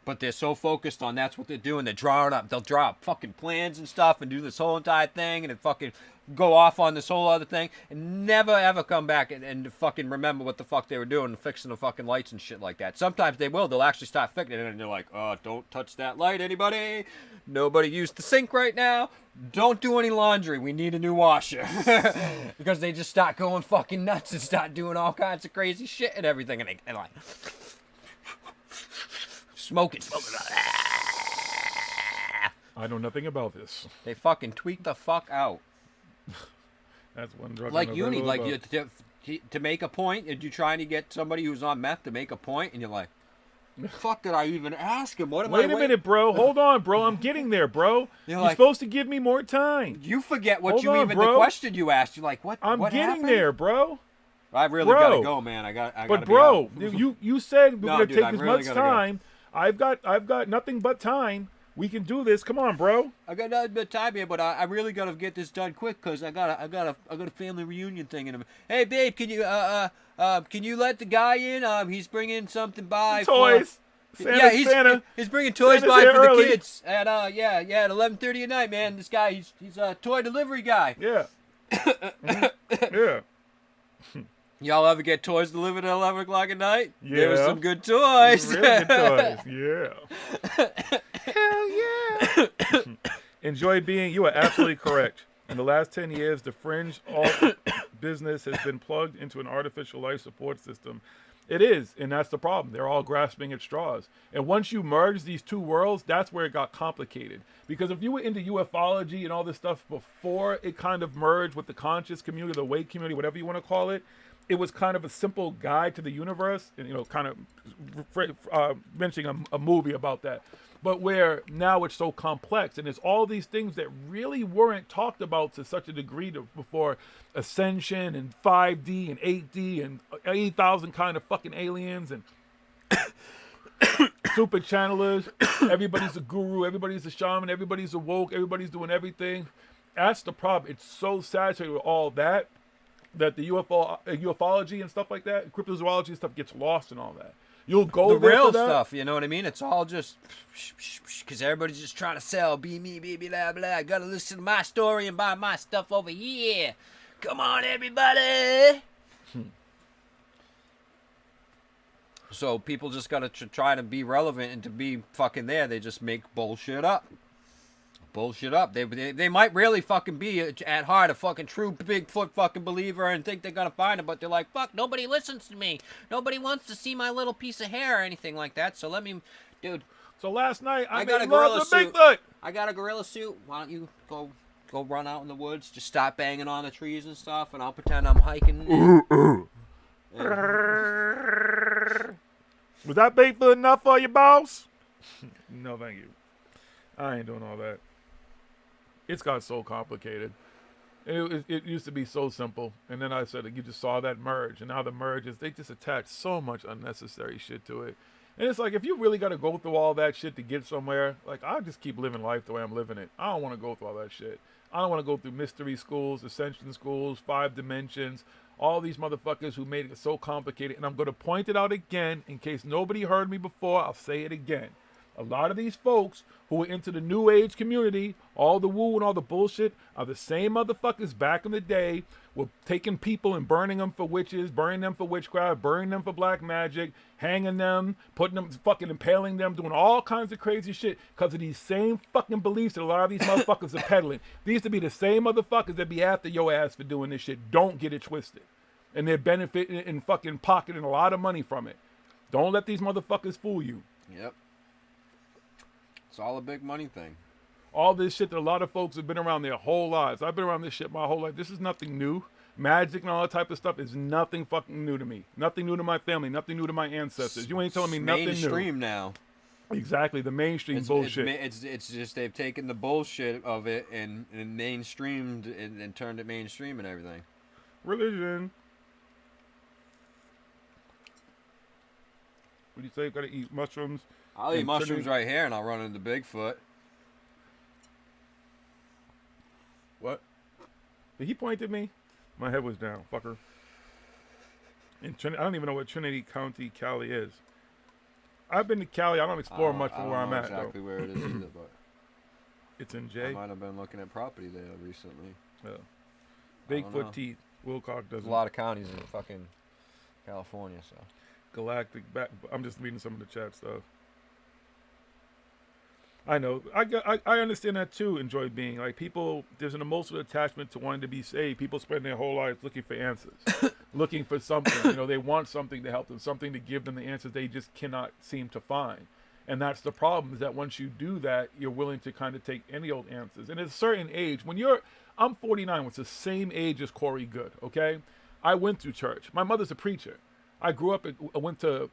But they're so focused on that's what they're doing. They're drawing up. They'll draw up fucking plans and stuff and do this whole entire thing and then fucking go off on this whole other thing and never ever come back and fucking remember what the fuck they were doing and fixing the fucking lights and shit like that. Sometimes they will. They'll actually start fixing it and they're like, oh, don't touch that light, anybody. Nobody used the sink right now. Don't do any laundry. We need a new washer. Because they just start going fucking nuts and start doing all kinds of crazy shit and everything. And like... Smoking. I know nothing about this. They fucking tweak the fuck out. That's one drug. Like Uni, like to make a point, and you're trying to get somebody who's on meth to make a point, and you're like, fuck did I even ask him? What am Wait a minute, bro. Hold on, bro. I'm getting there, bro. You're supposed to give me more time. You forget what the question you asked. You're like, what? I'm what getting happened? there, bro. I really gotta go, man. I But bro, you said we're gonna dude, take I as really much gotta time. I've got nothing but time. We can do this. Come on, bro. I got nothing but time here, but I really gotta get this done quick because I got a family reunion thing in a minute. Hey, babe, can you let the guy in? He's bringing something by. Toys. He's bringing toys Santa's by here for the early. kids at at 11:30 at night, man. This guy, he's a toy delivery guy. Yeah. Yeah. Y'all ever get toys delivered at 11 o'clock at night? Yeah. There were some good toys. Really good toys. Yeah. Hell yeah. You are absolutely correct. In the last 10 years, the fringe alt business has been plugged into an artificial life support system. It is, and that's the problem. They're all grasping at straws. And once you merge these two worlds, that's where it got complicated. Because if you were into ufology and all this stuff before it kind of merged with the conscious community, the awake community, whatever you want to call it, it was kind of a simple guide to the universe, and kind of mentioning a movie about that. But where now it's so complex, and there's all these things that really weren't talked about to such a degree before ascension and 5D and 8D and 8,000 kind of fucking aliens and super channelers. Everybody's a guru, everybody's a shaman, everybody's awoke, everybody's doing everything. That's the problem. It's so saturated with all that the ufology and stuff like that, cryptozoology and stuff gets lost in all that. You'll go the there real for that. stuff, you know what I mean? It's all just because everybody's just trying to sell. Be me, baby, blah blah. Gotta listen to my story and buy my stuff over here. Come on, everybody. So people just gotta try to be relevant and to be fucking there. They just make bullshit up. They might really fucking be at heart a fucking true Bigfoot fucking believer and think they're gonna find him, but they're like, fuck, nobody listens to me. Nobody wants to see my little piece of hair or anything like that. So let me, dude. So last night I got a made gorilla love to suit. Bigfoot. I got a gorilla suit. Why don't you go run out in the woods? Just start banging on the trees and stuff, and I'll pretend I'm hiking. Was that Bigfoot enough for you, boss? No, thank you. I ain't doing all that. It's got so complicated. It used to be so simple. And then I said, you just saw that merge. And now the merge is, they just attach so much unnecessary shit to it. And it's like, if you really got to go through all that shit to get somewhere, like, I'll just keep living life the way I'm living it. I don't want to go through all that shit. I don't want to go through mystery schools, ascension schools, 5 dimensions, all these motherfuckers who made it so complicated. And I'm going to point it out again in case nobody heard me before. I'll say it again. A lot of these folks who are into the New Age community, all the woo and all the bullshit, are the same motherfuckers back in the day were taking people and burning them for witches, burning them for witchcraft, burning them for black magic, hanging them, putting them, fucking impaling them, doing all kinds of crazy shit because of these same fucking beliefs that a lot of these motherfuckers are peddling. These to be the same motherfuckers that be after your ass for doing this shit. Don't get it twisted. And they're benefiting and fucking pocketing a lot of money from it. Don't let these motherfuckers fool you. Yep. It's all a big money thing. All this shit that a lot of folks have been around their whole lives. I've been around this shit my whole life. This is nothing new. Magic and all that type of stuff is nothing fucking new to me. Nothing new to my family. Nothing new to my ancestors. You ain't telling me nothing new. Mainstream now. Exactly, the mainstream bullshit. It's just they've taken the bullshit of it and mainstreamed and turned it mainstream and everything. Religion. What do you say? Gotta eat mushrooms. I'll eat mushrooms right here and I'll run into Bigfoot. What? Did he point at me? My head was down, fucker. I don't even know what Trinity County, Cali is. I've been to Cali. I don't explore much from where I'm at, though. I don't know exactly where it is either, but... It's in J? I might have been looking at property there recently. Yeah. Bigfoot teeth. Wilcox doesn't... There's a lot of counties in fucking California, so... Galactic back. I'm just reading some of the chat stuff. I know. I understand that too. Enjoy being like people. There's an emotional attachment to wanting to be saved. People spend their whole lives looking for answers, looking for something. You know, they want something to help them, something to give them the answers they just cannot seem to find. And that's the problem. Is that once you do that, you're willing to kind of take any old answers. And at a certain age, I'm 49, which is the same age as Corey Good. Okay, I went through church. My mother's a preacher. I grew up. I went to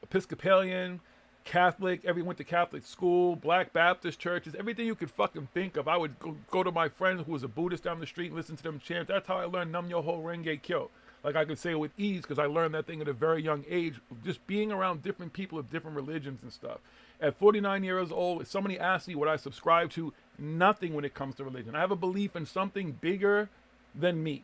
Episcopalian, Catholic. Went to Catholic school, Black Baptist churches, everything you could fucking think of. I would go to my friend who was a Buddhist down the street and listen to them chant. That's how I learned Nam Myoho Renge Kyo. Like I could say it with ease because I learned that thing at a very young age, just being around different people of different religions and stuff. At 49 years old, if somebody asks me what I subscribe to, nothing when it comes to religion. I have a belief in something bigger than me.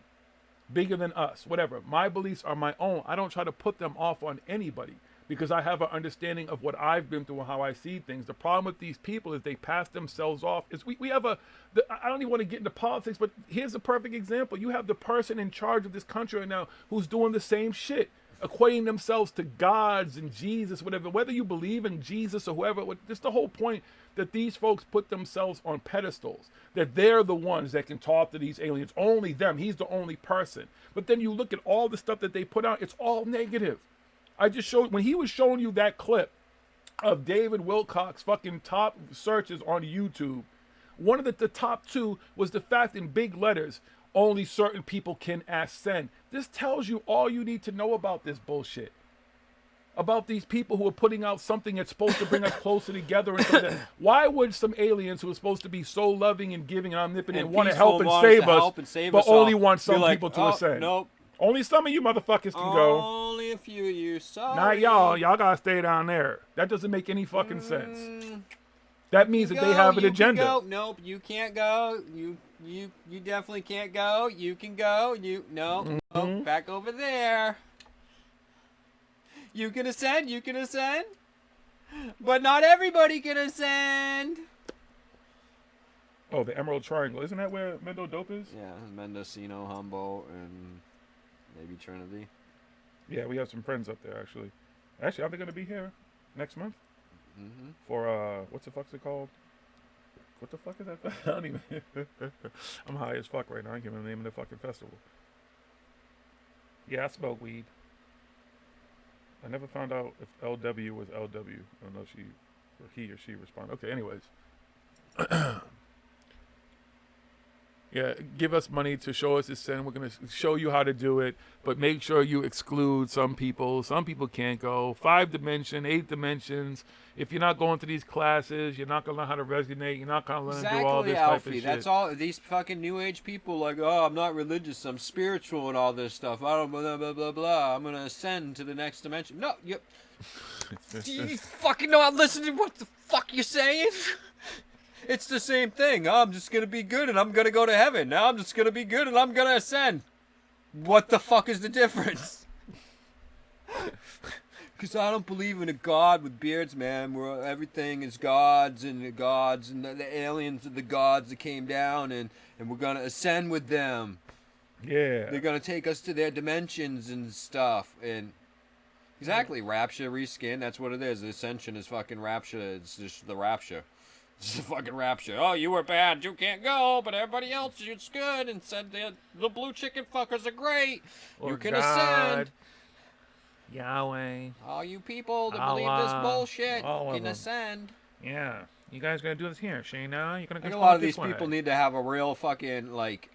Bigger than us, whatever. My beliefs are my own. I don't try to put them off on anybody because I have an understanding of what I've been through and how I see things. The problem with these people is they pass themselves off. We have I don't even want to get into politics, but here's a perfect example. You have the person in charge of this country right now who's doing the same shit, equating themselves to gods and Jesus, whatever. Whether you believe in Jesus or whoever, just the whole point that these folks put themselves on pedestals, that they're the ones that can talk to these aliens, only them. He's the only person. But then you look at all the stuff that they put out, it's all negative. I just showed, when he was showing you that clip of David Wilcox fucking top searches on YouTube, one of the top two was the fact in big letters, only certain people can ascend. This tells you all you need to know about this bullshit. About these people who are putting out something that's supposed to bring us closer together. And why would some aliens who are supposed to be so loving and giving and omnipotent and want to help and save us, but only want some people to ascend? Nope. Only some of you motherfuckers can go. Only a few of you. Sorry. Not y'all. Y'all gotta stay down there. That doesn't make any fucking sense. That means that they have an agenda. Can go. Nope, you can't go. You definitely can't go. You can go. No, back over there. You can ascend, but not everybody can ascend. Oh, the Emerald Triangle. Isn't that where Mendo Dope is? Yeah, Mendocino, Humboldt, and maybe Trinity. Yeah, we have some friends up there, actually. Actually, are they going to be here next month? For, what's the fuck's it called? What the fuck is that? I don't even... I'm high as fuck right now. I can't remember the name of the fucking festival. Yeah, I smoke weed. I never found out if LW was LW. I don't know if he or she responded. Okay, anyways. Yeah, give us money to show us this sin. We're going to show you how to do it, but make sure you exclude some people. Some people can't go. 5 dimension, 8 dimensions. If you're not going to these classes, you're not going to learn how to resonate. You're not going to learn to do all this type of shit. That's all. These fucking New Age people like, oh, I'm not religious. I'm spiritual and all this stuff. I don't blah, blah, blah, blah. I'm going to ascend to the next dimension. No, you fucking not listening to what the fuck you're saying? It's the same thing. I'm just going to be good and I'm going to go to heaven. Now I'm just going to be good and I'm going to ascend. What the fuck is the difference? Because I don't believe in a god with beards, man, where everything is gods, and the aliens are the gods that came down, and we're going to ascend with them. Yeah. They're going to take us to their dimensions and stuff. And exactly, rapture, reskin, that's what it is. The ascension is fucking rapture. It's just the rapture. It's the fucking rapture. Oh, you were bad, you can't go, but everybody else is good, and said the blue chicken fuckers are great. Or you can God, ascend. Yahweh. All you people that believe this Allah, bullshit all of can them. ascend. Yeah. You guys gonna do this here, Shayna? You're gonna I think go a lot of this these way. people need to have a real fucking, like,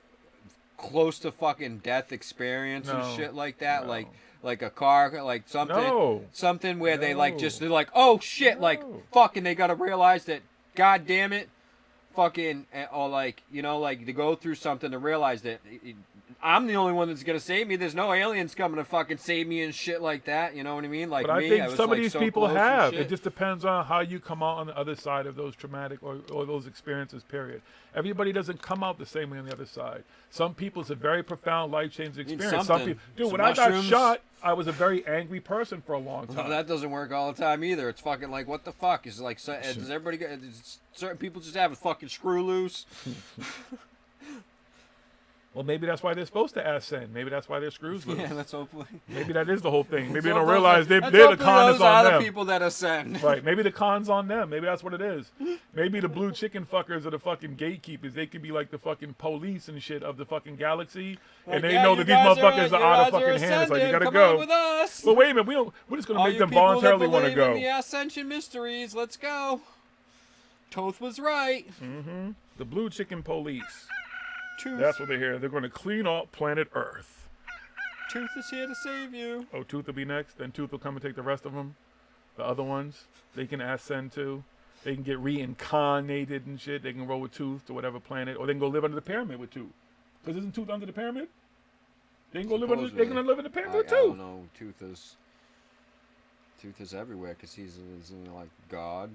close to fucking death experience and No. shit like that. No. Like a car, like something. No. Something where they, like, No. they're like, oh shit, like, fucking, they gotta realize that, god damn it, fucking, or like, you know, like, to go through something to realize that I'm the only one that's gonna save me. There's no aliens coming to fucking save me and shit like that. You know what I mean? Like But me, I think was, some like, of these so people close and have. shit. It just depends on how you come out on the other side of those traumatic or those experiences, period. Everybody doesn't come out the same way on the other side. Some people, it's a very profound, life-changing experience. Some people, dude, when I got shot, I was a very angry person for a long time. No, that doesn't work all the time either. It's fucking like, what the fuck? It's like, does everybody get, certain people just have a fucking screw loose? Well, maybe that's why they're supposed to ascend. Maybe that's why they're screws loose. Yeah, let's hopefully. Maybe that is the whole thing. Maybe they Let's don't hope realize those- they're let's the hopefully con is those are on the them. people that ascend. Right. Maybe the con's on them. Maybe that's what it is. Maybe the blue chicken fuckers are the fucking gatekeepers. They could be like the fucking police and shit of the fucking galaxy. Like, And they yeah, know you that these guys motherfuckers are- are out of you guys are fucking hands. It's like, you ascending. gotta Come go. on with us. But wait a minute. We're just going to All make you them people that voluntarily want to believe go. in the Ascension mysteries, let's go. Toth was right. Mm-hmm. The blue chicken police. Tooth. That's what they're here. They're going to clean up planet Earth. Tooth is here to save you. Oh, Tooth will be next. Then Tooth will come and take the rest of them. The other ones, they can ascend to. They can get reincarnated and shit. They can roll with Tooth to whatever planet. Or they can go live under the pyramid with Tooth. Because isn't Tooth under the pyramid? They can go live under. They can live in the pyramid with I Tooth. don't know. Tooth is everywhere because he's like God.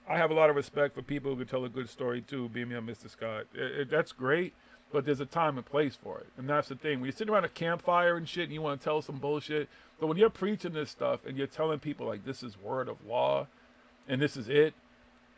I have a lot of respect for people who can tell a good story too. Being me, Mr. Scott. That's great, but there's a time and place for it, and that's the thing. When you sit around a campfire and shit, and you want to tell some bullshit, but when you're preaching this stuff and you're telling people like this is word of law, and this is it,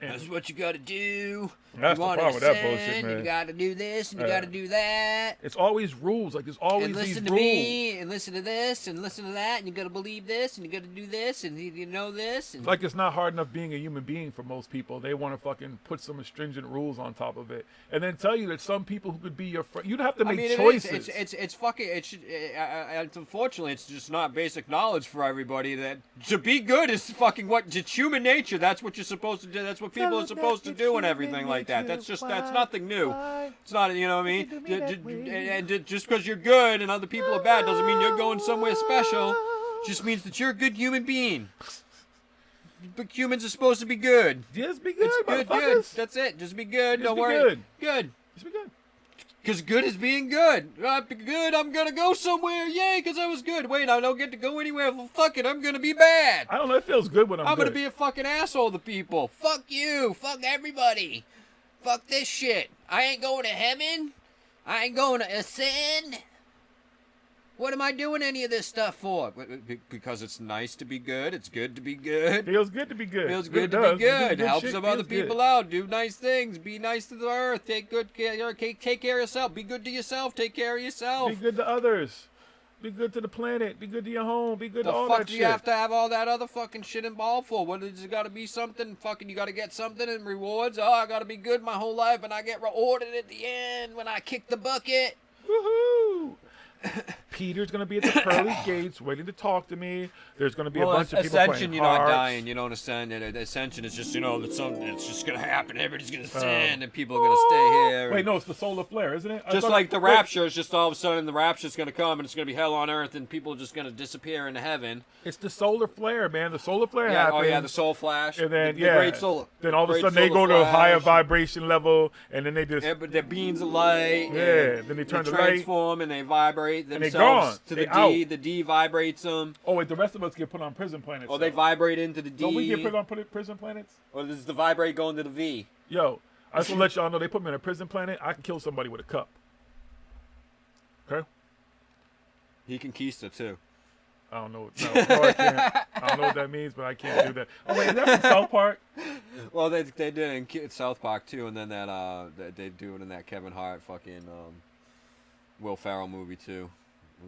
and That's what you gotta do. That's you the wanna problem with that ascend, bullshit, man. You gotta do this and you gotta do that. it's always rules. Like there's always And these listen to rules. me, and listen to this, and listen to that, and you gotta believe this, and you gotta do this, and you know this. And Like it's not hard enough being a human being for most people. They want to fucking put some stringent rules on top of it, and then tell you that some people who could be your friend, you'd have to make choices. It's fucking. It's unfortunately, it's just not basic knowledge for everybody that to be good is fucking what it's human nature. That's what you're supposed to do. That's what people are supposed to do and everything like that. That's nothing new. It's not, you know what I mean? And just because you're good and other people are bad doesn't mean you're going somewhere special. It just means that you're a good human being. But humans are supposed to be good. Just be good, It's good. motherfuckers. That's it. Just be good. Just Don't be worry. good. Good. Just be good. Because good is being good. I'm good. I'm going to go somewhere. Yay, because I was good. Wait, I don't get to go anywhere. Well, fuck it. I'm going to be bad. I don't know. It feels good when I'm going to good. be a fucking asshole to people. Fuck you. Fuck everybody. Fuck this shit. I ain't going to heaven. I ain't going to ascend. What am I doing any of this stuff for? Because it's nice to be good. It's good to be good. Feels good to be good. Feels It good to does. be good. Good Helps shit some other feels people good. out. Do nice things. Be nice to the earth. Take good care. Take care of yourself. Be good to yourself. Take care of yourself. Be good to others. Be good to the planet. Be good to your home. Be good The to all fuck that do shit. you have to have all that other fucking shit involved for? What is it got to be something? Fucking you got to get something in rewards. Oh, I got to be good my whole life, and I get rewarded at the end when I kick the bucket. Woohoo! Peter's gonna be at the pearly gates waiting to talk to me. There's gonna be a bunch of people Ascension, playing you're not cards. dying. You don't ascend. Ascension is just, it's something. It's just gonna happen. Everybody's gonna ascend, and people are gonna stay here. Wait, no, it's the solar flare, isn't it? I Just thought- like the wait, rapture, it's just all of a sudden the rapture's gonna come, and it's gonna be hell on earth, and people are just gonna disappear into heaven. It's the solar flare, man. The solar flare Yeah, happens. oh yeah, the soul flash. And then the great solar. Then all of a great sudden they solar go to a higher flash. vibration level, and then they just But their beams of light. Yeah, and then they turn the light. transform and they vibrate And they themselves gone. to They the D. out. The D vibrates them. Oh wait, the rest of us get put on prison planets. Or they vibrate into the D. Don't we get put on prison planets? Or does the vibrate go into the V? Yo, I just want to let y'all know they put me on a prison planet. I can kill somebody with a cup. Okay? He can keister too. I don't know. No, I can't. I don't know what that means, but I can't do that. Oh wait, is that from South Park? Well, they did it in South Park too, and then they do it in that Kevin Hart fucking Will Ferrell movie too,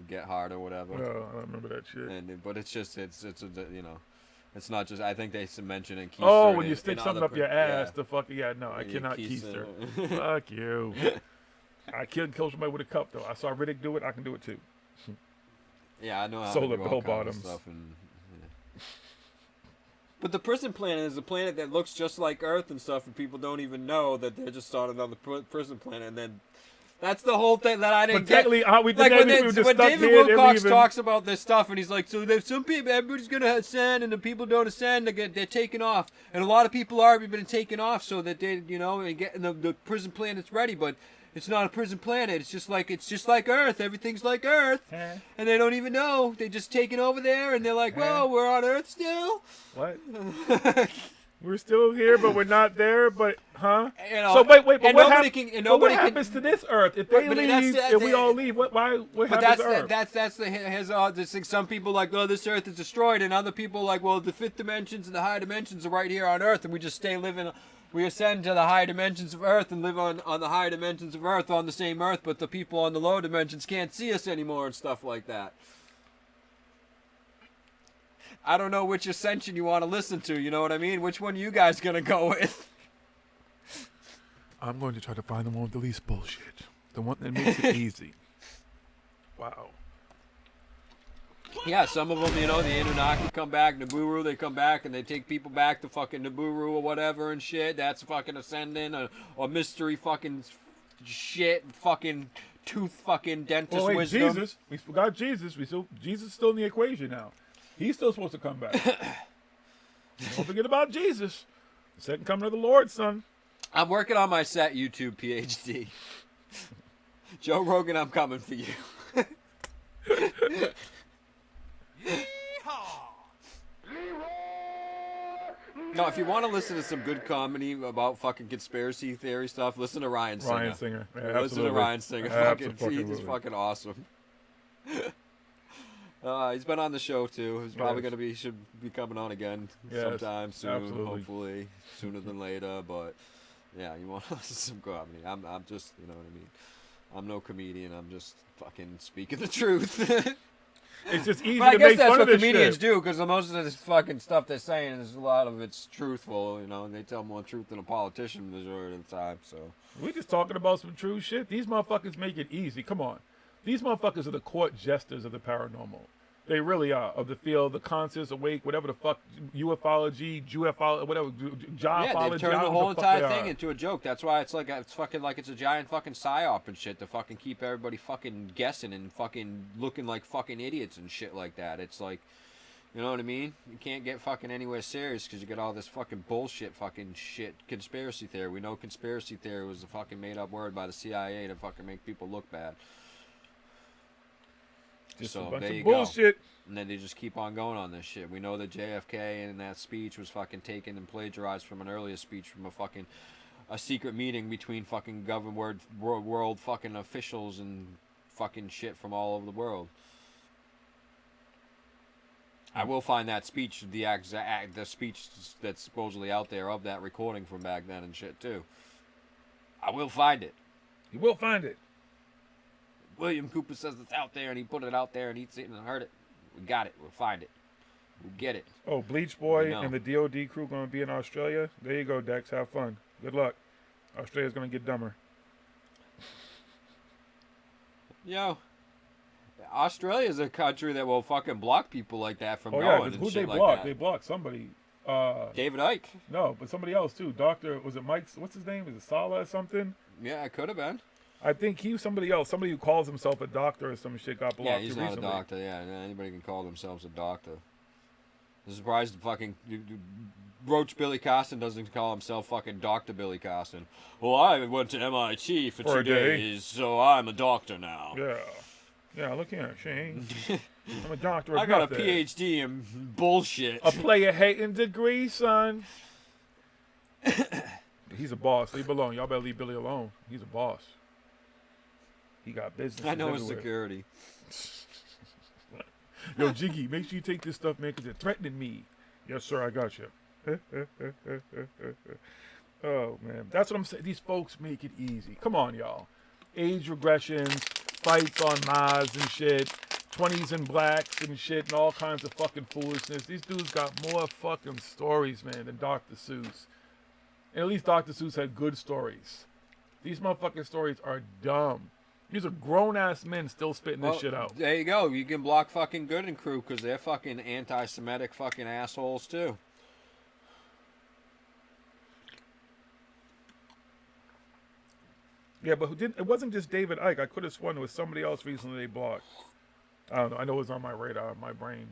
Get Hard or whatever. No, I don't remember that shit. But it's just it's you know, it's not just. I think they mention in keister. Oh, when you in stick other something up your ass, yeah. the fucking no, I You cannot keister. keister. Fuck you. I can't kill somebody with a cup though. I saw Riddick do it. I can do it too. Yeah, I know how Solar to do bell all kinds of bottoms. stuff and, yeah. But the prison planet is a planet that looks just like Earth and stuff, and people don't even know that they're just on another prison planet. And then that's the whole thing that I didn't get. We Like when just David here, Wilcox talks about this stuff, and he's like, so there's some people, everybody's gonna ascend, and the people don't ascend, they're taken off, and a lot of people are already been taken off, so that they, you know, and getting the prison planet's ready, but. It's not a prison planet. It's just like Earth. Everything's like Earth, and they don't even know. They just take it over there, and they're like, "Whoa, we're on Earth still." What? We're still here, but we're not there. But huh? You know, So wait. But and what, nobody can- and nobody what can- happens to this Earth if they But leave and we all leave? What But happens to Earth? that's this thing. Some people like, oh, this Earth is destroyed, and other people like, well, the fifth dimensions and the higher dimensions are right here on Earth, and we just stay living. We ascend to the higher dimensions of Earth and live on the higher dimensions of Earth on the same Earth, but the people on the lower dimensions can't see us anymore and stuff like that. I don't know which ascension you want to listen to, you know what I mean? Which one you guys gonna go with? I'm going to try to find the one with the least bullshit. The one that makes it easy. Wow. Yeah, some of them, you know, the Anunnaki come back, Nibiru, they come back and they take people back to fucking Nibiru or whatever and shit. That's fucking ascending or mystery fucking shit, fucking tooth fucking dentist Oh wait, wisdom. Jesus. We forgot Jesus. Jesus is still in the equation now. He's still supposed to come back. Don't forget about Jesus. The second coming of the Lord, son. I'm working on my set YouTube PhD. Joe Rogan, I'm coming for you. No, if you want to listen to some good comedy about fucking conspiracy theory stuff, listen to Ryan Singer. Ryan Singer. Yeah, listen to absolutely. Ryan Singer. He's fucking awesome. He's been on the show too. He's probably should be coming on again sometime soon. Absolutely. Hopefully sooner than later. But yeah, you want to listen to some comedy. I'm just, you know what I mean. I'm no comedian. I'm just fucking speaking the truth. It's just easy but I to guess make that's fun what of this comedians shit. do, because most of this fucking stuff they're saying is a lot of it's truthful, you know, and they tell more truth than a politician the majority of the time. So We just talking about some true shit. These motherfuckers make it easy. Come on. These motherfuckers are the court jesters of the paranormal. They really are. Of the field, the conscious, awake, whatever the fuck, ufology, Jewfology, whatever, yeah, jawfology. they've turned I the don't whole know the fuck entire they thing are. into a joke. That's why it's fucking like it's a giant fucking psyop and shit to fucking keep everybody fucking guessing and fucking looking like fucking idiots and shit like that. It's like, you know what I mean? You can't get fucking anywhere serious because you get all this fucking bullshit fucking shit conspiracy theory. We know conspiracy theory was a fucking made up word by the CIA to fucking make people look bad. Just So a bunch there of you bullshit. go. And then they just keep on going on this shit. We know that JFK in that speech was fucking taken and plagiarized from an earlier speech from a secret meeting between fucking world fucking officials and fucking shit from all over the world. I will find that speech, the speech that's supposedly out there of that recording from back then and shit too. I will find it. You will find it. William Cooper says it's out there, and he put it out there, and he's seen it and heard it. We got it. We'll find it. We'll get it. Oh, Bleach Boy know. and the DOD crew going to be in Australia. There you go, Dex. Have fun. Good luck. Australia's going to get dumber. Yo, Australia's a country that will fucking block people like that from Oh, yeah. going 'cause and who shit they like blocked? that. They blocked somebody. David Icke. No, but somebody else, too. Was it Mike's? What's his name? Is it Sala or something? Yeah, it could have been. I think he was somebody else. Somebody who calls himself a doctor or some shit got blocked Yeah, he's not recently. a doctor. Yeah, anybody can call themselves a doctor. I'm surprised fucking Roach Billy Costin doesn't call himself fucking Dr. Billy Costin. Well, I went to MIT for 2 a day. days, so I'm a doctor now. Yeah. Yeah, look here, Shane. I'm a doctor of I got a nothing. PhD in bullshit. A player hating degree, son. He's a boss. Leave him alone. Y'all better leave Billy alone. He's a boss. He got business. I know his security. Yo, Jiggy, make sure you take this stuff, man, because it's threatening me. Yes, sir, I got you. Oh, man. That's what I'm saying. These folks make it easy. Come on, y'all. Age regressions, fights on Mars and shit, 20s and blacks and shit, and all kinds of fucking foolishness. These dudes got more fucking stories, man, than Dr. Seuss. And at least Dr. Seuss had good stories. These motherfucking stories are dumb. These are grown-ass men still spitting this shit out. There you go. You can block fucking Good and crew because they're fucking anti-Semitic fucking assholes, too. Yeah, but it wasn't just David Icke. I could have sworn it was somebody else recently they blocked. I don't know. I know it was on my radar, my brain.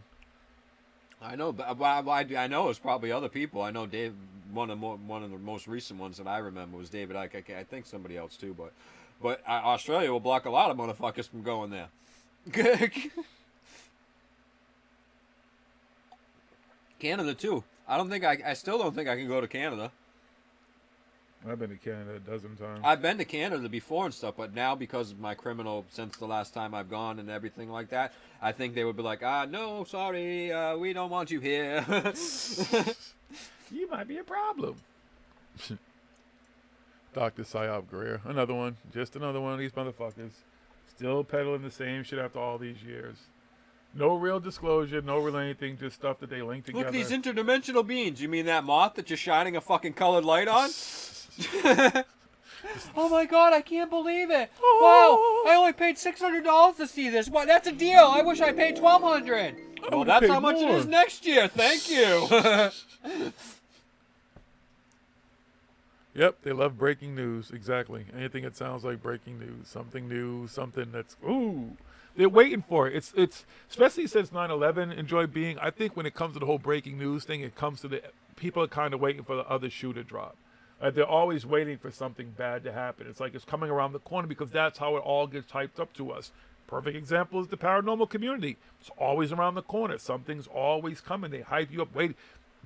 I know, but I know it's probably other people. I know one of the most recent ones that I remember was David Icke. I think somebody else too, but Australia will block a lot of motherfuckers from going there. Canada too. I still don't think I can go to Canada. I've been to Canada a dozen times. I've been to Canada before and stuff, but now because of my criminal, since the last time I've gone and everything like that, I think they would be like, no, sorry, we don't want you here. You might be a problem. Dr. Psyop Greer, another one, just another one of these motherfuckers, still peddling the same shit after all these years. No real disclosure, no real anything, just stuff that they link together. Look at these interdimensional beings. You mean that moth that you're shining a fucking colored light on? Oh my god, I can't believe it. Wow, I only paid $600 to see this. What? That's a deal. I wish I paid $1,200. Well, that's how much it is next year. Thank you. Yep, they love breaking news. Exactly. Anything that sounds like breaking news. Something new, something that's, ooh. They're waiting for it. It's especially since 9/11, enjoy being, I think when it comes to the whole breaking news thing, it comes to the, people are kind of waiting for the other shoe to drop. They're always waiting for something bad to happen. It's like it's coming around the corner because that's how it all gets hyped up to us. Perfect example is the paranormal community. It's always around the corner. Something's always coming. They hype you up. Wait,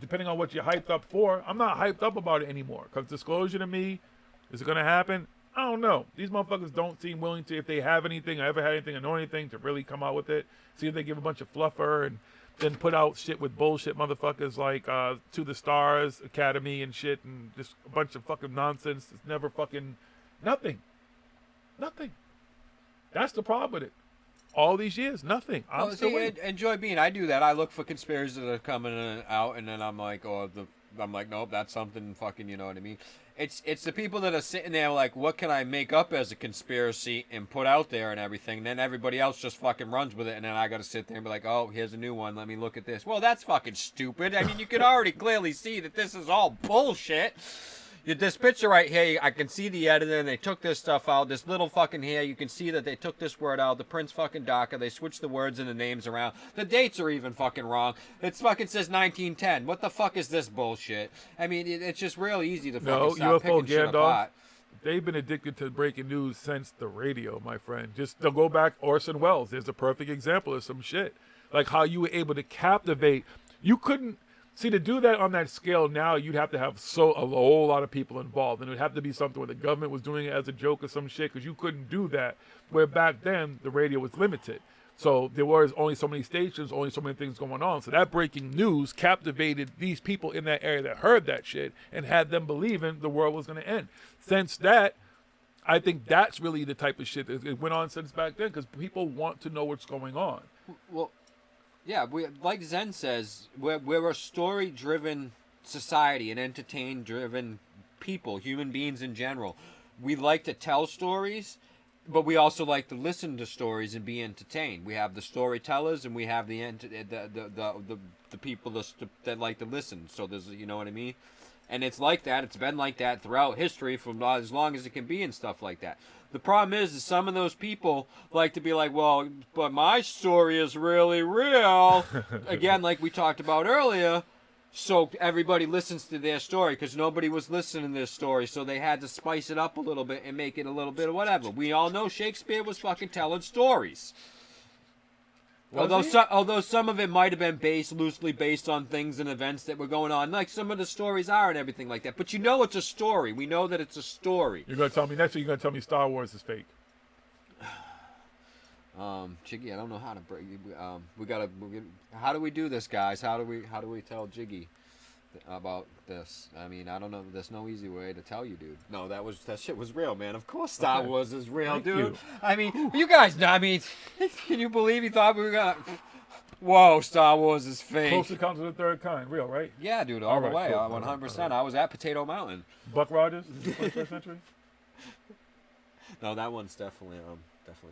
depending on what you're hyped up for, I'm not hyped up about it anymore. Because disclosure to me, is it going to happen? I don't know. These motherfuckers don't seem willing to, if they have anything, or ever had anything, or know anything, to really come out with it. See if they give a bunch of fluffer and then put out shit with bullshit motherfuckers like To the Stars Academy and shit and just a bunch of fucking nonsense. It's never fucking nothing. Nothing. That's the problem with it. All these years, nothing. I'm still waiting. Enjoy being. I do that. I look for conspiracies that are coming in and out, and then I'm like, nope, that's something fucking, you know what I mean? It's the people that are sitting there like, what can I make up as a conspiracy and put out there and everything. And then everybody else just fucking runs with it, and then I got to sit there and be like, oh, here's a new one. Let me look at this. Well, that's fucking stupid. I mean, you can already clearly see that this is all bullshit. This picture right here, I can see the editor, and they took this stuff out. This little fucking here, you can see that they took this word out. The Prince fucking DACA. They switched the words and the names around. The dates are even fucking wrong. It fucking says 1910. What the fuck is this bullshit? I mean, it's just real easy to fucking stop picking shit apart. They've been addicted to breaking news since the radio, my friend. Just to go back, Orson Welles. There's a perfect example of some shit. Like how you were able to captivate. You couldn't. See, to do that on that scale now, you'd have to have a whole lot of people involved. And it would have to be something where the government was doing it as a joke or some shit, because you couldn't do that. Where back then, the radio was limited. So there was only so many stations, only so many things going on. So that breaking news captivated these people in that area that heard that shit and had them believing the world was going to end. Since that, I think that's really the type of shit that it went on since back then, because people want to know what's going on. Well, yeah, like Zen says, we're a story-driven society, an entertainment-driven people, human beings in general. We like to tell stories, but we also like to listen to stories and be entertained. We have the storytellers, and we have the people that like to listen. So there's, you know what I mean? And it's like that. It's been like that throughout history from as long as it can be and stuff like that. The problem is some of those people like to be like, well, but my story is really real. Again, like we talked about earlier. So everybody listens to their story because nobody was listening to their story. So they had to spice it up a little bit and make it a little bit of whatever. We all know Shakespeare was fucking telling stories. Although some of it might have been loosely based on things and events that were going on, like some of the stories are and everything like that. But you know it's a story. We know that it's a story. You're gonna tell me next week. You're gonna tell me Star Wars is fake. Jiggy, I don't know how to break. How do we do this, guys? How do we tell Jiggy about this? I mean, I don't know. There's no easy way to tell you, dude. No, that shit was real, man. Of course, Star Wars is real, Thank dude. you. I mean, you guys know. I mean, can you believe he thought we were gonna? Whoa, Star Wars is fake. Close Encounters of the Third Kind, real, right? Yeah, dude, all the way, cool. 100%. I was at Potato Mountain. Buck Rogers, 21st century. No, that one's definitely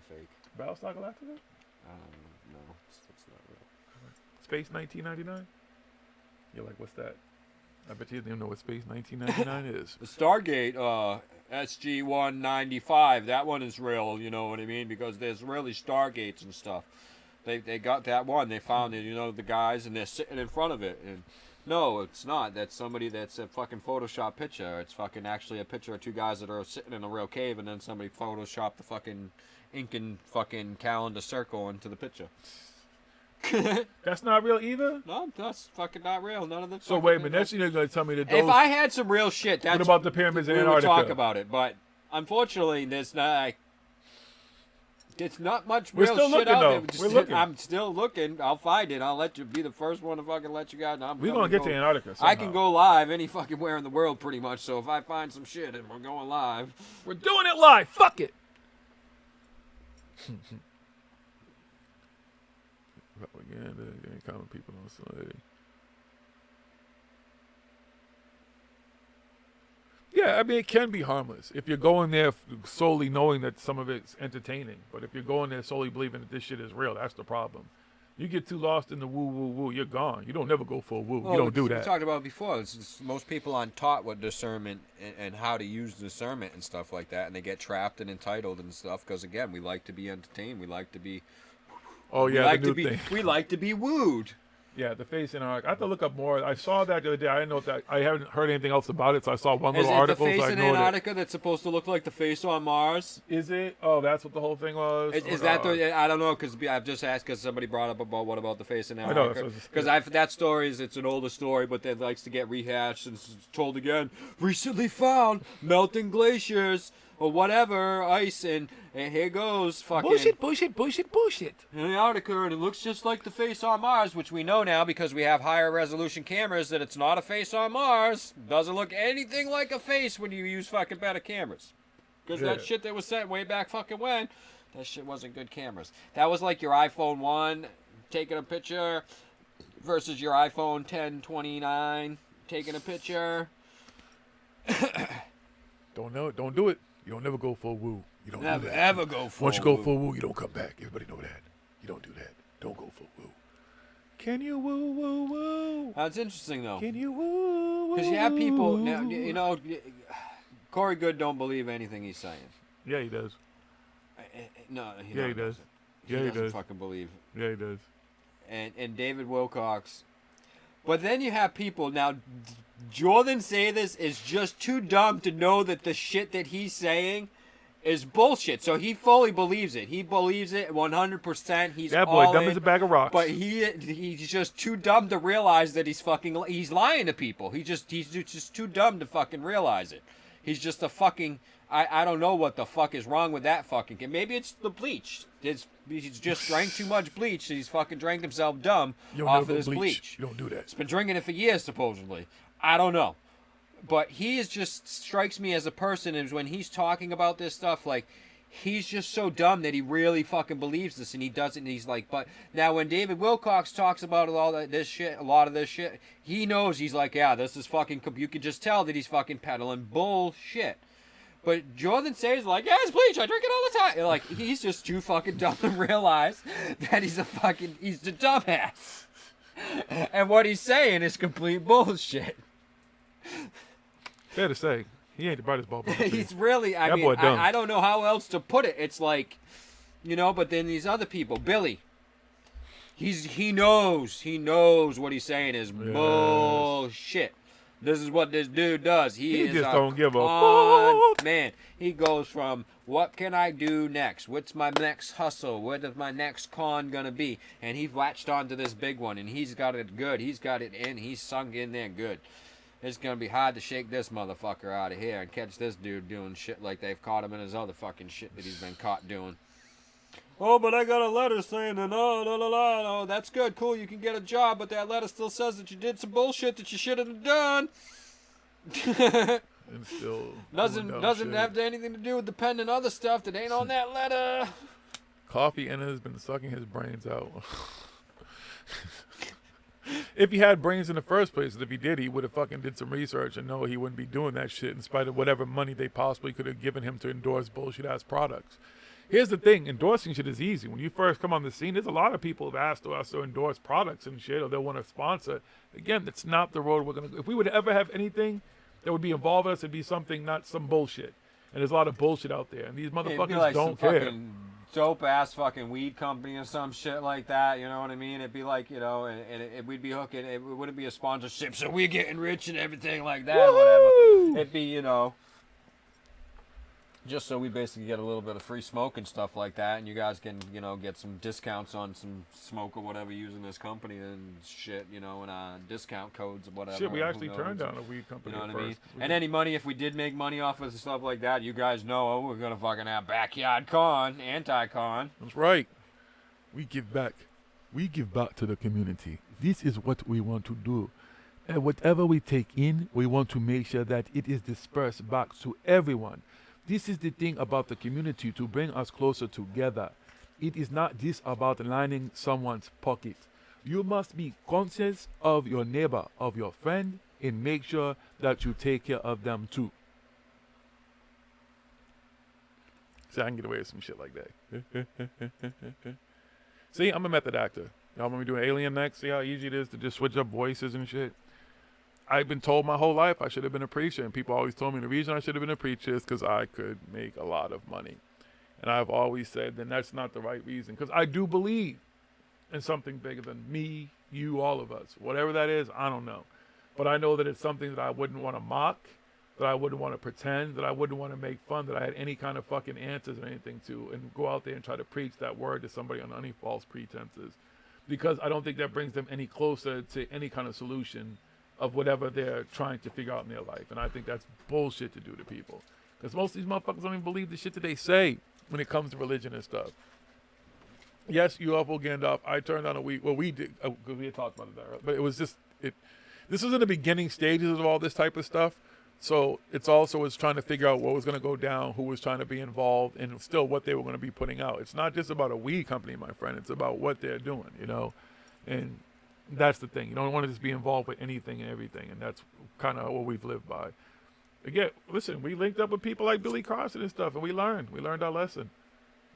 fake. Battlestar Galactica. No, it's not real. Space 1999. You're like, what's that? I bet you didn't know what Space 1999 is. The Stargate, SG-195, that one is real, you know what I mean? Because there's really Stargates and stuff. They got that one. They found it, you know, the guys, and they're sitting in front of it. And no, it's not. That's somebody that's a fucking Photoshop picture. It's fucking actually a picture of two guys that are sitting in a real cave, and then somebody Photoshopped the fucking ink and fucking calendar circle into the picture. That's not real either? No, that's fucking not real. None of the. So wait a minute, next thing you're gonna tell me that those. If I had some real shit, that's what about the pyramids in we Antarctica? would talk about it, but unfortunately, there's not. It's not much We're real still shit looking, out though. there. We're looking. I'm still looking. I'll find it. I'll let you be the first one to fucking let you guys know. We're gonna get to Antarctica I somehow. can go live any fucking where in the world, pretty much. So if I find some shit and we're going live, we're doing it live. Fuck it. Propaganda, common people on Sunday. Yeah, I mean, it can be harmless if you're going there solely knowing that some of it's entertaining. But if you're going there solely believing that this shit is real, that's the problem. You get too lost in the woo, woo, woo, you're gone. You don't never go for a woo. You don't do We that. talked about it before. Most people aren't taught what discernment and how to use discernment and stuff like that, and they get trapped and entitled and stuff. Because again, we like to be entertained. We like to be. Oh yeah, like the new to be, thing. We like to be wooed. Yeah, the face in Antarctica. I have to look up more. I saw that the other day. I didn't know that. I haven't heard anything else about it, so I saw one little article. Is it the so I face in ignored Antarctica that's supposed to look like the face on Mars? Is it? Oh, that's what the whole thing was. Is that the? I don't know, because I've just asked because somebody brought up about what about the face in I know, Antarctica. that's Because that story it's an older story, but that likes to get rehashed and it's told again. Recently found melting glaciers or whatever, ice, and here goes fucking bullshit. in Antarctica, and it looks just like the face on Mars, which we know now because we have higher resolution cameras that it's not a face on Mars. Doesn't look anything like a face when you use fucking better cameras. Because that shit that was sent way back fucking when, that shit wasn't good cameras. That was like your iPhone 1 taking a picture versus your iPhone 1029 taking a picture. Don't know it. Don't do it. You don't never go for a woo. You don't Never do that. ever go for Once a you go woo. for a woo, you don't come back. Everybody know that. You don't do that. Don't go for a woo. Can you woo, woo, woo? That's interesting, though. Can you woo, woo? Because you have people now, you know, Corey Good don't believe anything he's saying. Yeah, he does. No, He does. does. He Yeah, he doesn't does. fucking believe. Yeah, he does. And David Wilcox. But then you have people now. Jordan Say This is just too dumb to know that the shit that he's saying is bullshit. So he fully believes it. He believes it 100%. He's That boy all dumb in, as a bag of rocks. But he's just too dumb to realize that he's lying to people. He's just too dumb to fucking realize it. He's just a fucking. I don't know what the fuck is wrong with that fucking kid. Maybe it's the bleach. He's just drank too much bleach. He's fucking drank himself dumb off of this bleach. You don't do that. He's been drinking it for years, supposedly. I don't know. But he is just strikes me as a person is when he's talking about this stuff, like, he's just so dumb that he really fucking believes this and he does it and he's like, but now when David Wilcox talks about a lot of this shit, he knows, he's like, yeah, this is fucking, you can just tell that he's fucking peddling bullshit. But Jordan says, like, yeah, it's bleach, I drink it all the time. Like, he's just too fucking dumb to realize that he's the dumbass. And what he's saying is complete bullshit. Fair to say, he ain't the brightest bulb. He's really, I That mean, boy dumb. I don't know how else to put it. It's like, you know, but then these other people, Billy, he knows what he's saying is bullshit. This is what this dude does. He is just a don't give a con man. He goes from what can I do next? What's my next hustle? What is my next con gonna be? And he latched onto this big one, and he's got it good. He's got it in. He's sunk in there good. It's gonna be hard to shake this motherfucker out of here and catch this dude doing shit like they've caught him in his other fucking shit that he's been caught doing. Oh, but I got a letter saying that, no, that's good, cool, you can get a job, but that letter still says that you did some bullshit that you shouldn't have done. And still doesn't have anything to do with the pen and other stuff that ain't on that letter. Coffee Enna has been sucking his brains out. If he had brains in the first place, and if he did, he would have fucking did some research and know he wouldn't be doing that shit in spite of whatever money they possibly could have given him to endorse bullshit-ass products. Here's the thing, endorsing shit is easy. When you first come on the scene, there's a lot of people who've asked us to endorse products and shit, or they'll want to sponsor. Again, that's not the road we're going to go. If we would ever have anything that would be involved with us, it'd be something, not some bullshit. And there's a lot of bullshit out there, and these motherfuckers like don't some care. Fucking dope-ass fucking weed company or some shit like that, you know what I mean? It'd be like, you know, and we'd be hooking, it wouldn't be a sponsorship, so we're getting rich and everything like that, whatever. It'd be, you know, just so we basically get a little bit of free smoke and stuff like that, and you guys can, you know, get some discounts on some smoke or whatever using this company and shit, you know, and discount codes or whatever. Shit, we actually turned down a weed company You know what at I mean? first. And any money, if we did make money off of stuff like that, you guys know, oh, we're gonna fucking have backyard con, anti-con. That's right. We give back. We give back to the community. This is what we want to do. And whatever we take in, we want to make sure that it is dispersed back to everyone. This is the thing about the community, to bring us closer together. It is not just about lining someone's pocket. You must be conscious of your neighbor, of your friend, and make sure that you take care of them too. See, I can get away with some shit like that. See, I'm a method actor. Y'all want me doing Alien next? See how easy it is to just switch up voices and shit? I've been told my whole life I should have been a preacher, and people always told me the reason I should have been a preacher is because I could make a lot of money. And I've always said, then that's not the right reason, because I do believe in something bigger than me, you, all of us. Whatever that is, I don't know. But I know that it's something that I wouldn't want to mock, that I wouldn't want to pretend, that I wouldn't want to make fun, that I had any kind of fucking answers or anything to, and go out there and try to preach that word to somebody on any false pretenses. Because I don't think that brings them any closer to any kind of solution of whatever they're trying to figure out in their life. And I think that's bullshit to do to people. Because most of these motherfuckers don't even believe the shit that they say when it comes to religion and stuff. Yes, UFO Gandalf, I turned on a week. Well, we did, because we had talked about it there. But it was just, this was in the beginning stages of all this type of stuff. So it's also was trying to figure out what was going to go down, who was trying to be involved, and still what they were going to be putting out. It's not just about a weed company, my friend. It's about what they're doing, you know. And that's the thing. You don't want to just be involved with anything and everything, and that's kind of what we've lived by. Again, listen, we linked up with people like Billy Carson and stuff, and we learned our lesson.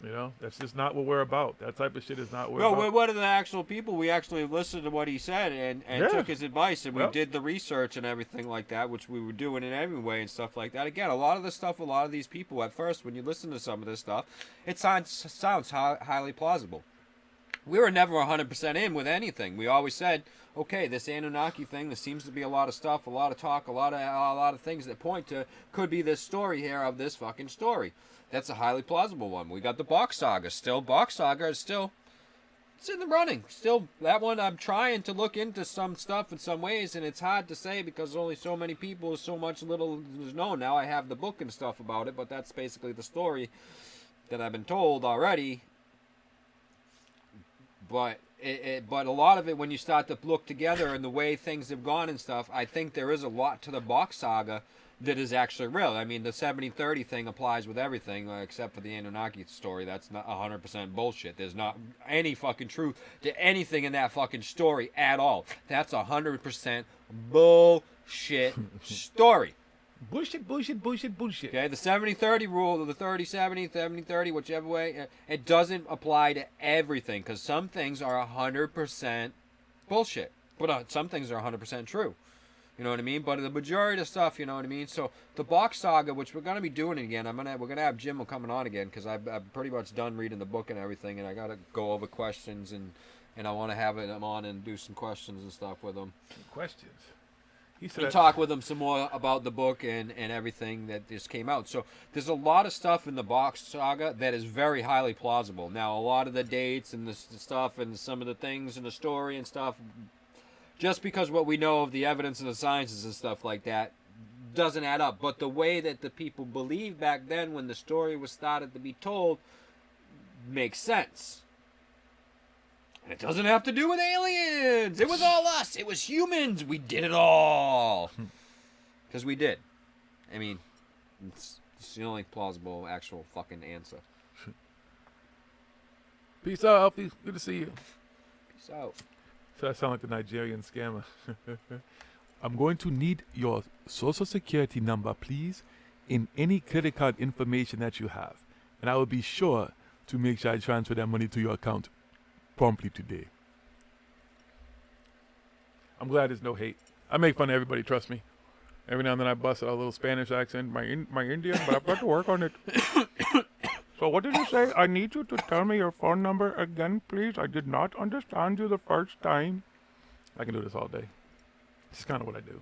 You know, that's just not what we're about. That type of shit is not what we're about. Well, one of the actual people, we actually listened to what he said and took his advice, and we did the research and everything like that, which we were doing in every way and stuff like that. Again, a lot of the stuff, a lot of these people, at first, when you listen to some of this stuff, it sounds highly plausible. We were never 100% in with anything. We always said, okay, this Anunnaki thing, there seems to be a lot of stuff, a lot of talk, a lot of things that point to, could be this story here of this fucking story. That's a highly plausible one. We got the Box Saga still. Box Saga is still, it's in the running. Still, that one, I'm trying to look into some stuff in some ways, and it's hard to say because there's only so many people, so much little is known. Now I have the book and stuff about it, but that's basically the story that I've been told already. But but a lot of it, when you start to look together and the way things have gone and stuff, I think there is a lot to the Box Saga that is actually real. I mean, the 70-30 thing applies with everything except for the Anunnaki story. That's not 100% bullshit. There's not any fucking truth to anything in that fucking story at all. That's 100% bullshit story. Bullshit. Okay, the 70-30 rule, or the 30-70, 70-30, whichever way, it doesn't apply to everything, because some things are 100% bullshit, but some things are 100% true. You know what I mean? But the majority of stuff, you know what I mean? So the Box Saga, which we're going to be doing again, we're going to have Jim coming on again, because I'm pretty much done reading the book and everything, and I got to go over questions, and I want to have him on and do some questions and stuff with him. Questions? He said and talk with him some more about the book and everything that just came out. So there's a lot of stuff in the box saga that is very highly plausible. Now, a lot of the dates and the stuff and some of the things in the story and stuff, just because what we know of the evidence and the sciences and stuff like that doesn't add up. But the way that the people believed back then when the story was started to be told makes sense. And it doesn't have to do with aliens. It was all us. It was humans. We did it all. Because we did. I mean, it's the only plausible actual fucking answer. Peace out, Alfie. Good to see you. Peace out. So I sound like the Nigerian scammer. I'm going to need your social security number, please, in any credit card information that you have. And I will be sure to make sure I transfer that money to your account promptly today. I'm glad there's no hate. I make fun of everybody, trust me. Every now and then I bust out a little Spanish accent, my Indian, but I've got to work on it. So what did you say? I need you to tell me your phone number again, please. I did not understand you the first time. I can do this all day. This is kind of what I do.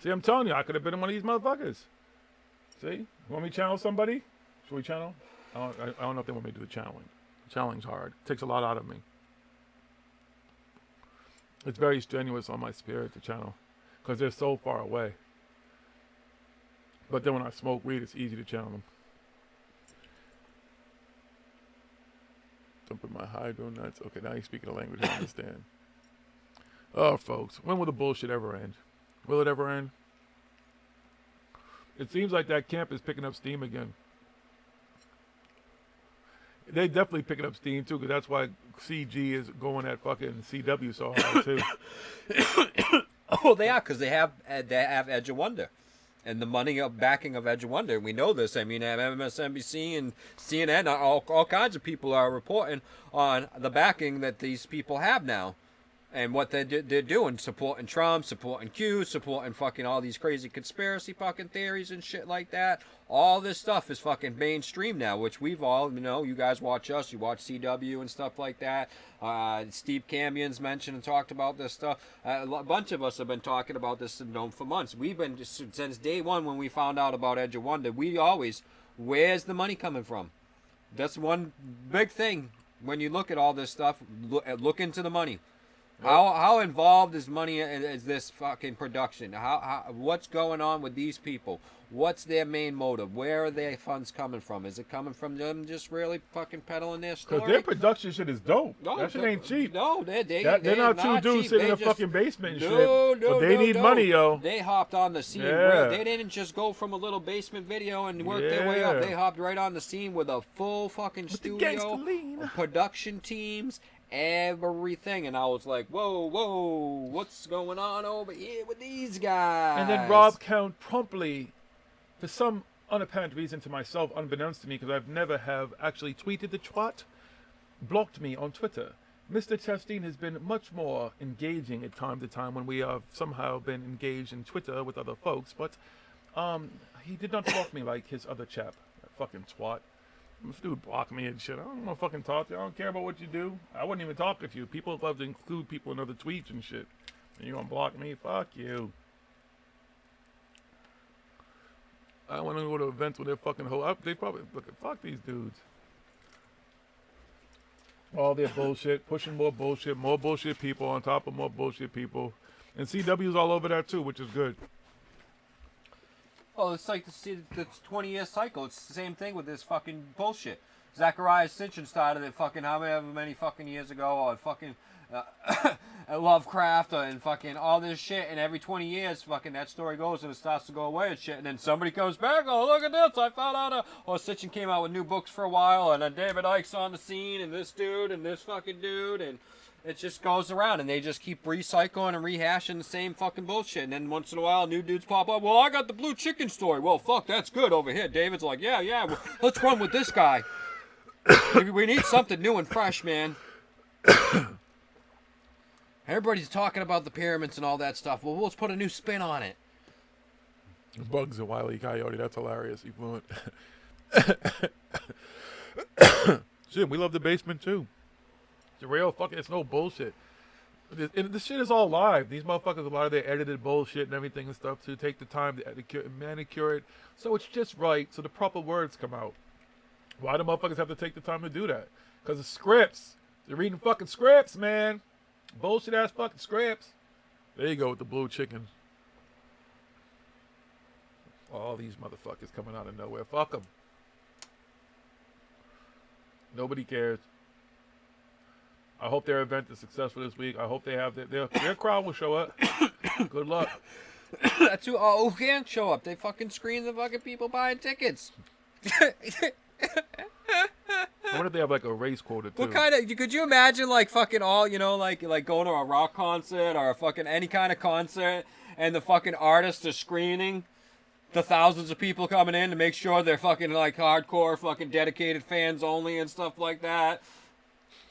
See, I'm telling you, I could have been one of these motherfuckers. See? You want me to channel somebody? Should we channel? I don't know if they want me to do the channeling. Channeling's hard. It takes a lot out of me. It's very strenuous on my spirit to channel because they're so far away. But then when I smoke weed, it's easy to channel them. Dumping my hydro nuts. Okay, now you're speaking a language I understand. Oh, folks, when will the bullshit ever end? Will it ever end? It seems like that camp is picking up steam again. They definitely picking up steam too, because that's why CG is going at fucking CW so hard too. Oh, they are, because they have Edge of Wonder, and the money of backing of Edge of Wonder. We know this. I mean, MSNBC and CNN, all kinds of people are reporting on the backing that these people have now. And what they're doing, supporting Trump, supporting Q, supporting fucking all these crazy conspiracy fucking theories and shit like that. All this stuff is fucking mainstream now, which we've all, you guys watch us, you watch CW and stuff like that. Steve Camion's mentioned and talked about this stuff. A bunch of us have been talking about this for months. We've been, since day one when we found out about Edge of Wonder, we always, where's the money coming from? That's one big thing. When you look at all this stuff, look into the money. How involved is money is this fucking production? What's going on with these people? What's their main motive? Where are their funds coming from? Is it coming from them just really fucking peddling their story? Because their production shit is dope. No, that shit ain't cheap. No, they're not two dudes sitting in a fucking basement and shit. But they need money, yo. They hopped on the scene. Yeah. They didn't just go from a little basement video and work their way up. They hopped right on the scene with a full fucking studio, production teams, everything. And I was like, whoa, what's going on over here with these guys? And then Rob Count promptly, for some unapparent reason to myself, unbeknownst to me, because I've never have actually tweeted the twat, blocked me on Twitter. Mr. Chastain has been much more engaging at time to time when we have somehow been engaged in Twitter with other folks, but he did not block me like his other chap, that fucking twat. This dude blocked me and shit. I don't want to fucking talk to you. I don't care about what you do. I wouldn't even talk with you. People love to include people in other tweets and shit. And you gonna block me? Fuck you. I want to go to events with their fucking whole. They probably look at fuck these dudes. All their bullshit, pushing more bullshit people on top of more bullshit people, and CW's all over that too, which is good. Oh, it's like the 20-year cycle. It's the same thing with this fucking bullshit. Zachariah Sitchin started it fucking however many fucking years ago, or fucking Lovecraft, and fucking all this shit. And every 20 years, fucking that story goes and it starts to go away and shit. And then somebody comes back. Oh, look at this! I found out. Or Sitchin came out with new books for a while, and then David Icke's on the scene, and this dude, and this fucking dude, and it just goes around, and they just keep recycling and rehashing the same fucking bullshit. And then once in a while, new dudes pop up. Well, I got the blue chicken story. Well, fuck, that's good over here. David's like, yeah, well, let's run with this guy. We need something new and fresh, man. Everybody's talking about the pyramids and all that stuff. Well, let's put a new spin on it. Bugs and Wile E. Coyote. That's hilarious. You fluent. Shit, we love the basement too. It's real fucking. It's no bullshit. This shit is all live. These motherfuckers, a lot of their edited bullshit and everything and stuff to take the time to manicure it. So it's just right. So the proper words come out. Why do motherfuckers have to take the time to do that? Because of scripts. They're reading fucking scripts, man. Bullshit ass fucking scripts. There you go with the blue chicken. All these motherfuckers coming out of nowhere. Fuck them. Nobody cares. I hope their event is successful this week. I hope they have their crowd will show up. Good luck. That's who can't show up. They fucking screen the fucking people buying tickets. I wonder if they have like a race quota too. What kind of? Could you imagine like fucking all like going to a rock concert or a fucking any kind of concert, and the fucking artists are screening the thousands of people coming in to make sure they're fucking like hardcore fucking dedicated fans only and stuff like that.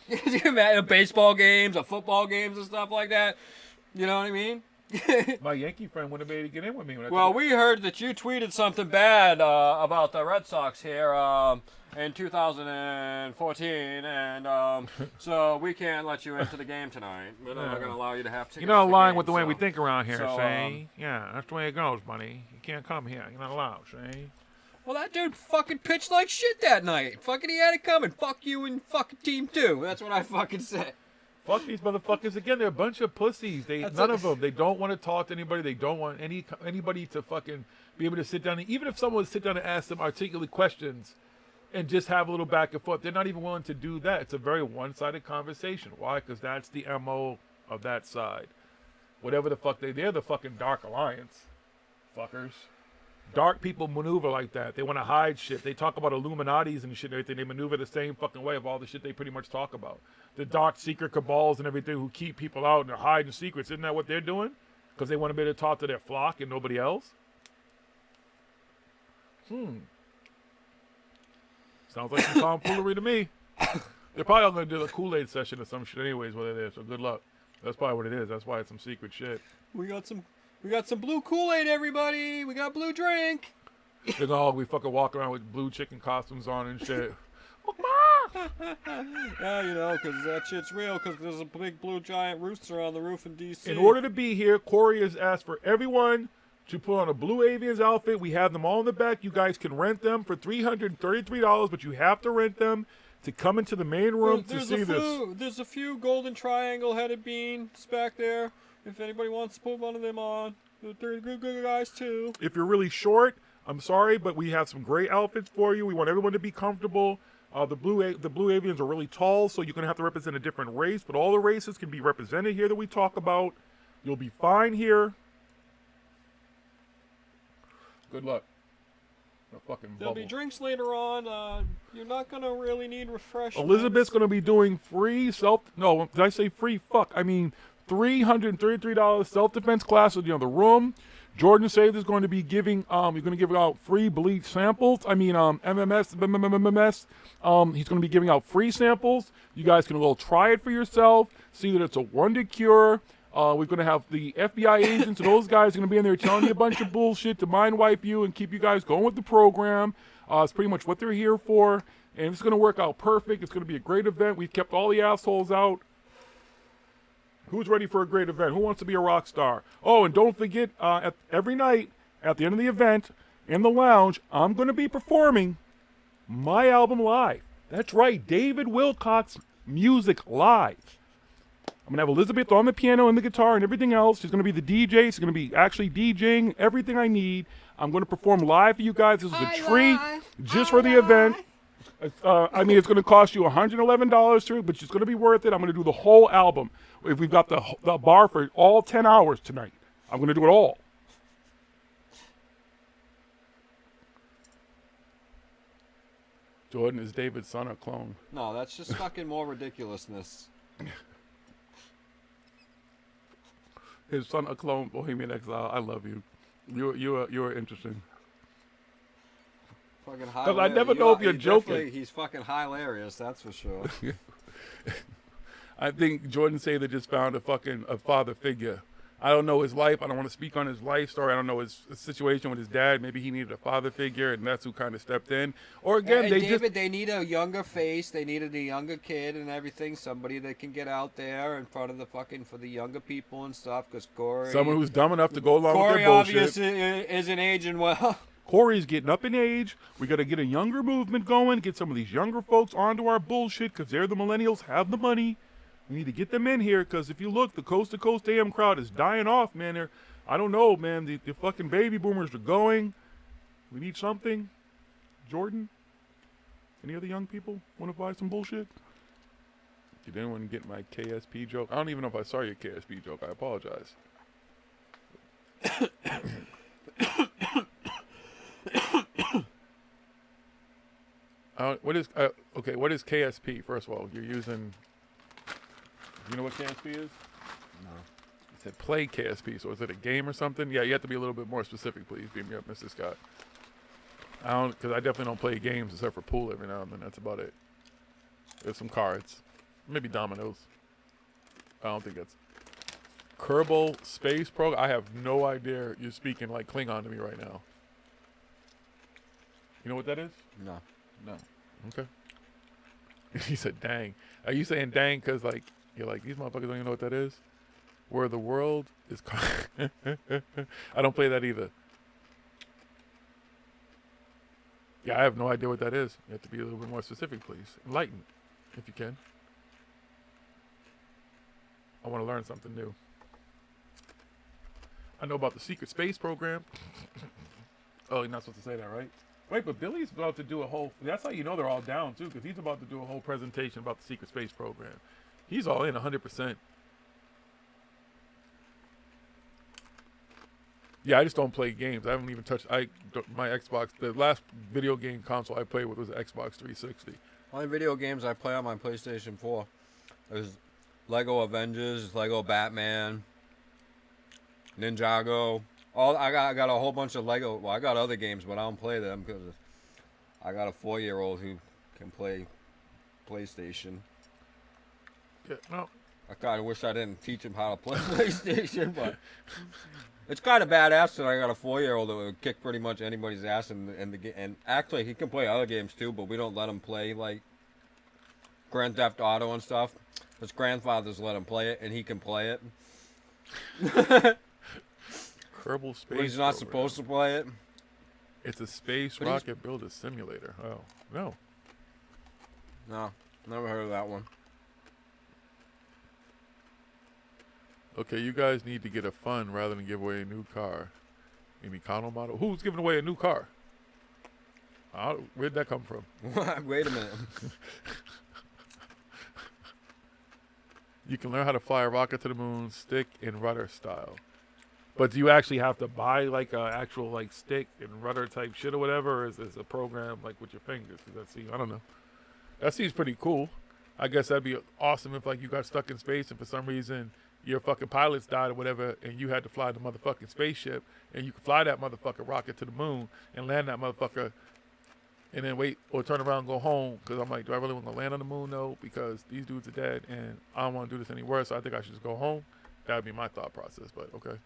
Could you imagine baseball games or football games and stuff like that? You know what I mean? My Yankee friend wouldn't be able to get in with me. Well, we heard that you tweeted something bad about the Red Sox here in 2014, and so we can't let you into the game tonight. We're not going to allow you to have tickets. You're not aligned with the game, way so- we think around here, so, Shay. Yeah, that's the way it goes, buddy. You can't come here. You're not allowed, Shay. Well, that dude fucking pitched like shit that night. Fucking he had it coming. Fuck you and fucking team 2. That's what I fucking said. Fuck these motherfuckers again. They're a bunch of pussies. None of them. They don't want to talk to anybody. They don't want anybody to fucking be able to sit down. And even if someone would sit down and ask them articulate questions and just have a little back and forth, they're not even willing to do that. It's a very one-sided conversation. Why? Because that's the MO of that side. Whatever the fuck they're the fucking Dark Alliance. Fuckers. Dark people maneuver like that. They want to hide shit. They talk about Illuminatis and shit and everything. They maneuver the same fucking way of all the shit they pretty much talk about. The dark secret cabals and everything who keep people out and they're hiding secrets. Isn't that what they're doing? Because they want to be able to talk to their flock and nobody else? Sounds like some tomfoolery to me. They're probably all going to do a Kool-Aid session or some shit anyways, what it is. So good luck. That's probably what it is. That's why it's some secret shit. We got some blue Kool-Aid, everybody. We got blue drink. They're going to be fucking walk around with blue chicken costumes on and shit. Yeah, you know, because that shit's real, because there's a big blue giant rooster on the roof in D.C. In order to be here, Corey has asked for everyone to put on a Blue Avians outfit. We have them all in the back. You guys can rent them for $333, but you have to rent them to come into the main room to see this. There's a few golden triangle-headed beans back there. If anybody wants to put one of them on, they're good guys too. If you're really short, I'm sorry, but we have some great outfits for you. We want everyone to be comfortable. The Blue Avians are really tall, so you're going to have to represent a different race, but all the races can be represented here that we talk about. You'll be fine here. Good luck. There'll be drinks later on. You're not going to really need refreshments. Elizabeth's going to be doing free no, did I say free? Fuck. I mean $333 self-defense classes, the room. Jordan Saved is going to be giving, you're going to give out free bleach samples. I mean, MMS. He's going to be giving out free samples. You guys can try it for yourself, see that it's a wonder cure. We're going to have the FBI agents and those guys are going to be in there telling you a bunch of bullshit to mind wipe you and keep you guys going with the program. It's pretty much what they're here for. And it's going to work out perfect. It's going to be a great event. We've kept all the assholes out. Who's ready for a great event? Who wants to be a rock star? Oh, and don't forget, every night at the end of the event in the lounge, I'm going to be performing my album live. That's right, David Wilcox music live. I'm going to have Elizabeth on the piano and the guitar and everything else. She's going to be the DJ. She's going to be actually DJing everything I need. I'm going to perform live for you guys. This is a treat just for the event. I mean, it's going to cost you $111 to it, but it's going to be worth it. I'm going to do the whole album. If we've got the bar for all 10 hours tonight, I'm going to do it all. Jordan, is David's son a clone? No, that's just fucking more ridiculousness. His son a clone, Bohemian Exile. I love you. You're interesting. Fucking Because I never know if you're joking. He's fucking hilarious, that's for sure. I think Jordan Sather just found a father figure I don't know his life. I don't want to speak on his life story. I don't know his situation with his dad. Maybe he needed a father figure, and that's who kind of stepped in. Or again, They need a younger face. They needed a younger kid and everything. Somebody that can get out there in front of for the younger people and stuff. Because Corey, someone who's dumb enough to go along with Corey their bullshit. obviously isn't aging well. Corey's getting up in age. We got to get a younger movement going. Get some of these younger folks onto our bullshit because they're the millennials, have the money. We need to get them in here because if you look, the coast-to-coast AM crowd is dying off, man. I don't know, man. The fucking baby boomers are going. We need something. Jordan? Any other young people want to buy some bullshit? Did anyone get my KSP joke? I don't even know if I saw your KSP joke. I apologize. What is KSP? First of all, you're using. You know what KSP is? No. It said play KSP. So is it a game or something? Yeah, you have to be a little bit more specific, please. Beat me up, Mr. Scott. Because I definitely don't play games except for pool every now and then. That's about it. There's some cards, maybe dominoes. I don't think that's Kerbal Space Program. I have no idea. You're speaking like Klingon to me right now. You know what that is? No. Okay. He said, "Dang." Are you saying "dang" because like you're like these motherfuckers don't even know what that is? Where the world is. I don't play that either. Yeah, I have no idea what that is. You have to be a little bit more specific, please. Enlighten, if you can. I want to learn something new. I know about the secret space program. Oh, you're not supposed to say that, right? Wait, but Billy's about to do a whole... That's how you know they're all down, too, because he's about to do a whole presentation about the secret space program. He's all in 100%. Yeah, I just don't play games. I haven't even touched my Xbox. The last video game console I played with was the Xbox 360. Only video games I play on my PlayStation 4 is Lego Avengers, Lego Batman, Ninjago. I got a whole bunch of Lego. Well, I got other games, but I don't play them because I got a 4-year-old who can play PlayStation. Yeah, no. I kind of wish I didn't teach him how to play PlayStation, but it's kind of badass that I got a 4-year-old that would kick pretty much anybody's ass in the game. And actually, he can play other games too, but we don't let him play like Grand Theft Auto and stuff. His grandfathers let him play it, and he can play it. Kerbal Space But he's not supposed to play it. It's a space rocket builder simulator. Oh, no. No, never heard of that one. Okay, you guys need to get a fund rather than give away a new car. Any Econo model? Who's giving away a new car? Where'd that come from? Wait a minute. You can learn how to fly a rocket to the moon, stick and rudder style. But do you actually have to buy like a actual like stick and rudder type shit or whatever, or is this a program like with your fingers? I don't know. That seems pretty cool. I guess that'd be awesome if like you got stuck in space and for some reason your fucking pilots died or whatever and you had to fly the motherfucking spaceship and you could fly that motherfucking rocket to the moon and land that motherfucker and then wait or turn around and go home because I'm like, do I really want to land on the moon? No, because these dudes are dead and I don't want to do this any worse, so I think I should just go home. That would be my thought process, but okay.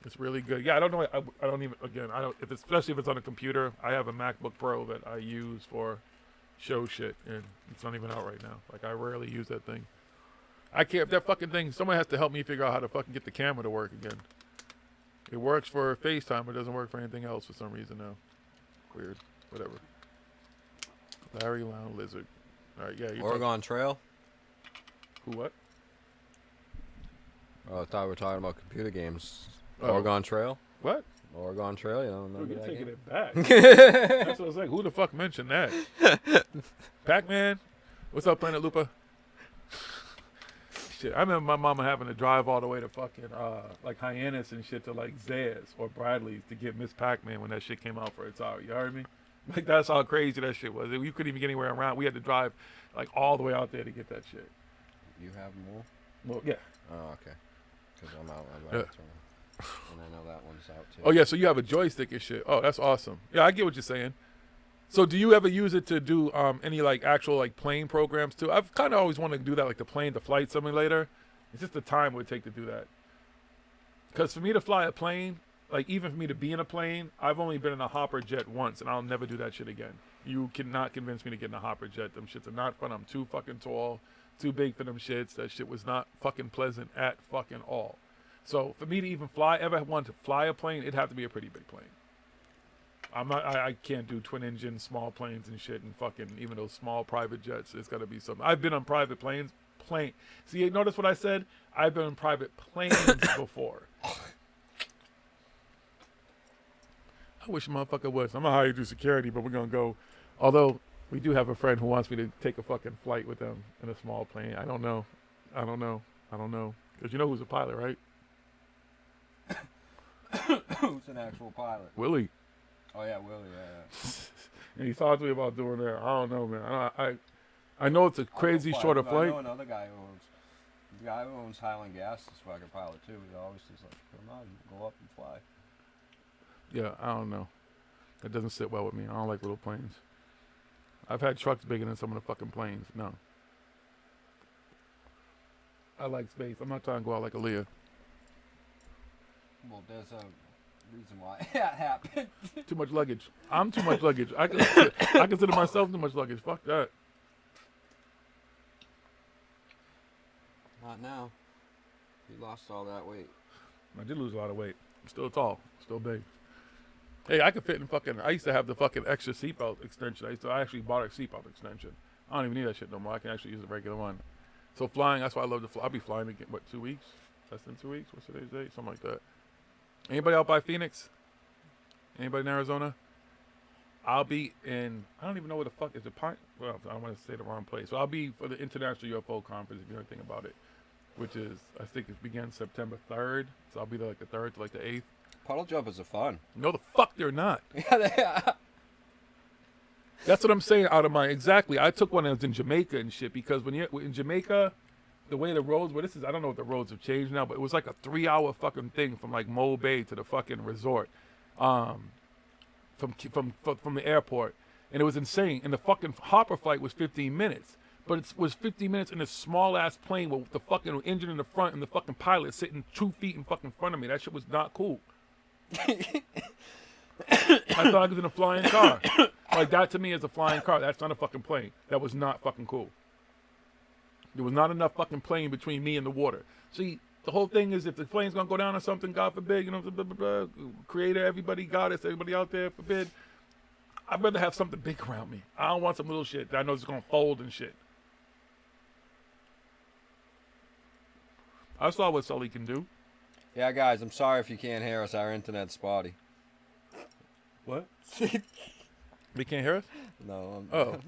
It's really good. Yeah, I don't know. I don't even, again, I don't, especially if it's on a computer. I have a MacBook Pro that I use for show shit and it's not even out right now. Like I rarely use that thing. I can't, if that fucking thing, someone has to help me figure out how to fucking get the camera to work again. It works for FaceTime, but it doesn't work for anything else for some reason now. Weird. Whatever. Larry Lounge Lizard. All right, yeah. Oregon Trail? Who, what? Oh, I thought we were talking about computer games. Oh. Oregon Trail? What? Oregon Trail, you don't remember You're that taking game? it back. That's what I was like. Who the fuck mentioned that? Pac-Man? What's up, Planet Lupa? Shit, I remember my mama having to drive all the way to fucking like Hyannis and shit to like Zayas or Bradley's to get Miss Pac-Man when that shit came out for Atari. You heard me? Like that's how crazy that shit was. You couldn't even get anywhere around. We had to drive like all the way out there to get that shit. You have more? Well, yeah. Oh, okay. Because I'm out. Yeah. And I know that one's out too. Oh yeah, so you have a joystick and shit. Oh, that's awesome. Yeah, I get what you're saying. So do you ever use it to do any like actual like plane programs too? I've kind of always wanted to do that, like the flight simulator. It's just the time it would take to do that. Because for me to fly a plane, like even for me to be in a plane, I've only been in a hopper jet once, and I'll never do that shit again. You cannot convince me to get in a hopper jet. Them shits are not fun. I'm too fucking tall, too big for them shits. That shit was not fucking pleasant at fucking all. So for me to even ever want to fly a plane, it'd have to be a pretty big plane. I can't do twin engine small planes and shit, and fucking even those small private jets. It's got to be something. I've been on private planes. See, you notice what I said? I've been on private planes before. I wish a motherfucker was. I'm gonna hire you to do security, but we're gonna go. Although we do have a friend who wants me to take a fucking flight with them in a small plane. I don't know. Because you know who's a pilot, right? Who's an actual pilot? Willie. Oh yeah, Willie. Yeah. And he talked to me about doing that. I don't know, man. I know it's a crazy shorter flight. I know another guy who owns Highland Gas is fucking pilot too. He always says like, come on, go up and fly. Yeah, I don't know. That doesn't sit well with me. I don't like little planes. I've had trucks bigger than some of the fucking planes. No. I like space. I'm not trying to go out like Aaliyah. Well, there's a reason why that happened. Too much luggage. I'm too much luggage. I consider myself too much luggage. Fuck that. Not now. You lost all that weight. I did lose a lot of weight. I'm still tall. Still big. Hey, I could fit in fucking... I used to have the fucking extra seatbelt extension. I actually bought a seatbelt extension. I don't even need that shit no more. I can actually use a regular one. So flying, that's why I love to fly. I'll be flying again, 2 weeks? Less than 2 weeks? What's today's date? Something like that. Anybody out by Phoenix? Anybody in Arizona? I'll be in... I don't even know where the fuck is it. Well, I don't want to say the wrong place. So I'll be for the International UFO Conference, if you know anything about it. Which is, I think it begins September 3rd. So I'll be there like the 3rd to like the 8th. Puddle jumpers are fun. No, the fuck they're not. Yeah, they are. That's what I'm saying out of my... Exactly. I took one that was in Jamaica and shit, because when you're in Jamaica, the way the roads... Well, I don't know if the roads have changed now, but it was like a 3-hour fucking thing from like Mo Bay to the fucking resort. From the airport. And it was insane. And the fucking hopper flight was 15 minutes. But it was 15 minutes in a small-ass plane with the fucking engine in the front and the fucking pilot sitting 2 feet in fucking front of me. That shit was not cool. I thought I was in a flying car. Like, that to me is a flying car. That's not a fucking plane. That was not fucking cool. There was not enough fucking plane between me and the water. See, the whole thing is if the plane's going to go down or something, God forbid, you know, blah, blah, blah, creator, everybody, goddess, everybody out there, forbid, I'd rather have something big around me. I don't want some little shit that I know is going to fold and shit. I saw what Sully can do. Yeah, guys, I'm sorry if you can't hear us. Our internet's spotty. What? They can't hear us? No. Oh.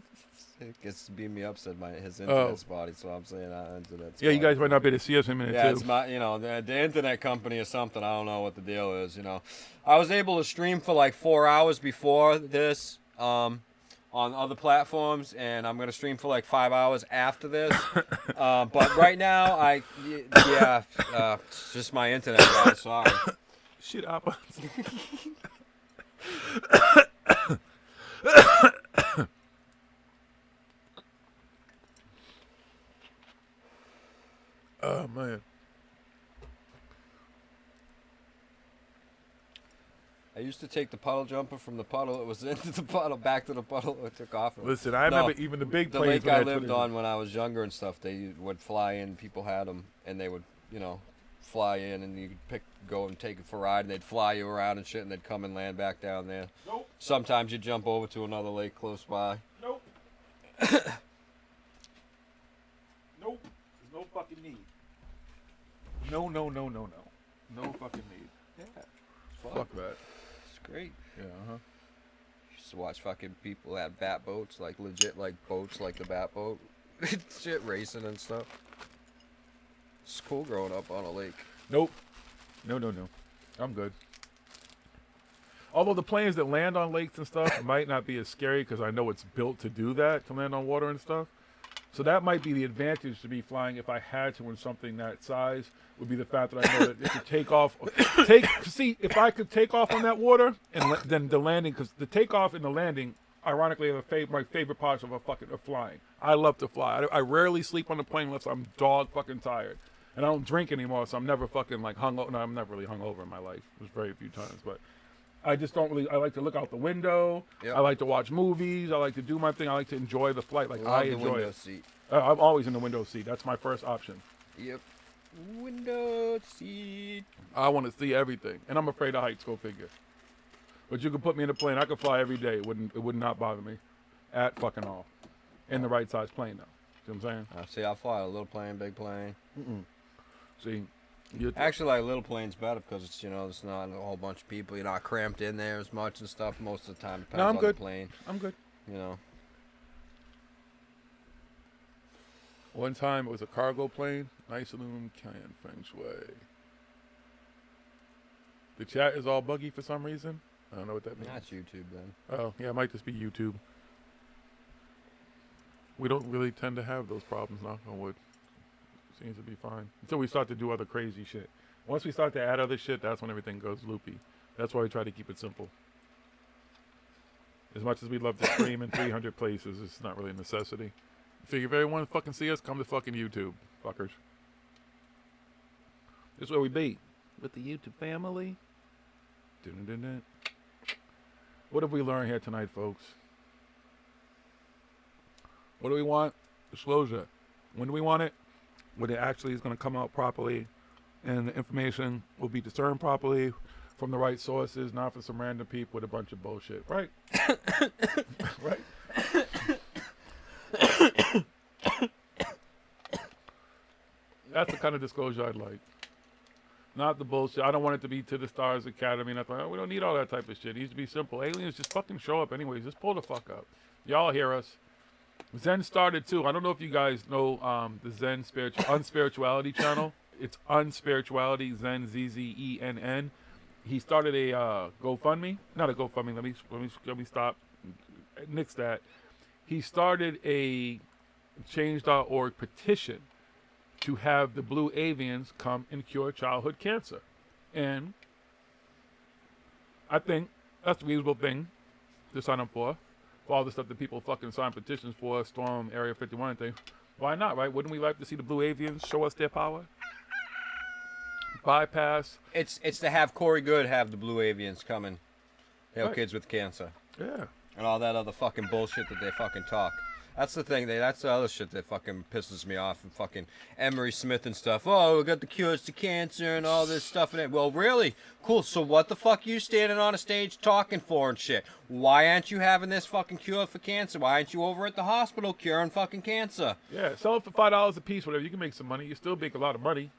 It gets beam me up, said his internet's spotty, so I'm saying our internet's spotty. Yeah, you guys might not be able to see us in a minute, yeah, too. it's my, the internet company or something. I don't know what the deal is, I was able to stream for like 4 hours before this on other platforms, and I'm going to stream for like 5 hours after this. But right now, it's just my internet, guys. Sorry. Shit happens. Oh, man. I used to take the puddle jumper from the puddle. It was into the puddle, back to the puddle. It took off. Listen, I remember even the big the planes. lake I lived on when I was younger and stuff, they would fly in. People had them, and they would, fly in, and you could go and take it for a ride, and they'd fly you around and shit, and they'd come and land back down there. Nope. Sometimes you'd jump over to another lake close by. Nope. Nope. There's no fucking need. No. No fucking need. Yeah. Fuck that. It's great. Yeah, Used to watch fucking people have bat boats, like legit like boats like the bat boat. Shit, racing and stuff. It's cool growing up on a lake. Nope. No. I'm good. Although the planes that land on lakes and stuff might not be as scary because I know it's built to do that, to land on water and stuff. So that might be the advantage to me flying if I had to in something that size, would be the fact that I know that it could take off. See, if I could take off on that water and then the landing, because the takeoff and the landing, ironically, are my favorite parts of flying. I love to fly. I rarely sleep on the plane unless I'm dog fucking tired. And I don't drink anymore, so I'm never fucking like hungover. No, I'm never really hungover in my life. It was very few times, but I just don't really. I like to look out the window. Yep. I like to watch movies. I like to do my thing. I like to enjoy the flight. Like Love I the enjoy window it. seat. I'm always in the window seat. That's my first option. Yep. Window seat. I want to see everything, and I'm afraid of heights. Go figure. But you could put me in a plane. I could fly every day. It would not bother me, at fucking all. In the right size plane though. See what I'm saying? I see. I fly a little plane, big plane. See, actually, like little planes better because it's it's not a whole bunch of people. You're not cramped in there as much and stuff most of the time. Depends No, I'm on good. the plane. I'm good. You know. One time it was a cargo plane. Nice aluminum can, feng shui. The chat is all buggy for some reason. I don't know what that means. That's YouTube then. Oh, yeah, it might just be YouTube. We don't really tend to have those problems, knock on wood. Seems to be fine. Until we start to do other crazy shit. Once we start to add other shit, that's when everything goes loopy. That's why we try to keep it simple. As much as we'd love to stream in 300 places, it's not really a necessity. Figure if everyone fucking see us, come to fucking YouTube, fuckers. This is where we be. With the YouTube family. Dun-dun-dun-dun. What have we learned here tonight, folks? What do we want? Disclosure. When do we want it? When it actually is going to come out properly and the information will be discerned properly from the right sources, not from some random people with a bunch of bullshit. Right? Right? That's the kind of disclosure I'd like. Not the bullshit. I don't want it to be to the Stars Academy. Nothing. We don't need all that type of shit. It needs to be simple. Aliens just fucking show up anyways. Just pull the fuck up. Y'all hear us. Zen started too. I don't know if you guys know the Zen Unspirituality channel. It's Unspirituality, Zen, ZZENN. He started a GoFundMe. Not a GoFundMe. Let me stop. Nix that. He started a Change.org petition to have the blue avians come and cure childhood cancer. And I think that's a reasonable thing to sign up for all the stuff that people fucking sign petitions for, Storm, Area 51 and things. Why not, right? Wouldn't we like to see the blue avians show us their power? Bypass. It's to have Corey Good have the blue avians coming. Help Right. kids with cancer. Yeah. And all that other fucking bullshit that they fucking talk. That's the thing. That's the other shit that fucking pisses me off. And fucking Emery Smith and stuff. Oh, we got the cures to cancer and all this stuff. And well, really? Cool. So what the fuck are you standing on a stage talking for and shit? Why aren't you having this fucking cure for cancer? Why aren't you over at the hospital curing fucking cancer? Yeah, sell it for $5 a piece, whatever. You can make some money. You still make a lot of money.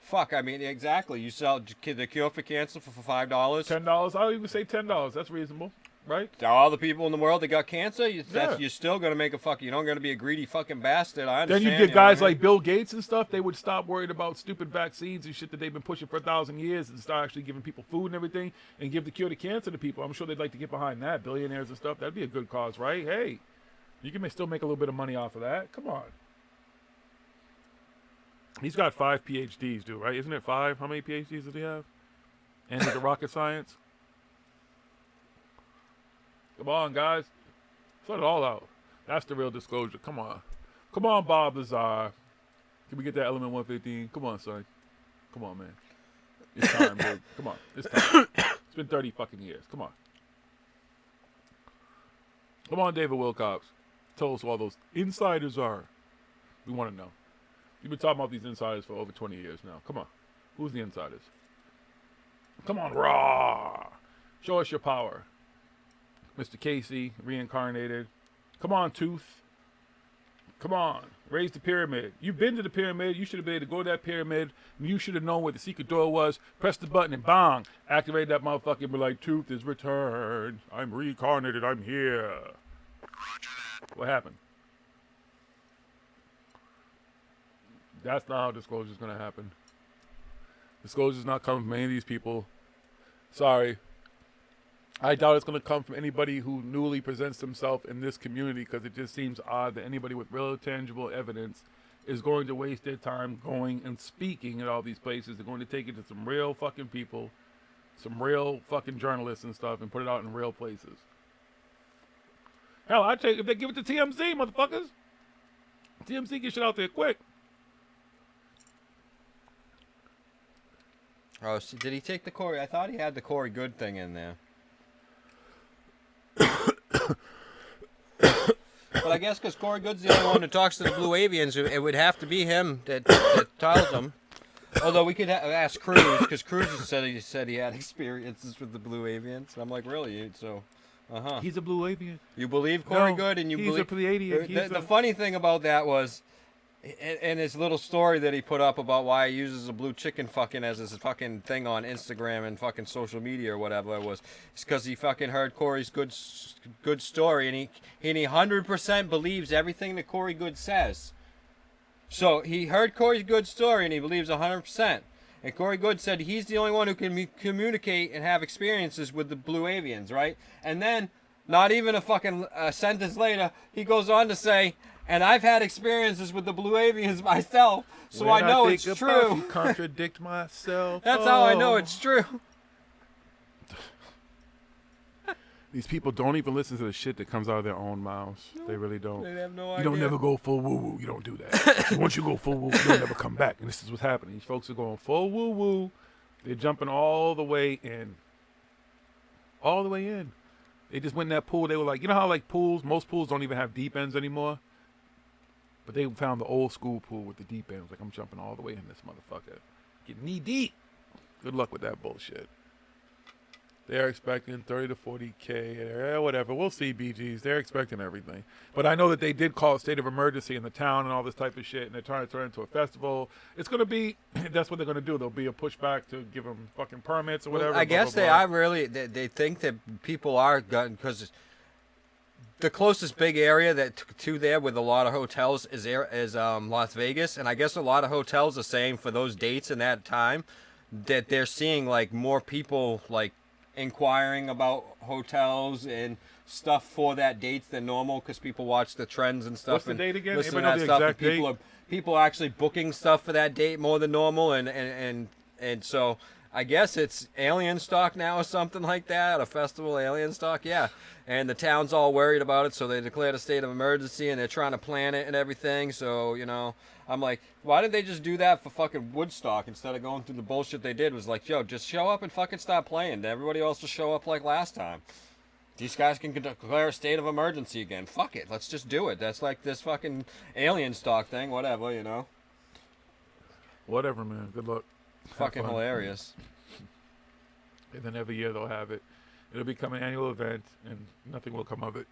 Fuck, I mean, exactly. You sell the cure for cancer for $5. $10. I'll even say $10. That's reasonable. Right? To all the people in the world that got cancer, Yeah. you're still going to make a fucking... You're not going to be a greedy fucking bastard. I Then understand. you get guys like Bill Gates and stuff. They would stop worried about stupid vaccines and shit that they've been pushing for 1,000 years and start actually giving people food and everything and give the cure to cancer to people. I'm sure they'd like to get behind that. Billionaires and stuff. That'd be a good cause, right? Hey, you can still make a little bit of money off of that. Come on. He's got 5 PhDs, dude, right? Isn't it 5? How many PhDs does he have? And is it rocket science? Come on, guys. Sort it all out. That's the real disclosure. Come on. Come on, Bob Lazar. Can we get that element 115? Come on, son. Come on, man. It's time, dude. Come on. It's time. It's been 30 fucking years. Come on. Come on, David Wilcox. Tell us who all those insiders are. We want to know. You've been talking about these insiders for over 20 years now. Come on. Who's the insiders? Come on, Raw. Show us your power. Mr. Casey, reincarnated. Come on, Tooth. Come on. Raise the pyramid. You've been to the pyramid. You should have been able to go to that pyramid. You should have known where the secret door was. Press the button and bang. Activate that motherfucker and be like, Tooth is returned. I'm reincarnated. I'm here. What happened? That's not how disclosure is going to happen. Disclosure is not coming from any of these people. Sorry. I doubt it's going to come from anybody who newly presents themselves in this community because it just seems odd that anybody with real tangible evidence is going to waste their time going and speaking at all these places. They're going to take it to some real fucking people, some real fucking journalists and stuff and put it out in real places. Hell, I'd take if they give it to TMZ, motherfuckers. TMZ get shit out there quick. Oh, so did he take the Corey? I thought he had the Corey Good thing in there. But I guess because Corey Good's the only one who talks to the Blue Avians, it would have to be him that tells them. Although we could ask Cruz, because Cruz said he had experiences with the Blue Avians. And I'm like, really? So, He's a Blue Avian. You believe Corey No, Good, and you he's believe a Pleiadian. The funny thing about that was, in his little story that he put up about why he uses a blue chicken fucking as his fucking thing on Instagram and fucking social media or whatever it was, it's because he fucking heard Corey's good story, and he 100% believes everything that Corey Good says. So he heard Corey's good story and he believes 100%. And Corey Good said he's the only one who can communicate and have experiences with the Blue Avians, right? And then, not even a fucking sentence later, he goes on to say, and I've had experiences with the Blue Avians myself, so When I know think it's about true. You contradict myself. That's how I know it's true. These people don't even listen to the shit that comes out of their own mouths. They really don't. They have no You idea. don't never go full woo-woo. You don't do that. Once you go full woo, you don't never come back. And this is what's happening. These folks are going full woo-woo. They're jumping all the way in. All the way in. They just went in that pool. They were like, you know how like pools, most pools don't even have deep ends anymore? But they found the old school pool with the deep ends. Like, I'm jumping all the way in this motherfucker. Get knee deep. Good luck with that bullshit. They're expecting 30 to 40K, whatever. We'll see, BGs. They're expecting everything. But I know that they did call a state of emergency in the town and all this type of shit, and they're trying to turn it into a festival. It's going to be, that's what they're going to do. There'll be a pushback to give them fucking permits or whatever. I guess they are really, they think that people are, because the closest big area to there with a lot of hotels is Las Vegas, and I guess a lot of hotels are saying for those dates and that time that they're seeing like more people like inquiring about hotels and stuff for that dates than normal because people watch the trends and stuff. What's the and date again? listen to Anybody that know the stuff. And exact people are actually booking stuff for that date more than normal, and so I guess it's alien stock now or something like that, a festival alien stock, yeah. And the town's all worried about it, so they declared a state of emergency, and they're trying to plan it and everything. So, you know, I'm like, why did they just do that for fucking Woodstock instead of going through the bullshit they did? Was like, yo, just show up and fucking stop playing. Everybody else will show up like last time. These guys can declare a state of emergency again. Fuck it, let's just do it. That's like this fucking alien stock thing, whatever, you know. Whatever, man. Good luck. Fucking hilarious. And then every year they'll have it. It'll become an annual event, and nothing will come of it.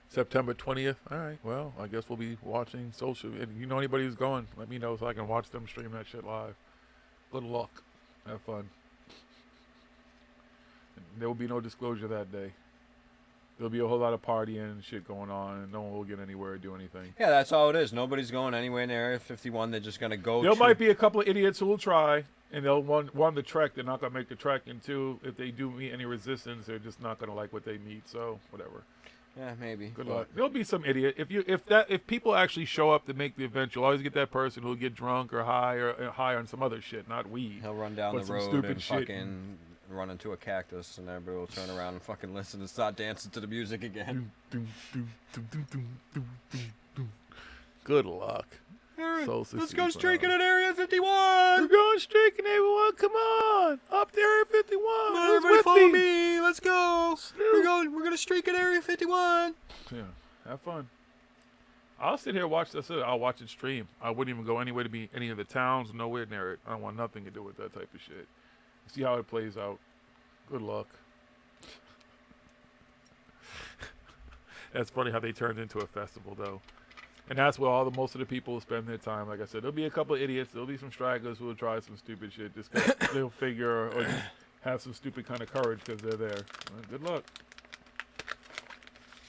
September 20th. All right. Well, I guess we'll be watching social. And you know anybody who's going, let me know so I can watch them stream that shit live. Good luck. Have fun. And there will be no disclosure that day. There'll be a whole lot of partying and shit going on, and no one will get anywhere or do anything. Yeah, that's all it is. Nobody's going anywhere near Area 51. They're just going to go. There might be a couple of idiots who will try, and they'll one the trek. They're not going to make the trek, and two, if they do meet any resistance, they're just not going to like what they meet. So whatever. Yeah, maybe. Good luck. There'll be some idiot. If people actually show up to make the event, you'll always get that person who'll get drunk or high on some other shit, not weed. He'll run down but the road stupid and shit. fucking run into a cactus, and everybody will turn around and fucking listen and start dancing to the music again. Good luck. Let's go streaking at Area 51. We're going streaking, everyone. Come on, up to Area 51. Who's Everybody with follow me? me. Let's go. We're gonna streak at Area 51. Yeah, have fun. I'll sit here and watch this. I'll watch it stream. I wouldn't even go anywhere to be any of the towns, nowhere near it. I don't want nothing to do with that type of shit. See how it plays out. Good luck. That's funny how they turned into a festival, though. And that's where most of the people will spend their time. Like I said, there'll be a couple of idiots. There'll be some stragglers who will try some stupid shit. Just 'cause they'll figure or just have some stupid kind of courage because they're there. Well, good luck.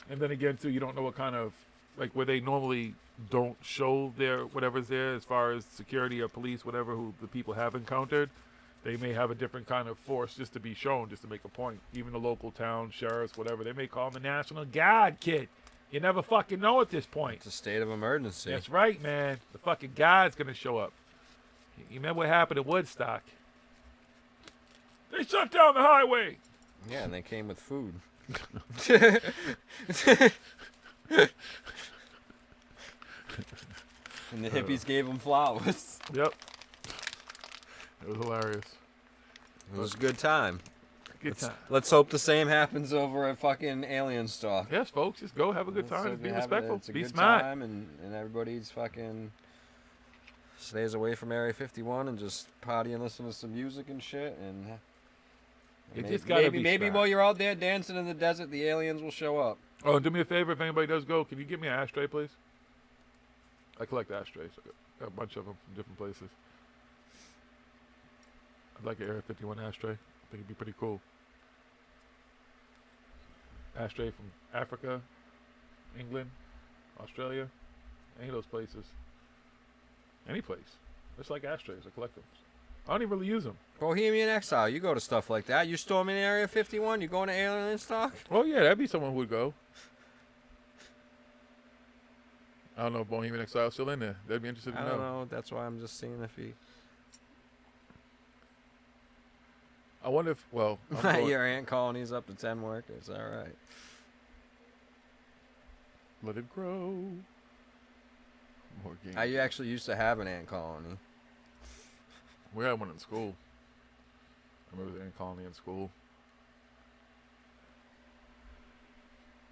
And then again, too, you don't know what kind of, like where they normally don't show their whatever's there as far as security or police, whatever, who the people have encountered. They may have a different kind of force just to be shown, just to make a point. Even the local town, sheriffs, whatever, they may call them the National Guard, kid. You never fucking know at this point. It's a state of emergency. That's right, man. The fucking Guard's going to show up. You remember what happened at Woodstock? They shut down the highway. Yeah, and they came with food. And the hippies gave them flowers. Yep. was hilarious. It was a good time. Good time. Let's hope the same happens over at fucking Alien Stock. Yes, folks, just go have a good Let's time. hope Be you have respectful. It's a Be good smart. time, and everybody's fucking stays away from Area 51 and just party and listen to some music and shit. And You maybe, just gotta be maybe smart. while you're out there dancing in the desert, the aliens will show up. Oh, and do me a favor, if anybody does go, can you give me an ashtray, please? I collect ashtrays. I got a bunch of them from different places. I'd like an Area 51 ashtray. I think it'd be pretty cool. Ashtray from Africa, England, Australia, any of those places. Any place. Just like ashtrays. I collect them. I don't even really use them. Bohemian Exile, you go to stuff like that. You storming Area 51? You going to Alien Stock? Oh, yeah, that'd be someone who would go. I don't know if Bohemian Exile's still in there. They'd be interested to I know. don't know. That's why I'm just seeing if he... I wonder if, well... I'm going- Your ant colony's up to 10 workers. All right. Let it grow. More games. I actually used to have an ant colony. We had one in school. I remember the ant colony in school.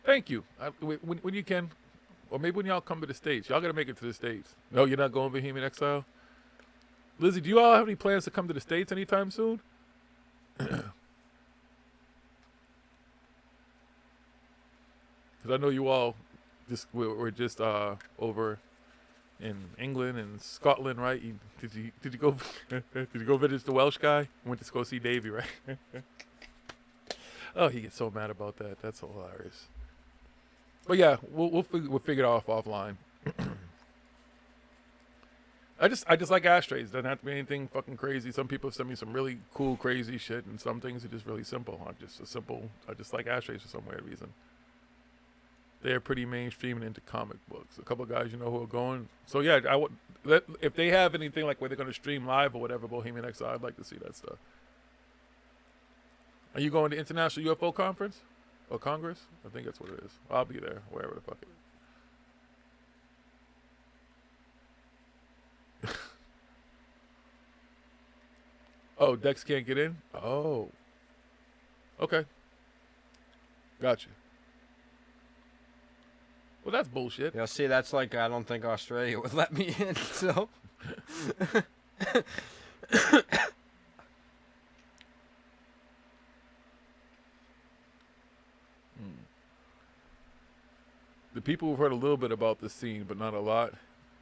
Thank you. When you can, or maybe when y'all come to the States. Y'all got to make it to the States. No, you're not going Bohemian Exile? Lizzie, do you all have any plans to come to the States anytime soon? Because I know you all we're just over in England and Scotland, right? Did you go did you go visit the Welsh guy? Went to go see Davey, right? Oh, he gets so mad about that. That's hilarious. But yeah, we'll figure it off offline. I just like ashtrays. Doesn't have to be anything fucking crazy. Some people send me some really cool, crazy shit, and some things are just really simple. I just like ashtrays for some weird reason. They're pretty mainstream and into comic books. A couple of guys you know who are going. So yeah, if they have anything like where they're going to stream live or whatever, Bohemian Exile, I'd like to see that stuff. Are you going to International UFO Conference or Congress? I think that's what it is. I'll be there, wherever the fuck it is. Oh, Dex can't get in? Oh. Okay. Gotcha. Well, that's bullshit. Yeah, see, that's like, I don't think Australia would let me in, so. The people who've heard a little bit about this scene, but not a lot,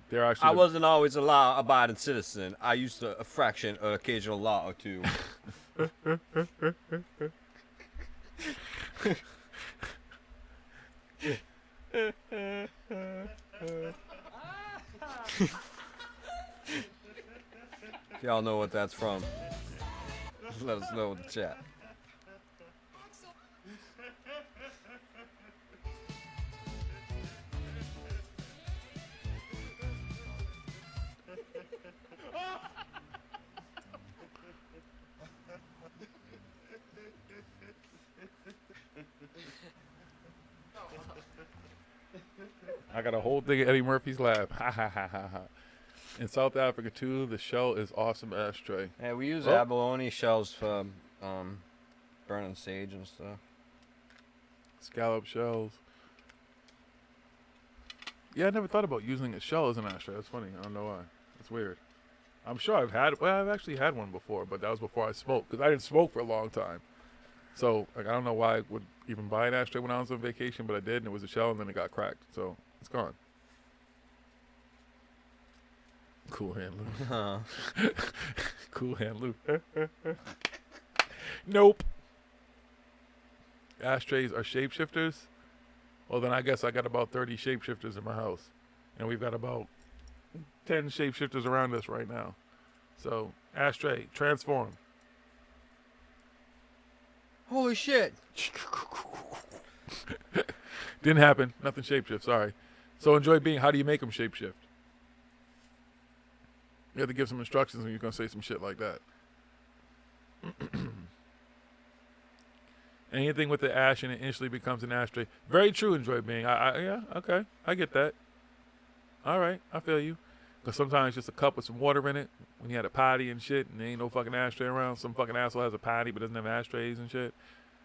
they're actually... I wasn't always a law-abiding citizen. I used to a fraction an occasional law or two. If y'all know what that's from, let us know in the chat. I got a whole thing of Eddie Murphy's Laugh. Ha ha ha ha ha. In South Africa too, the shell is awesome ashtray. Yeah, we use abalone shells for burning sage and stuff. Scallop shells. Yeah, I never thought about using a shell as an ashtray. That's funny. I don't know why. That's weird. I'm sure I've actually had one before, but that was before I smoked, because I didn't smoke for a long time. So, like, I don't know why I would even buy an ashtray when I was on vacation, but I did, and it was a shell, and then it got cracked. So, it's gone. Cool hand loop. Cool hand loop. Nope. Ashtrays are shapeshifters? Well, then I guess I got about 30 shapeshifters in my house. And we've got about 10 shapeshifters around us right now. So, ashtray, transform. Holy shit. Didn't happen. Nothing shapeshift, sorry. So enjoy being, how do you make them shapeshift? You have to give some instructions when you're going to say some shit like that. Anything with the ash in it instantly becomes an ashtray. Very true, enjoy being. Yeah, okay. I get that. All right, I feel you. Because sometimes just a cup with some water in it when you had a potty and shit and there ain't no fucking ashtray around. Some fucking asshole has a potty but doesn't have ashtrays and shit.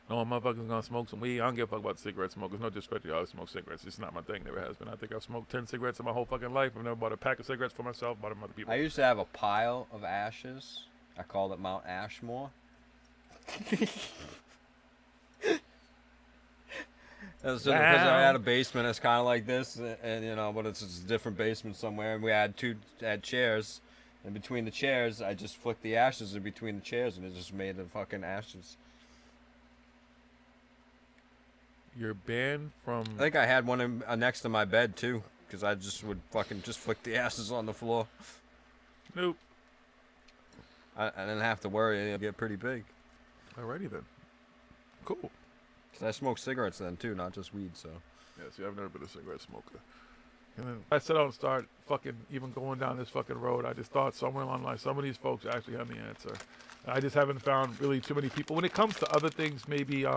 No motherfucker's gonna smoke some weed. I don't give a fuck about cigarette smokers. No disrespect to y'all who smoke cigarettes. It's not my thing. Never has been. I think I've smoked 10 cigarettes in my whole fucking life. I've never bought a pack of cigarettes for myself. Bought them for other people. I used to have a pile of ashes. I called it Mount Ashmore. That was just because I had a basement. It's kind of like this, and you know, but it's just a different basement somewhere. And we had chairs, and between the chairs, I just flicked the ashes in between the chairs, and it just made the fucking ashes. You're banned from. I think I had one next to my bed too, because I just would fucking just flick the ashes on the floor. Nope. I didn't have to worry. It'd get pretty big. Alrighty then. Cool. I smoked cigarettes then too, not just weed. So. Yeah. See, I've never been a cigarette smoker. And then I set out and start fucking even going down this fucking road. I just thought somewhere along the line, some of these folks actually have the answer. I just haven't found really too many people. When it comes to other things, maybe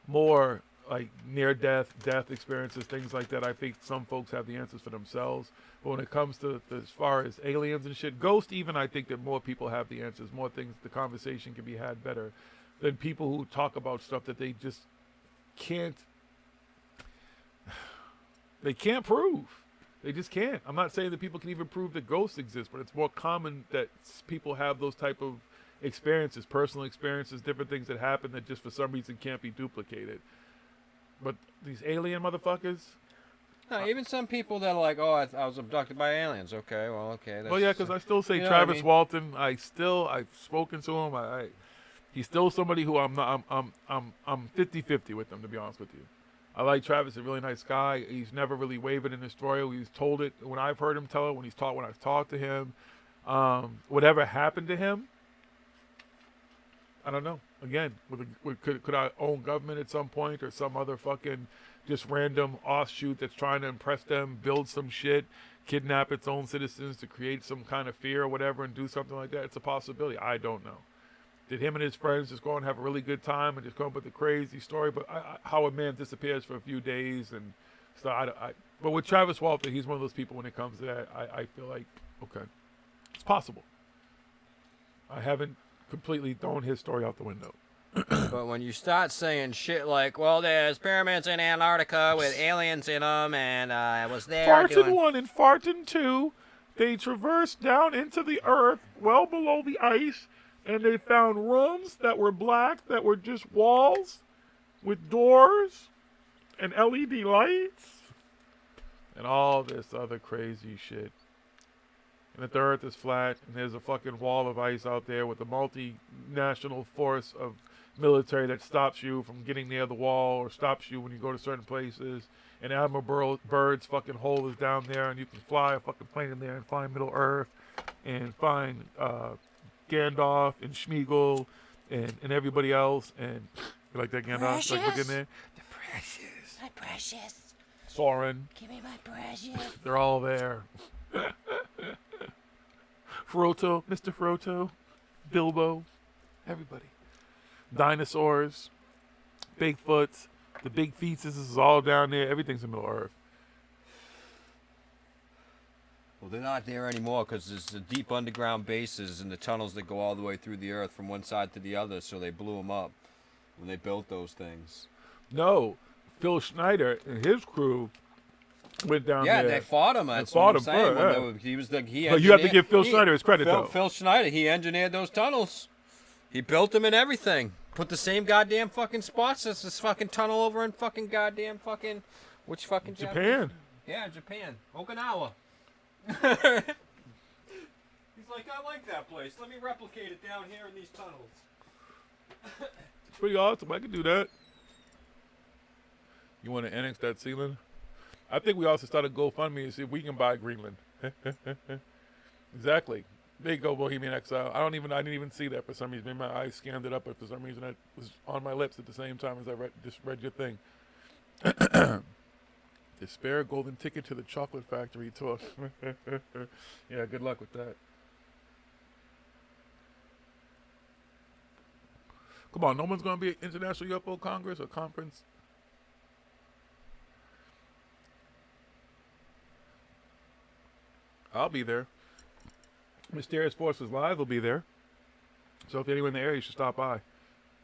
more like near-death experiences, things like that, I think some folks have the answers for themselves. But when it comes to as far as aliens and shit, ghosts even, I think that more people have the answers. More things, the conversation can be had better than people who talk about stuff that they just can't. They can't prove. They just can't. I'm not saying that people can even prove that ghosts exist, but it's more common that people have those type of experiences, personal experiences, different things that happen that just for some reason can't be duplicated. But these alien motherfuckers. No, even some people that are like, oh, I was abducted by aliens. Okay, well, okay. Well, yeah, because I still say Travis Walton. I've spoken to him. He's still somebody who I'm 50-50 with him, to be honest with you. I like Travis, a really nice guy. He's never really wavered in his story. He's told it when I've heard him tell it, when I've talked to him. Whatever happened to him, I don't know. Again, could our own government at some point or some other fucking just random offshoot that's trying to impress them, build some shit, kidnap its own citizens to create some kind of fear or whatever and do something like that? It's a possibility. I don't know. Did him and his friends just go and have a really good time and just come up with a crazy story? But how a man disappears for a few days and stuff. But with Travis Walton, he's one of those people when it comes to that. I feel like, okay, it's possible. I haven't completely thrown his story out the window. But when you start saying shit like, well, there's pyramids in Antarctica with aliens in them, and I was there Farton 1 and Farton 2, they traversed down into the earth, well below the ice, and they found rooms that were black, that were just walls with doors and LED lights and all this other crazy shit. And that the earth is flat, and there's a fucking wall of ice out there with a multinational force of military that stops you from getting near the wall or stops you when you go to certain places. And Admiral Byrd's fucking hole is down there, and you can fly a fucking plane in there and find Middle Earth and find Gandalf and Schmeagol and everybody else. And you like that Gandalf? Precious? Like look in there. The precious. My precious. Soren. Give me my precious. They're all there. Frodo, Mr. Frodo, Bilbo, everybody. Dinosaurs, Bigfoots, the big fetuses is all down there. Everything's in Middle Earth. Well, they're not there anymore because there's the deep underground bases and the tunnels that go all the way through the earth from one side to the other, so they blew them up when they built those things. No, Phil Schneider and his crew went down there. Yeah, they fought him. That's what I'm saying. He was but you have to give Phil Schneider his credit, though. Phil Schneider, he engineered those tunnels. He built them and everything. Put the same goddamn fucking spots as this fucking tunnel over in fucking goddamn fucking... Which fucking... Japan. Yeah, Japan. Okinawa. He's like, I like that place. Let me replicate it down here in these tunnels. It's pretty awesome. I can do that. You want to annex that ceiling? I think we also started GoFundMe to see if we can buy Greenland. Exactly. There you go, Bohemian Exile. I didn't even see that for some reason. Maybe my eyes scanned it up, but for some reason it was on my lips at the same time as I read your thing. Despair golden ticket to the chocolate factory tour. Yeah, good luck with that. Come on, no one's going to be at International UFO Congress or conference. I'll be there. Mysterious Forces Live will be there. So if you're anywhere in the area, you should stop by.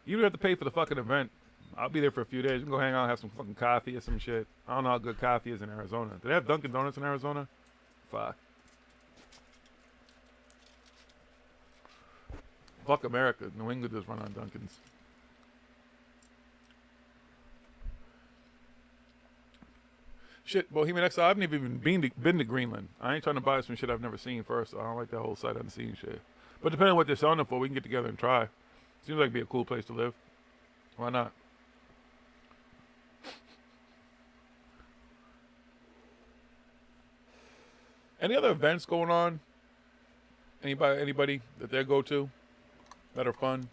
You don't have to pay for the fucking event. I'll be there for a few days. You can go hang out and have some fucking coffee or some shit. I don't know how good coffee is in Arizona. Do they have Dunkin' Donuts in Arizona? Fuck. Fuck America. New England does run on Dunkin's. Shit, Bohemian X, I haven't even been to Greenland. I ain't trying to buy some shit I've never seen first. So I don't like that whole sight unseen shit. But depending on what they're selling it for, we can get together and try. Seems like it'd be a cool place to live. Why not? Any other events going on? Anybody that they go to that are fun?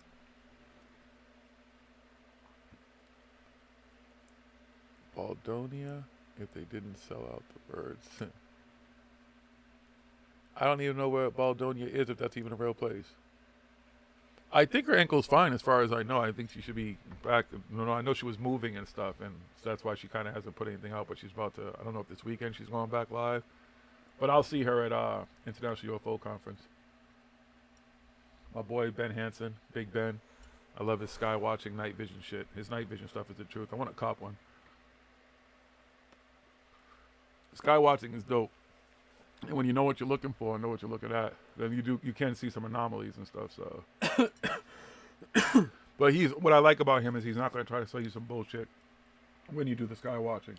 Baldonia, if they didn't sell out the birds. I don't even know where Baldonia is, if that's even a real place. I think her ankle's fine as far as I know. I think she should be back. No, I know she was moving and stuff, and so that's why she kind of hasn't put anything out, but she's about to, I don't know if this weekend she's going back live. But I'll see her at International UFO Conference. My boy Ben Hansen, Big Ben. I love his sky watching night vision shit. His night vision stuff is the truth. I want to cop one. Sky watching is dope. And when you know what you're looking for and know what you're looking at, then you can see some anomalies and stuff. So, but what I like about him is he's not going to try to sell you some bullshit when you do the sky watching.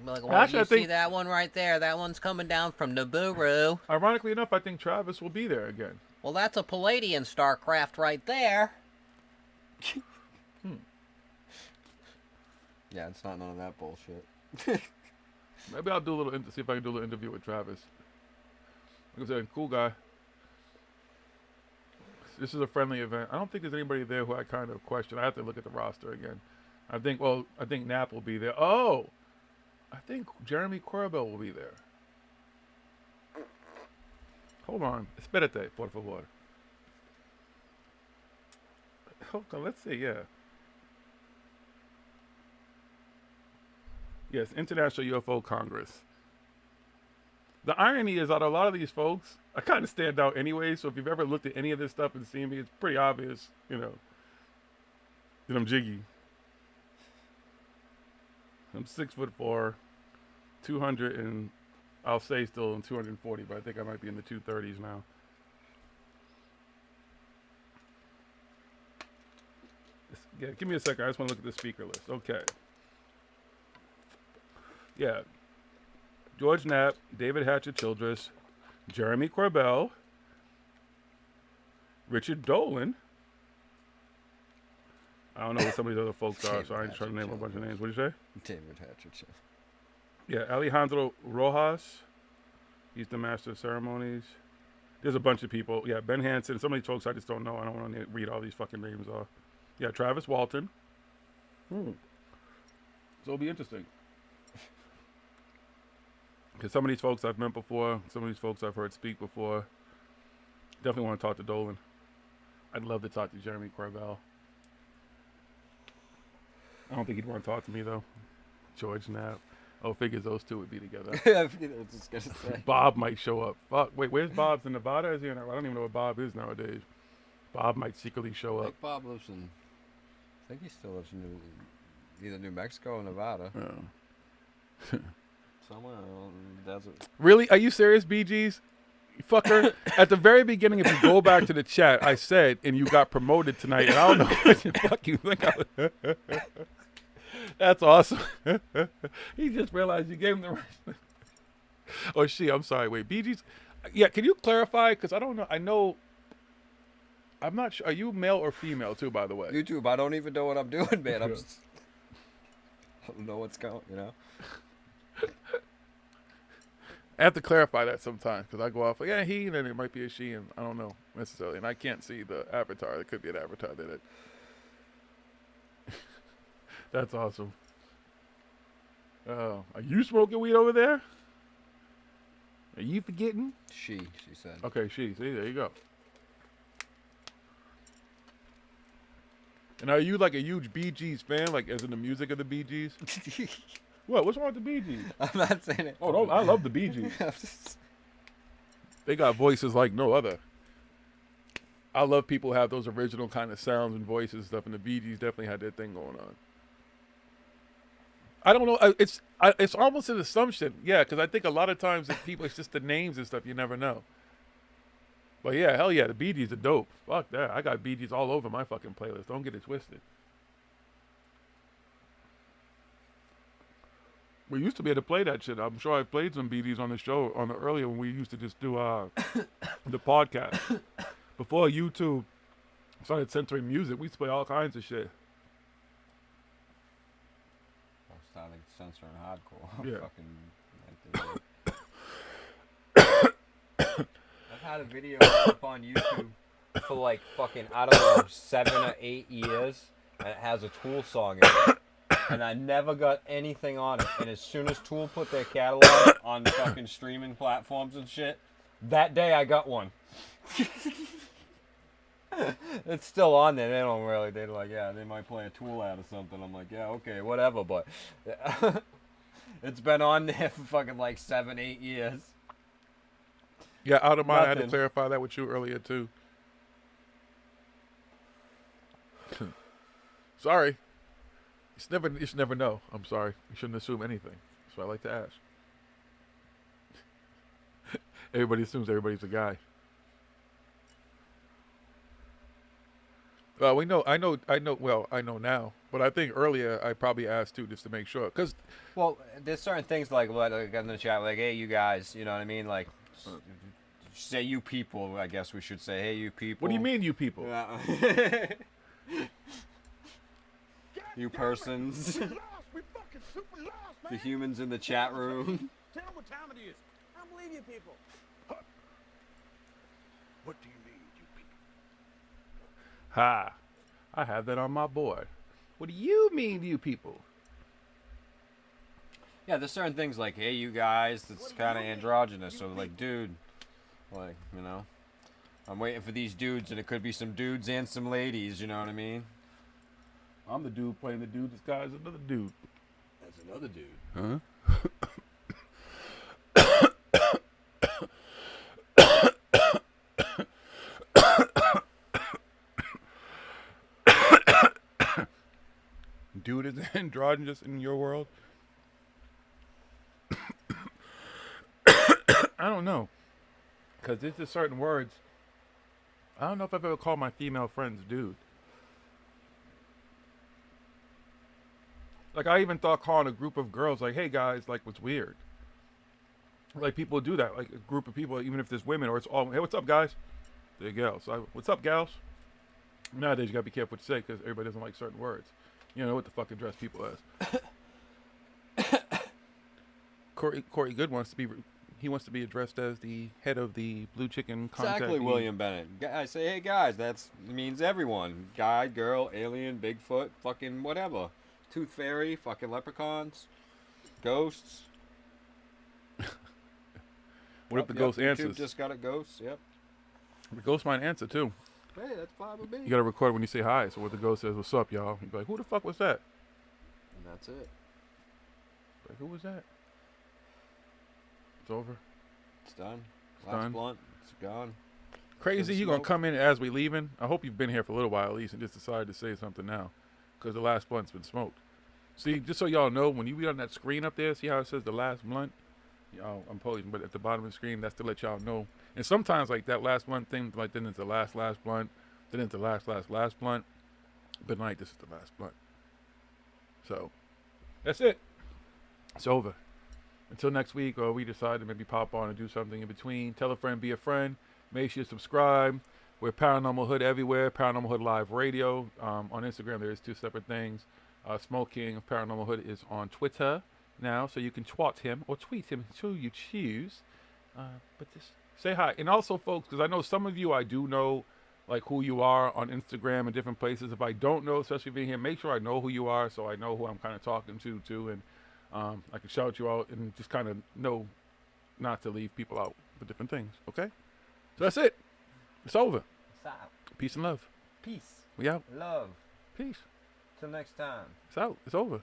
Like, well, actually, you see that one right there? That one's coming down from Nibiru. Ironically enough, I think Travis will be there again. Well, that's a Palladian starcraft right there. Yeah, it's not none of that bullshit. Maybe I'll do a little see if I can do a little interview with Travis. Like I said, cool guy. This is a friendly event. I don't think there's anybody there who I kind of question. I have to look at the roster again. I think Knapp will be there. Oh, I think Jeremy Corbell will be there. Hold on. Espérate, por favor. Hold on. Let's see. Yeah. Yes, International UFO Congress. The irony is, out of a lot of these folks, I kind of stand out anyway. So if you've ever looked at any of this stuff and seen me, it's pretty obvious, that I'm jiggy. I'm 6'4", 200, and I'll say still in 240, but I think I might be in the 230s now. Yeah, give me a second. I just want to look at the speaker list. Okay. Yeah. George Knapp, David Hatcher Childress, Jeremy Corbell, Richard Dolan. I don't know what some of these other folks are, so I ain't trying to name a bunch of names. What did you say? David Hatcher. Yeah, Alejandro Rojas. He's the master of ceremonies. There's a bunch of people. Yeah, Ben Hansen. Some of these folks I just don't know. I don't want to read all these fucking names off. Yeah, Travis Walton. So it'll be interesting. Because some of these folks I've met before. Some of these folks I've heard speak before. Definitely want to talk to Dolan. I'd love to talk to Jeremy Corbell. I don't think he'd want to talk to me, though. George Knapp. Oh, figures those two would be together. I was just going to say. Bob might show up. Fuck. Wait, where's Bob? In Nevada? Is he in? I don't even know where Bob is nowadays. Bob might secretly show I up. think Bob lives in... I think he still lives in either New Mexico or Nevada. Yeah. Somewhere in the desert. Really? Are you serious, BGs? You fucker. At the very beginning, if you go back to the chat, I said, and you got promoted tonight, and I don't know what the fuck you think I was. That's awesome. He just realized you gave him the right. Oh, she. I'm sorry. Wait, BGs. Yeah, can you clarify? Because I don't know. I know. I'm not sure. Are you male or female, too, by the way? YouTube, I don't even know what I'm doing, man. I don't know what's going, I have to clarify that sometimes because I go off, yeah, he, and then it might be a she, and I don't know necessarily. And I can't see the avatar. It could be an avatar that it. That's awesome. Are you smoking weed over there? Are you forgetting? She said. Okay, she. See, there you go. And are you like a huge Bee Gees fan, like as in the music of the Bee Gees? What? What's wrong with the Bee Gees? I'm not saying it. Oh, no, I love the Bee Gees. They got voices like no other. I love people who have those original kind of sounds and voices and stuff, and the Bee Gees definitely had their thing going on. I don't know. It's almost an assumption, yeah, because I think a lot of times if people, it's just the names and stuff. You never know. But yeah, hell yeah, the Bee Gees are dope. Fuck that. I got Bee Gees all over my fucking playlist. Don't get it twisted. We used to be able to play that shit. I'm sure I played some Bee Gees on the show on the earlier when we used to just do the podcast. Before YouTube started censoring music, we used to play all kinds of shit. Started censoring hardcore. Yeah. I've had a video up on YouTube for like fucking, I don't know, 7 or 8 years, and it has a Tool song in it. And I never got anything on it. And as soon as Tool put their catalog on fucking streaming platforms and shit, that day I got one. It's still on there. They don't really. They're like, yeah, they might play a Tool ad or something. I'm like, yeah, okay, whatever. But it's been on there for fucking like 7, 8 years. Yeah, out of mind. I had to Nothing. clarify that with you earlier too. Sorry. You just never know. I'm sorry. You shouldn't assume anything. That's what I like to ask. Everybody assumes everybody's a guy. Well, I know now. But I think earlier I probably asked too, just to make sure. Well, there's certain things like in the chat, like, hey, you guys, you know what I mean? Like, say you people, I guess we should say, hey, you people. What do you mean, you people? You persons. The humans in the chat room. Tell them what time it is. I don't believe you people. What do you mean, you people? Ha! I have that on my board. What do you mean, you people? Yeah, there's certain things like, hey, you guys, that's kind of androgynous. So, like, dude, like, you know, I'm waiting for these dudes, and it could be some dudes and some ladies, you know what I mean? I'm the dude playing the dude disguised as another dude. That's another dude. Huh? Dude is androgynous in your world? I don't know. Because there's just certain words. I don't know if I've ever called my female friends dude. Like, I even thought calling a group of girls, like, hey, guys, like, was weird. Like, people do that. Like, a group of people, even if there's women or it's all, hey, what's up, guys? There you go. So, what's up, gals? Nowadays, you got to be careful what you say because everybody doesn't like certain words. You know what the fuck address people as. Corey Good wants to be addressed as the head of the Blue Chicken Contact. Exactly, William Bennett. I say, hey, guys, that means everyone. Guy, girl, alien, Bigfoot, fucking whatever. Tooth Fairy, fucking leprechauns, ghosts. What if the ghost answers? YouTube just got a ghost, yep. The ghost might answer, too. Hey, that's fine with me. You got to record when you say hi. So what the ghost says, what's up, y'all? You'd be like, who the fuck was that? And that's it. Like, who was that? It's over. It's done. It's Last done. blunt. It's gone. Crazy, Good you going to smoke. come in as we leaving? I hope you've been here for a little while at least and just decided to say something now. Because the last blunt's been smoked. See, just so y'all know, when you read on that screen up there, see how it says the last blunt? Y'all, I'm posing, but at the bottom of the screen, that's to let y'all know. And sometimes, like, that last blunt thing, like, then it's the last blunt, then it's the last blunt. But like, this is the last blunt. So, that's it. It's over. Until next week, or we decide to maybe pop on and do something in between. Tell a friend, be a friend. Make sure you subscribe. We're Paranormal Hood everywhere. Paranormal Hood Live Radio. On Instagram, there's 2 separate things. Smoke King of Paranormal Hood is on Twitter now, so you can twat him or tweet him until you choose. But just say hi. And also, folks, because I know some of you I do know, like, who you are on Instagram and different places. If I don't know, especially being here, make sure I know who you are so I know who I'm kind of talking to, too. And I can shout you out and just kind of know not to leave people out for different things, okay? So that's it. It's over. Stop. Peace and love. Peace. We out. Love. Peace. Till next time. It's out. It's over.